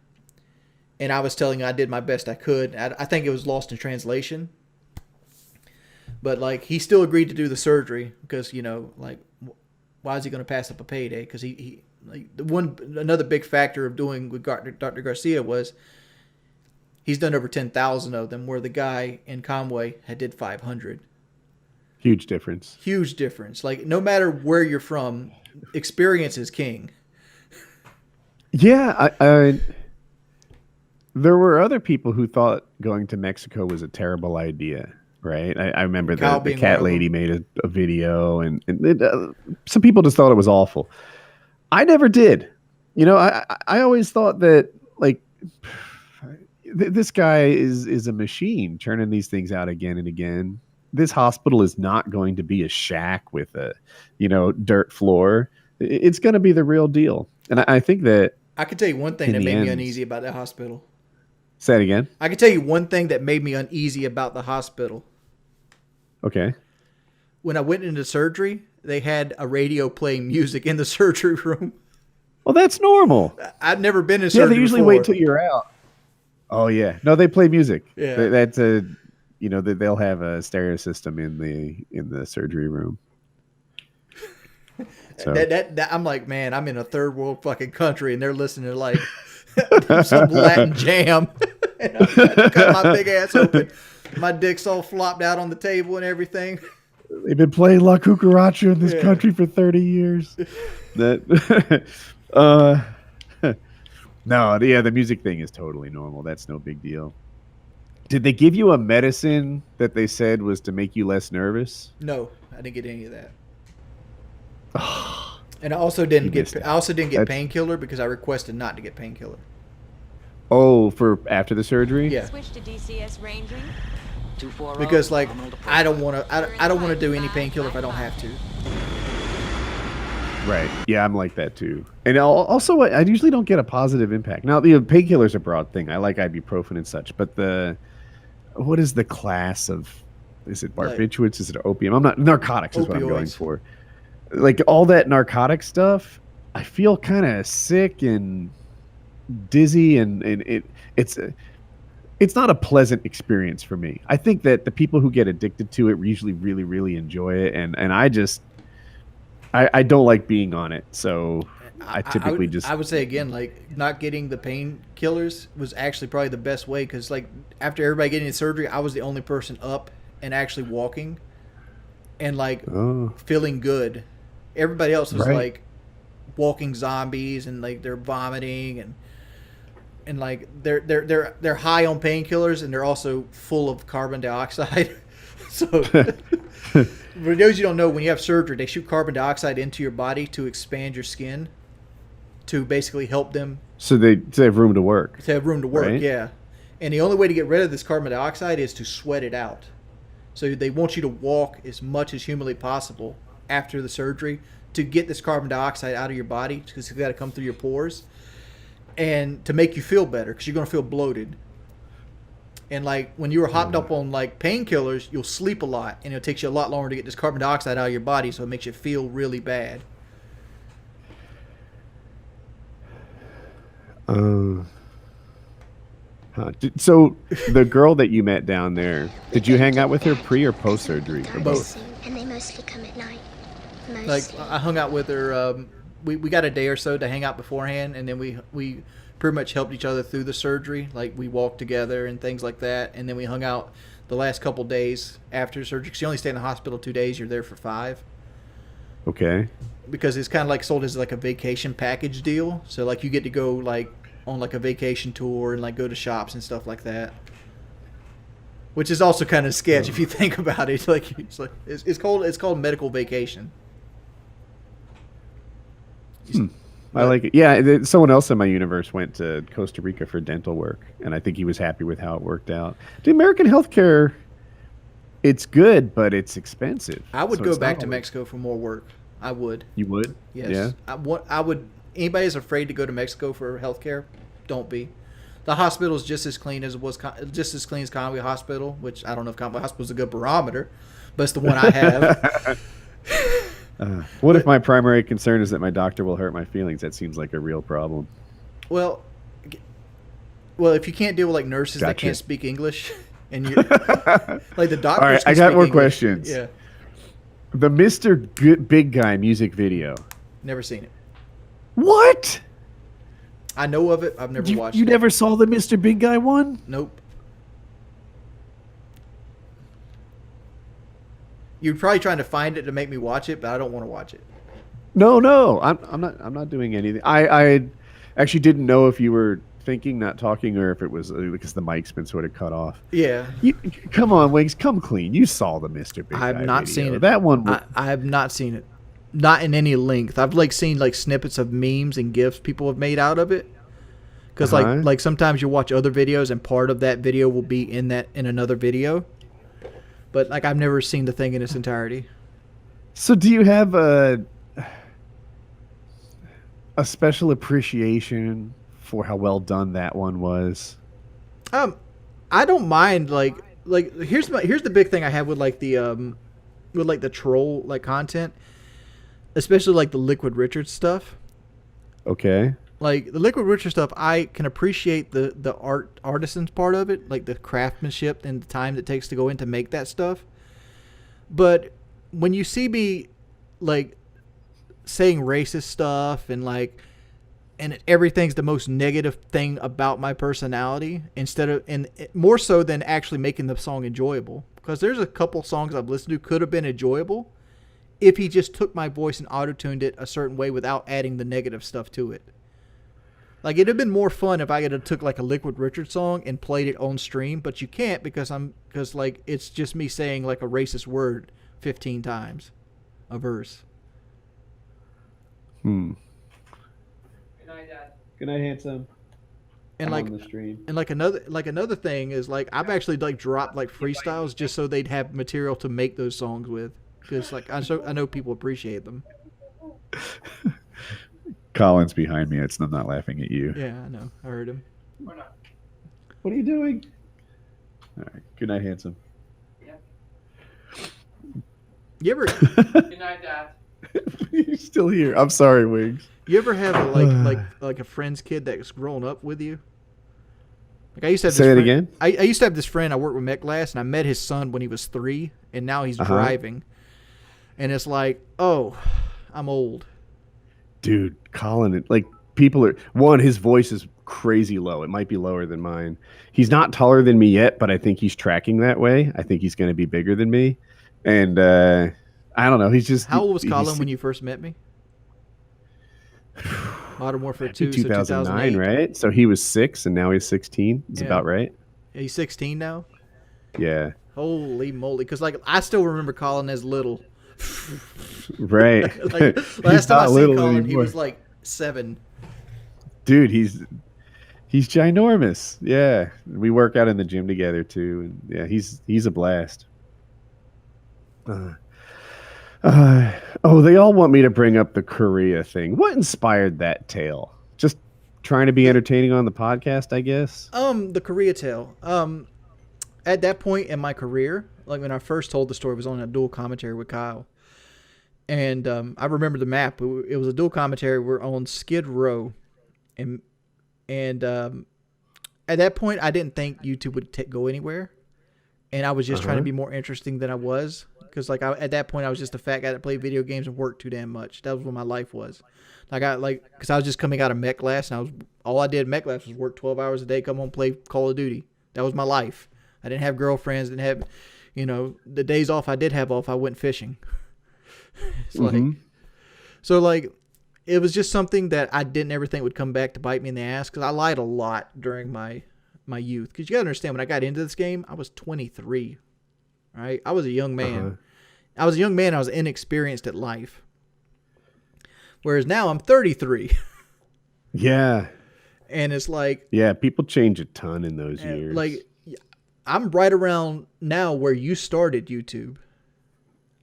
and I was telling him I did my best I could. I think it was lost in translation. But like he still agreed to do the surgery because like why is he going to pass up a payday? Because he like another big factor of doing with Dr. Garcia was he's done over 10,000 of them, where the guy in Conway did 500. Huge difference. Huge difference. Like no matter where you're from, experience is king. Yeah, I there were other people who thought going to Mexico was a terrible idea, right? I remember Kyle the being one cat of them. lady made a video, and some people just thought it was awful. I never did. I always thought that like this guy is a machine churning these things out again and again. This hospital is not going to be a shack with a dirt floor. It's going to be the real deal. And I think that I can tell you one thing in that the made me end- uneasy about that hospital. say it again. I can tell you one thing that made me uneasy about the hospital. Okay. When I went into surgery, they had a radio playing music in the surgery room. Well, that's normal. I'd never been in Yeah, surgery they usually before. wait till you're out. Oh yeah, no, they play music. Yeah. That's a, they'll have a stereo system in the surgery room. So That I'm like, man, I'm in a third world fucking country, and they're listening to like some Latin jam. And I'm cut my big ass open. My dick's all flopped out on the table and everything. they've been playing La Cucaracha in this Yeah. country for 30 years. That, no, yeah, the music thing is totally normal. That's no big deal. Did they give you a medicine that they said was to make you less nervous? No, I didn't get any of that. And I also didn't get That's- painkiller because I requested not to get painkiller. Oh, for after the surgery? Yeah. Switch to DCS ranging. 240. Because like nominal departure. I don't want to do any painkiller if I don't have to. Right. Yeah, I'm like that too. And also, I usually don't get a positive impact. Now, the painkillers are a broad thing. I like ibuprofen and such, but what is the class of? Is it barbiturates? Is it opium? I'm not narcotics. Is what I'm going Opioids. for. Like all that narcotic stuff, I feel kind of sick and dizzy, and it's not a pleasant experience for me. I think that the people who get addicted to it usually really, really enjoy it, and I just. I don't like being on it, so I typically I would say again, like not getting the painkillers was actually probably the best way because like after everybody getting the surgery, I was the only person up and actually walking, and like feeling good. Everybody else was Right. like walking zombies and like they're vomiting and and like they're high on painkillers, and they're also full of carbon dioxide. So, for those you don't know, when you have surgery, they shoot carbon dioxide into your body to expand your skin, to basically help them So they have room to work. to have room to work. Right. Yeah, and the only way to get rid of this carbon dioxide is to sweat it out. So they want you to walk as much as humanly possible after the surgery to get this carbon dioxide out of your body, because it's got to come through your pores, and to make you feel better, because you're going to feel bloated. And like when you were hopped up on like painkillers, you'll sleep a lot, and it takes you a lot longer to get this carbon dioxide out of your body, so it makes you feel really bad. So the girl that you met down there, did you hang out with her pre or post surgery? Or Both. And they mostly come at night. Mostly. Like I hung out with her. We got a day or so to hang out beforehand, and then we pretty much helped each other through the surgery. Like we walked together and things like that, and then we hung out the last couple days after surgery. 'Cause you only stay in the hospital 2 days. You're there for 5. Okay. Because it's kind of like sold as like a vacation package deal. So like you get to go like on like a vacation tour and like go to shops and stuff like that. Which is also kind of sketch if you think about it. It's called medical vacation. I like it. Yeah, someone else in my universe went to Costa Rica for dental work, and I think he was happy with how it worked out. The American healthcare, it's good, but it's expensive. I would So go it's back not to always- Mexico for more work. I would. You would? Yes. Yeah. I would. Anybody is afraid to go to Mexico for healthcare, don't be. The hospital is just as clean as just as clean as Conway Hospital, which I don't know if Conway Hospital is a good barometer, but it's the one I have. What if my primary concern is that my doctor will hurt my feelings? That seems like a real problem. Well, if you can't deal with like nurses that Gotcha. can't speak English, and you like the doctors. All right, can I got speak more English. questions. Yeah, The Mr. Big Guy music video. never seen it. What? I know of it. I've never watched You it. never saw the Mr. Big Guy one? Nope. You're probably trying to find it to make me watch it, but I don't want to watch it. No. I'm not doing anything. I actually didn't know if you were thinking, not talking, or if it was because the mic's been sort of cut off. Yeah, Come on, Wings, come clean. You saw the Mr. Big Guy I have not video. seen it. That one. I have not seen it. Not in any length. I've like seen like snippets of memes and gifs people have made out of it. Because like sometimes you watch other videos and part of that video will be in another video. But like I've never seen the thing in its entirety. So do you have a special appreciation for how well done that one was? I don't mind like here's the big thing I have with like the troll like content, especially like the Liquid Richard stuff. Okay. Like the Liquid Richard stuff, I can appreciate the artisan's part of it, like the craftsmanship and the time that it takes to go in to make that stuff. But when you see me like saying racist stuff and everything's the most negative thing about my personality, and more so than actually making the song enjoyable, because there's a couple songs I've listened to could have been enjoyable if he just took my voice and auto-tuned it a certain way without adding the negative stuff to it. Like it'd have been more fun if I could have took like a Liquid Richard song and played it on stream, but you can't because like it's just me saying like a racist word 15 times a verse. Good night, Dad. Good night, handsome. And like on the stream. and like another thing is like I've actually like dropped like freestyles just so they'd have material to make those songs with, because like I know people appreciate them. Colin's behind me. I'm not laughing at you. Yeah, I know. I heard him. What are you doing? All right. Good night, handsome. You ever Good night, Dad. You're still here. I'm sorry, Wings. You ever have like a friend's kid that's grown up with you? Like I used to have Say this it friend, again? I used to have this friend I worked with Met Glass, and I met his son when he was 3, and now he's driving. And it's like, oh, I'm old. Dude, Colin, like people are his voice is crazy low. It might be lower than mine. He's not taller than me yet, but I think he's tracking that way. I think he's going to be bigger than me. And I don't know. He's just How old was Colin when you first met me? Modern Warfare That'd be 2, so 2009, 2008. right? So he was 6 and now he's 16. Is Yeah. about right. He's 16 now. Yeah. Holy moly! Because like I still remember Colin as little. Right. Like He's last time I not seen little Colin, he anymore. was like 7. Dude, he's ginormous. Yeah. We work out in the gym together too. And yeah, he's a blast. Oh, they all want me to bring up the Korea thing. What inspired that tale? Just trying to be entertaining on the podcast, I guess. The Korea tale. At that point in my career, like when I first told the story, it was on a dual commentary with Kyle. And I remember the map. It was a dual commentary. We're on Skid Row, and at that point, I didn't think YouTube would go anywhere, and I was just trying to be more interesting than I was. Because like at that point, I was just a fat guy that played video games and worked too damn much. That was what my life was. Because I was just coming out of mech class, and all I did in mech class was work 12 hours a day, come home, play Call of Duty. That was my life. I didn't have girlfriends, didn't have, the days off I did have off, I went fishing. It's like, it was just something that I didn't ever think would come back to bite me in the ass, because I lied a lot during my youth. Because you got to understand, when I got into this game, I was 23, right? I was a young man. I was a young man. I was inexperienced at life. Whereas now I'm 33. Yeah. And it's like... Yeah, people change a ton in those years. Like, I'm right around now where you started YouTube.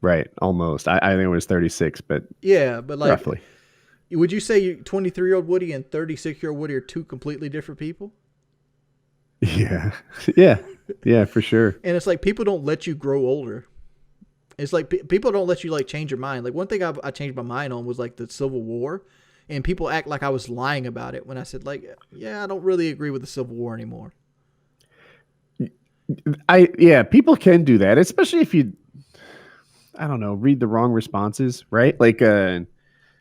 Right, almost. I think it was 36, but yeah, but like roughly. Would you say 23-year-old Woody and 36-year-old Woody are two completely different people? Yeah, yeah, for sure. And it's like people don't let you grow older. It's like people don't let you like change your mind. Like one thing I changed my mind on was like the Civil War, and people act like I was lying about it when I said like, yeah, I don't really agree with the Civil War anymore. People can do that, especially if you, I don't know, read the wrong responses, right? Like there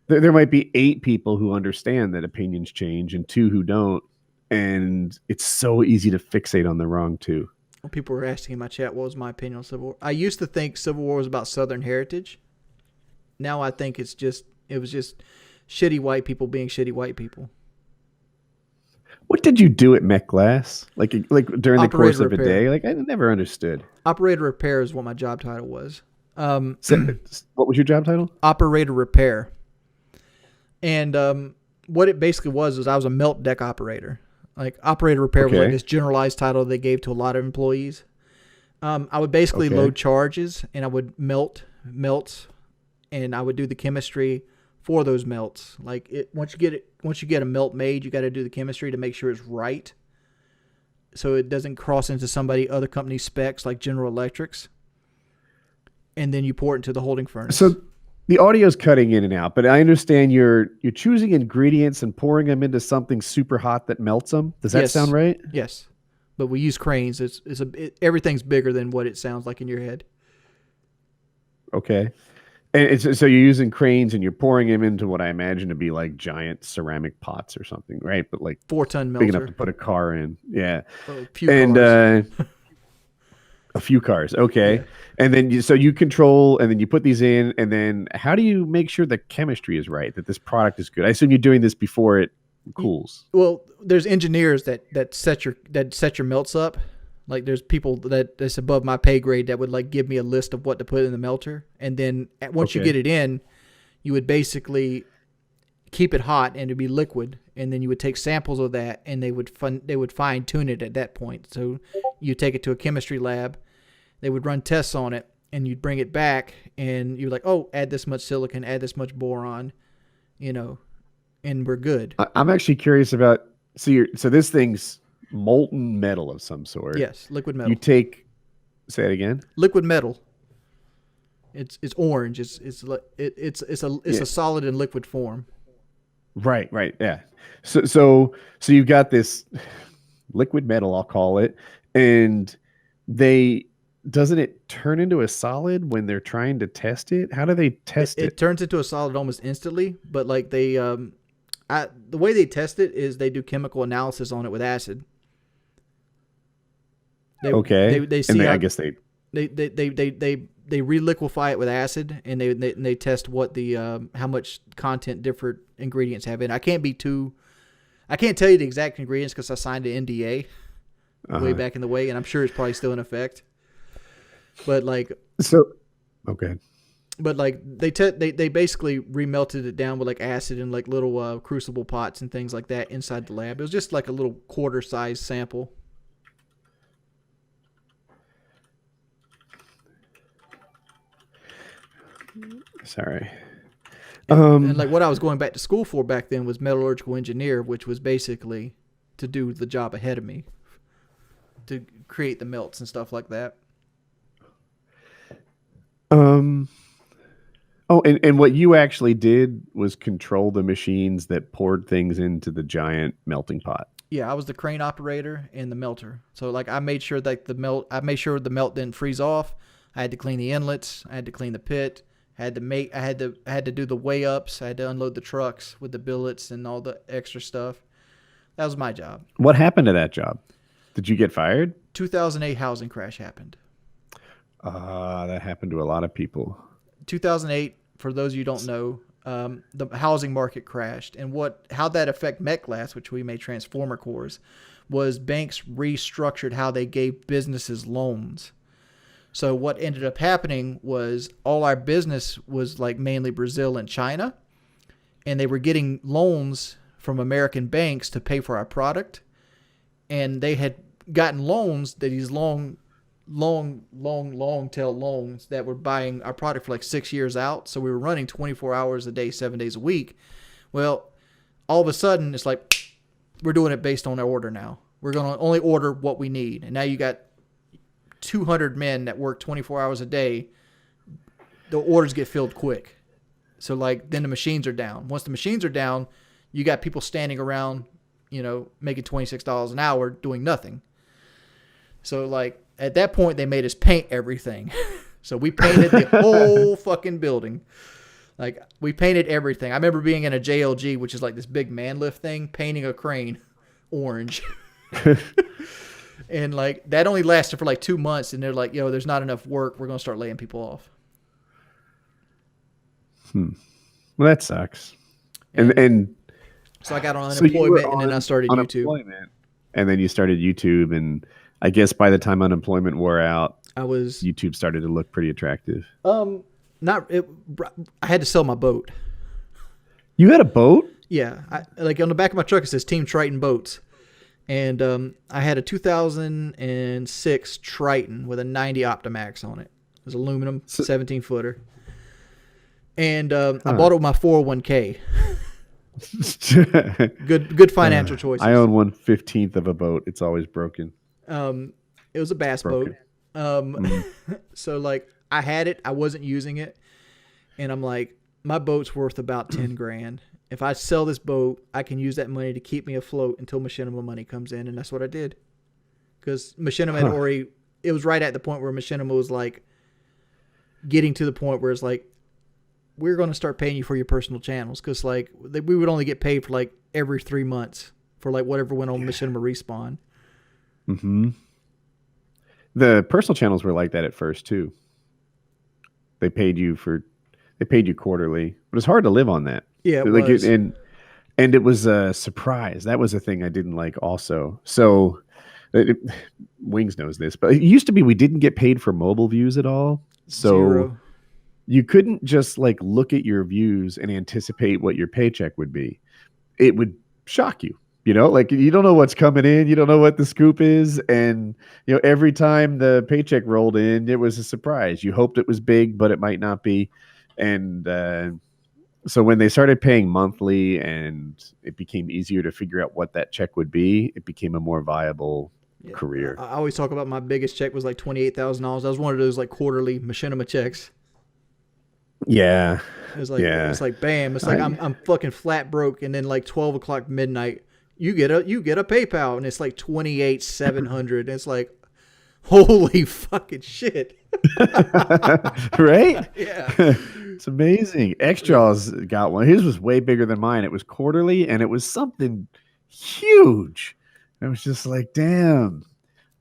might be 8 people who understand that opinions change and 2 who don't, and it's so easy to fixate on the wrong 2. Well, people were asking in my chat what was my opinion on Civil War. I used to think Civil War was about Southern heritage. Now I think it was just shitty white people being shitty white people. What did you do at mech class? Like during the course of repair. a day? Like I never understood. Operator repair is what my job title was. What was your job title? Operator repair. And what it basically was I was a melt deck operator. Like operator repair was like this generalized title they gave to a lot of employees. I would basically load charges, and I would melt melts, and I would do the chemistry for those melts. Like once you get a melt made, you got to do the chemistry to make sure it's right, so it doesn't cross into other company's specs like General Electric's. And then you pour it into the holding furnace. So the audio's cutting in and out, but I understand you're choosing ingredients and pouring them into something super hot that melts them. Does that sound right? Yes, but we use cranes. Everything's bigger than what it sounds like in your head. Okay. And so you're using cranes and you're pouring them into what I imagine to be like giant ceramic pots or something, right? But like 4-ton melter. Big enough to put a car in. Yeah. A few cars. A few cars. Okay. Yeah. And then you control, and then you put these in, and then how do you make sure the chemistry is right, that this product is good? I assume you're doing this before it cools. Well, there's engineers that set your melts up. Like there's people that's above my pay grade that would like give me a list of what to put in the melter, and then once you get it in, you would basically keep it hot and it'd be liquid, and then you would take samples of that, and they would fine tune it at that point. So you take it to a chemistry lab, they would run tests on it, and you'd bring it back, and you're like, oh, add this much silicon, add this much boron, and we're good. I'm actually curious about so this thing's molten metal of some sort. Yes, liquid metal. Say it again. Liquid metal. It's orange. It's a solid in liquid form. Right, yeah. So you've got this liquid metal, I'll call it, and doesn't it turn into a solid when they're trying to test it? How do they test it? It turns into a solid almost instantly, but like the way they test it is they do chemical analysis on it with acid. They see. And I guess they they reliquify it with acid, and they test what the how much content different ingredients have in. I can't tell you the exact ingredients because I signed an NDA way back in the way, and I'm sure it's probably still in effect. But like, okay. But like they basically remelted it down with like acid and like little crucible pots and things like that inside the lab. It was just like a little quarter size sample. Sorry. And like what I was going back to school for back then was metallurgical engineer, which was basically to do the job ahead of me, to create the melts and stuff like that. Oh, and what you actually did was control the machines that poured things into the giant melting pot. Yeah, I was the crane operator and the melter. So like I made sure that the melt didn't freeze off. I had to clean the inlets. I had to clean the pit. I had to do the weigh ups. I had to unload the trucks with the billets and all the extra stuff. That was my job. What happened to that job? Did you get fired? 2008 housing crash happened. That happened to a lot of people. 2008, for those of you who don't know, the housing market crashed. And how that affected MetGlass, which we made transformer cores, was banks restructured how they gave businesses loans. So what ended up happening was all our business was like mainly Brazil and China, and they were getting loans from American banks to pay for our product. And they had gotten loans, that these long tail loans that were buying our product for like 6 years out. So we were running 24 hours a day, 7 days a week. Well, all of a sudden it's like, we're doing it based on our order now. We're going to only order what we need. And now you got 200 men that work 24 hours a day. The orders get filled quick. So like, then the machines are down. Once the machines are down, you got people standing around, making $26 an hour doing nothing. So like, at that point, they made us paint everything. So we painted the whole fucking building. Like, we painted everything. I remember being in a JLG, which is like this big man lift thing, painting a crane orange. And like, that only lasted for like 2 months. And they're like, yo, there's not enough work. We're going to start laying people off. Well, that sucks. And so I got on unemployment, and then I started YouTube. And then you started YouTube, and I guess by the time unemployment wore out, YouTube started to look pretty attractive. I had to sell my boat. You had a boat? Yeah, like on the back of my truck it says Team Triton Boats, and I had a 2006 Triton with a 90 Optimax on it. It was aluminum, 17-footer, and I bought it with my 401k. Good financial choices. I own 1/15 of a boat. It's always broken. It was a bass boat. So like I had it, I wasn't using it, and I'm like, my boat's worth about 10 grand. If I sell this boat, I can use that money to keep me afloat until Machinima money comes in, and that's what I did. Because Machinima had already, it was right at the point where Machinima was like getting to the point where it's like, we're going to start paying you for your personal channels, because like we would only get paid for like every 3 months for like whatever went on Machinima Respawn. Mm-hmm. The personal channels were like that at first too. They paid you quarterly, but it's hard to live on that. Yeah, it like was. And it was a surprise. That was a thing I didn't like also. So Wings knows this, but it used to be we didn't get paid for mobile views at all. So Zero. You couldn't just like look at your views and anticipate what your paycheck would be. It would shock you. Like you don't know what's coming in. You don't know what the scoop is. And, every time the paycheck rolled in, it was a surprise. You hoped it was big, but it might not be. And so when they started paying monthly and it became easier to figure out what that check would be, it became a more viable career. I always talk about my biggest check was like $28,000. That was one of those like quarterly Machinima checks. Yeah. It's like bam. It's like I'm fucking flat broke, and then like 12 o'clock midnight, you get a PayPal, and it's like $28,700. It's like, holy fucking shit. Right? Yeah. It's amazing. X-Jaws got one. His was way bigger than mine. It was quarterly, and it was something huge. It was just like, damn.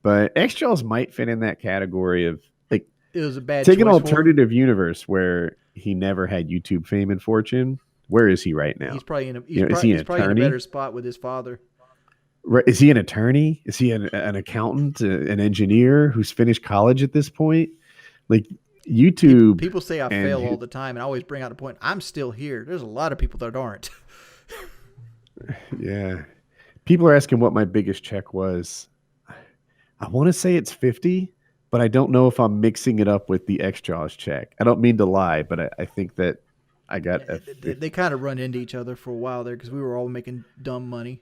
But X-Jaws might fit in that category of like, it was a bad Take an choice for him. alternative universe where he never had YouTube fame and fortune. Where is he right now? He's probably in a is he an he's probably in a attorney? better spot with his father. Is he an attorney? Is he an accountant, an engineer who's finished college at this point? Like YouTube. People say I fail all the time, and I always bring out the point. I'm still here. There's a lot of people that aren't. Yeah. People are asking what my biggest check was. I want to say it's 50, but I don't know if I'm mixing it up with the X-Jaws check. I don't mean to lie, but I think that I got they kind of run into each other for a while there because we were all making dumb money.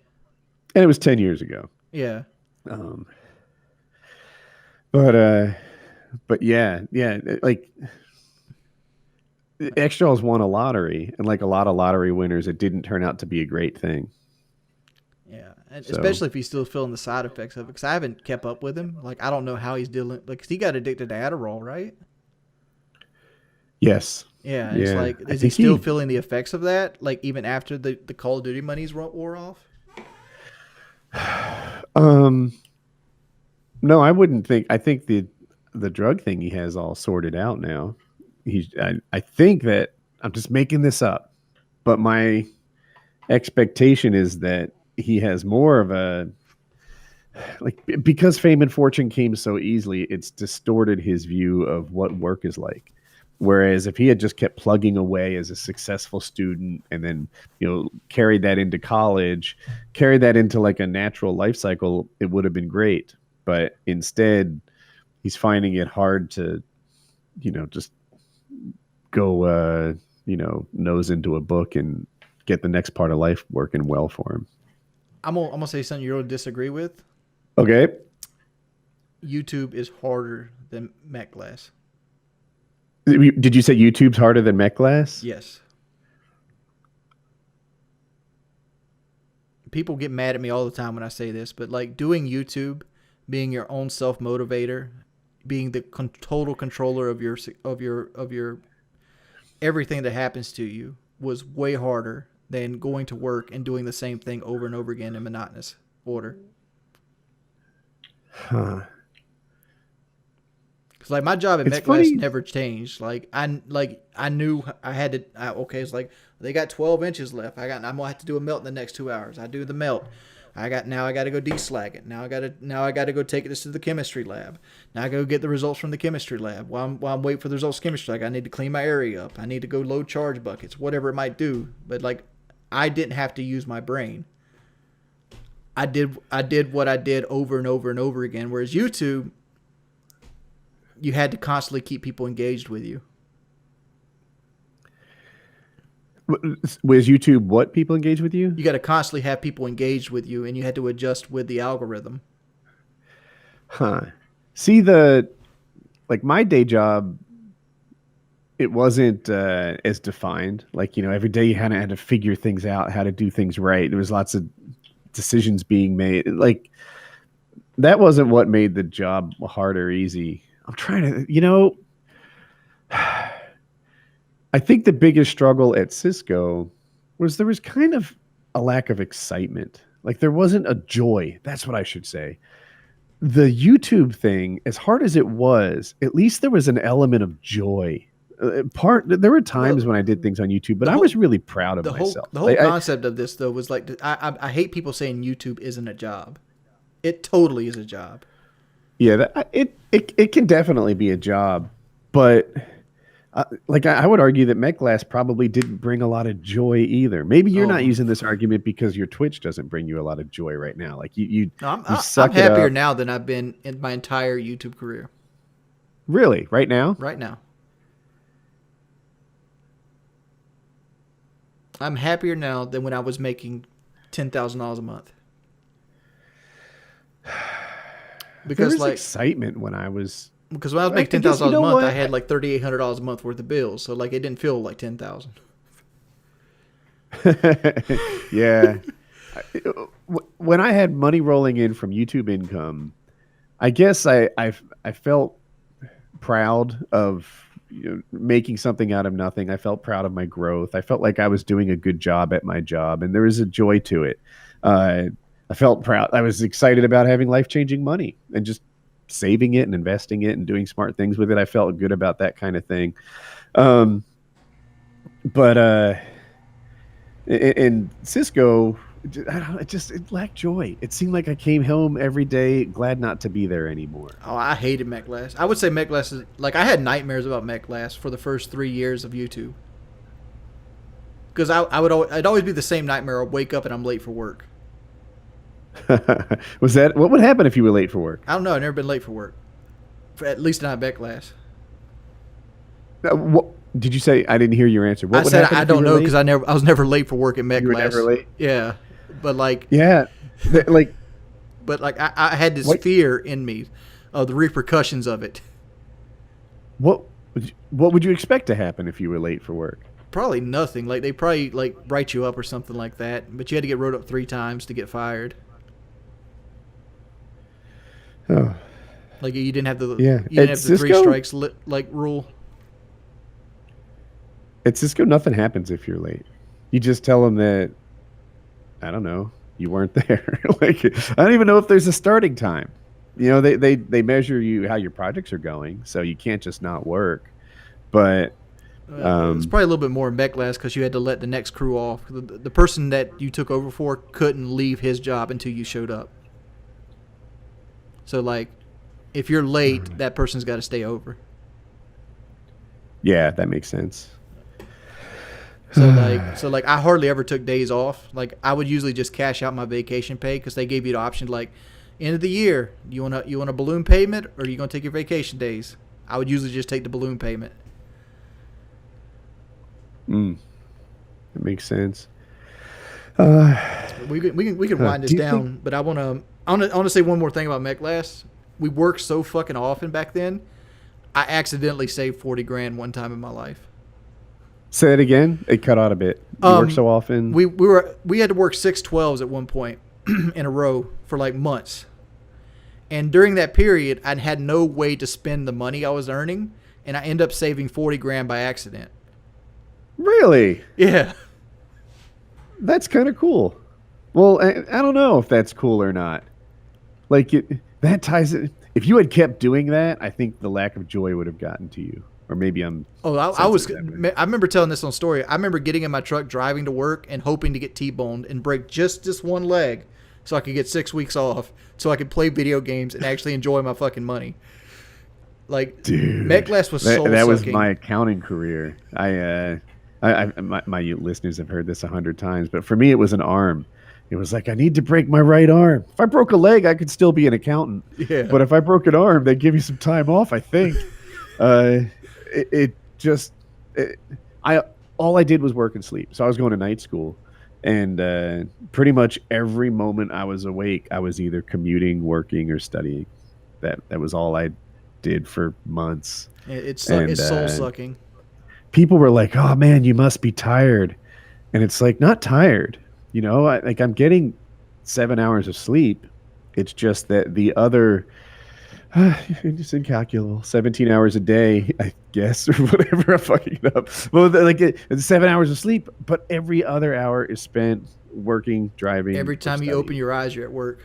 And it was 10 years ago. Yeah. But yeah, like X-Jaws won a lottery, and like a lot of lottery winners, it didn't turn out to be a great thing. Yeah, and especially if he's still feeling the side effects of it, because I haven't kept up with him. Like, I don't know how he's dealing. Like, 'cause he got addicted to Adderall, right? Yes. Yeah, and it's like, is he still feeling the effects of that? Like, even after the Call of Duty money's wore off? No, I wouldn't think. I think the drug thing he has all sorted out now. I think that I'm just making this up, but my expectation is that he has more of a, like, because fame and fortune came so easily, it's distorted his view of what work is like. Whereas if he had just kept plugging away as a successful student and then, carried that into college, carried that into like a natural life cycle, it would have been great. But instead, he's finding it hard to, just go, nose into a book and get the next part of life working well for him. I'm gonna say something you'll disagree with. Okay. YouTube is harder than Mech Glass. Did you say YouTube's harder than Mech Glass? Yes. People get mad at me all the time when I say this, but like doing YouTube, being your own self-motivator, being the total controller of your everything that happens to you was way harder than going to work and doing the same thing over and over again in monotonous order. Huh. Cause like my job at MetLife never changed. Like I knew I had to. Okay, it's like they got 12 inches left. I'm gonna have to do a melt in the next 2 hours. I do the melt. I got to go deslag it. Now I got to go take this to the chemistry lab. Now I go get the results from the chemistry lab. While I'm waiting for the results of chemistry, like I need to clean my area up. I need to go load charge buckets, whatever it might do. But like I didn't have to use my brain. I did what I did over and over and over again. Whereas YouTube, you had to constantly keep people engaged with you. Was YouTube what people engage with you? You got to constantly have people engaged with you, and you had to adjust with the algorithm. Huh. See, my day job, it wasn't as defined. Like, every day you kind of had to figure things out, how to do things right. There was lots of decisions being made. Like, that wasn't what made the job hard or easy. I'm trying to, I think the biggest struggle at Cisco was there was kind of a lack of excitement. Like there wasn't a joy. That's what I should say. The YouTube thing, as hard as it was, at least there was an element of joy. There were times when I did things on YouTube, but I was really proud of myself. The whole concept of this though was like, I hate people saying YouTube isn't a job. It totally is a job. Yeah, it can definitely be a job, but I would argue that MetGlass probably didn't bring a lot of joy either. Maybe you're not using this argument because your Twitch doesn't bring you a lot of joy right now. Like I'm happier now than I've been in my entire YouTube career. Really? Right now? Right now. I'm happier now than when I was making $10,000 a month. Because there was excitement when I was. Because when I was making $10,000 a month, I had like $3,800 a month worth of bills, so like it didn't feel like $10,000. Yeah, when I had money rolling in from YouTube income, I guess I felt proud of making something out of nothing. I felt proud of my growth. I felt like I was doing a good job at my job, and there was a joy to it. I felt proud. I was excited about having life-changing money and just saving it and investing it and doing smart things with it. I felt good about that kind of thing. But in Cisco, I don't know, it lacked joy. It seemed like I came home every day glad not to be there anymore. Oh, I hated Mech Glass. I would say Mech Glass is like I had nightmares about Mech Glass for the first 3 years of YouTube. Because I'd always be the same nightmare. I'd wake up and I'm late for work. Was that what would happen if you were late for work? I don't know. I've never been late for work. At least not Mech Glass. What did you say? I didn't hear your answer. What I would said happen I if you don't were know late? because I was never late for work at Mech You were Glass. never late? Yeah, but like Yeah, like I had this fear in me of the repercussions of it. what would you expect to happen if you were late for work? Probably nothing. Like they probably like write you up or something like that. But you had to get wrote up 3 times to get fired. Oh, Like you didn't have the Yeah. you didn't At have the 3 Cisco? strikes like rule. at Cisco, nothing happens if you're late. You just tell them that I don't know, you weren't there. Like I don't even know if there's a starting time. You know, they measure you how your projects are going, so you can't just not work. But It's probably a little bit more in Mech Glass because you had to let the next crew off. The person that you took over for couldn't leave his job until you showed up. So like, if you're late, that person's got to stay over. yeah, that makes sense. So like, I hardly ever took days off. Like, I would usually just cash out my vacation pay because they gave you the option like, end of the year, you want a balloon payment or are you gonna take your vacation days? I would usually just take the balloon payment. That makes sense. We could wind this down, but I want to say one more thing about Mech Glass. We worked so fucking often back then. I accidentally saved 40 grand one time in my life. Say it again. It cut out a bit. You work so often. We had to work 6/12s at one point in a row for like months. And during that period, I had no way to spend the money I was earning, and I ended up saving 40 grand by accident. Really? Yeah. That's kind of cool. Well, I don't know if that's cool or not. Like that ties it. If you had kept doing that, I think the lack of joy would have gotten to you. Or maybe I'm. Oh, I remember telling this on story. I remember getting in my truck, driving to work, and hoping to get T-boned and break just this one leg, so I could get 6 weeks off, so I could play video games and actually enjoy my fucking money. Like, Dude, Mech Glass was soul that was sucking. my accounting career. My listeners have heard this 100 times, but for me, it was an arm. It was like, I need to break my right arm. If I broke a leg, I could still be an accountant. Yeah. But if I broke an arm, they'd give you some time off, I think. All I did was work and sleep. So I was going to night school, and pretty much every moment I was awake, I was either commuting, working, or studying. That was all I did for months. It's soul sucking. People were like, "Oh man, you must be tired," and it's like, not tired. You know, I'm getting 7 hours of sleep. It's just that the other, it's incalculable. 17 hours a day, I guess, or whatever. I'm fucking it up. Well, it's 7 hours of sleep, but every other hour is spent working, driving. Every time you open your eyes, you're at work.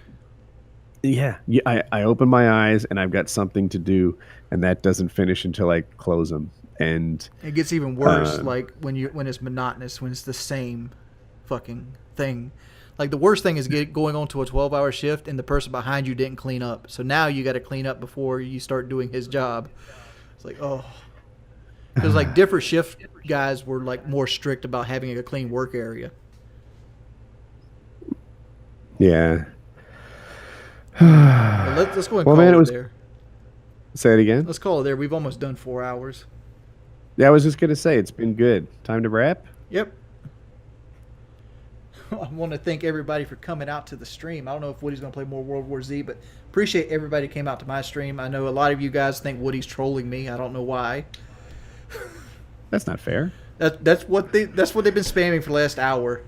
Yeah, I open my eyes and I've got something to do, and that doesn't finish until I close them. And it gets even worse, like when it's monotonous, when it's the same fucking thing. Like the worst thing is going on to a 12-hour shift and the person behind you didn't clean up. So now you got to clean up before you start doing his job. It's like, oh. Because like different shift guys were like more strict about having a clean work area. Yeah. Let's go and call it there. Say it again. Let's call it there. We've almost done 4 hours. Yeah, I was just gonna say it's been good. Time to wrap. Yep. I want to thank everybody for coming out to the stream. I don't know if Woody's going to play more World War Z, but appreciate everybody who came out to my stream. I know a lot of you guys think Woody's trolling me. I don't know why. That's not fair. That's what they've been spamming for the last hour.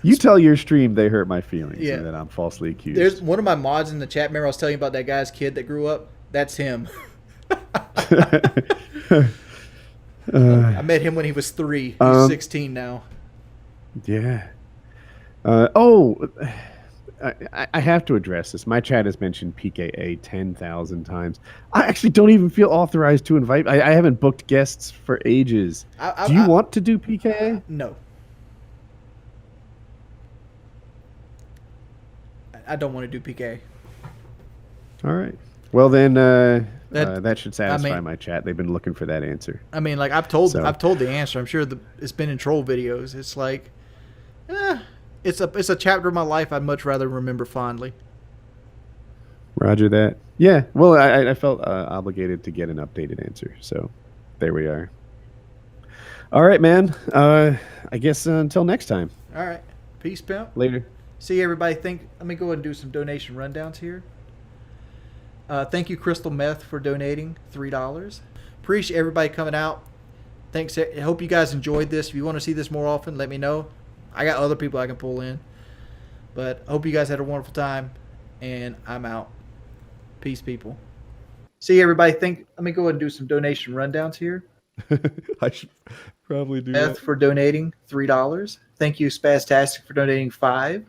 You tell your stream they hurt my feelings, Yeah. and that I'm falsely accused. There's one of my mods in the chat. Remember I was telling you about that guy's kid that grew up? That's him. I met him when he was 3. He's 16 now. Yeah. I have to address this. My chat has mentioned PKA 10,000 times. I actually don't even feel authorized to invite. I haven't booked guests for ages. Do you want to do PKA? No. I don't want to do PK. All right. Well, then that should satisfy my chat. They've been looking for that answer. I mean, like I've told the answer. I'm sure it's been in troll videos. It's like, it's a chapter of my life I'd much rather remember fondly. Roger that. Yeah. Well, I felt obligated to get an updated answer. So there we are. All right, man. I guess until next time. All right. Peace, pimp. Later. See everybody. Let me go ahead and do some donation rundowns here. Thank you, Crystal Meth, for donating $3. Appreciate everybody coming out. Thanks. I hope you guys enjoyed this. If you want to see this more often, let me know. I got other people I can pull in. But I hope you guys had a wonderful time. And I'm out. Peace, people. See everybody. Let me go ahead and do some donation rundowns here. I should probably do Meth that. for donating $3. Thank you, Spastastic, for donating $5.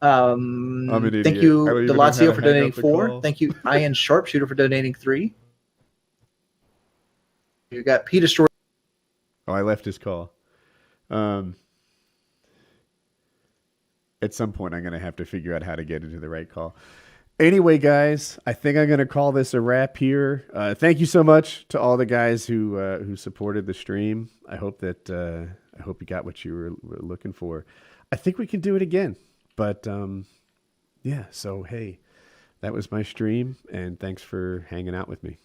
Thank you, Delazio, for donating $4. Thank you, Ian Sharpshooter, for donating $3. You got Peter Story. Oh, I left his call. At some point, I'm going to have to figure out how to get into the right call. Anyway, guys, I think I'm going to call this a wrap here. Thank you so much to all the guys who supported the stream. I hope you got what you were looking for. I think we can do it again. But yeah, so hey, that was my stream, and thanks for hanging out with me.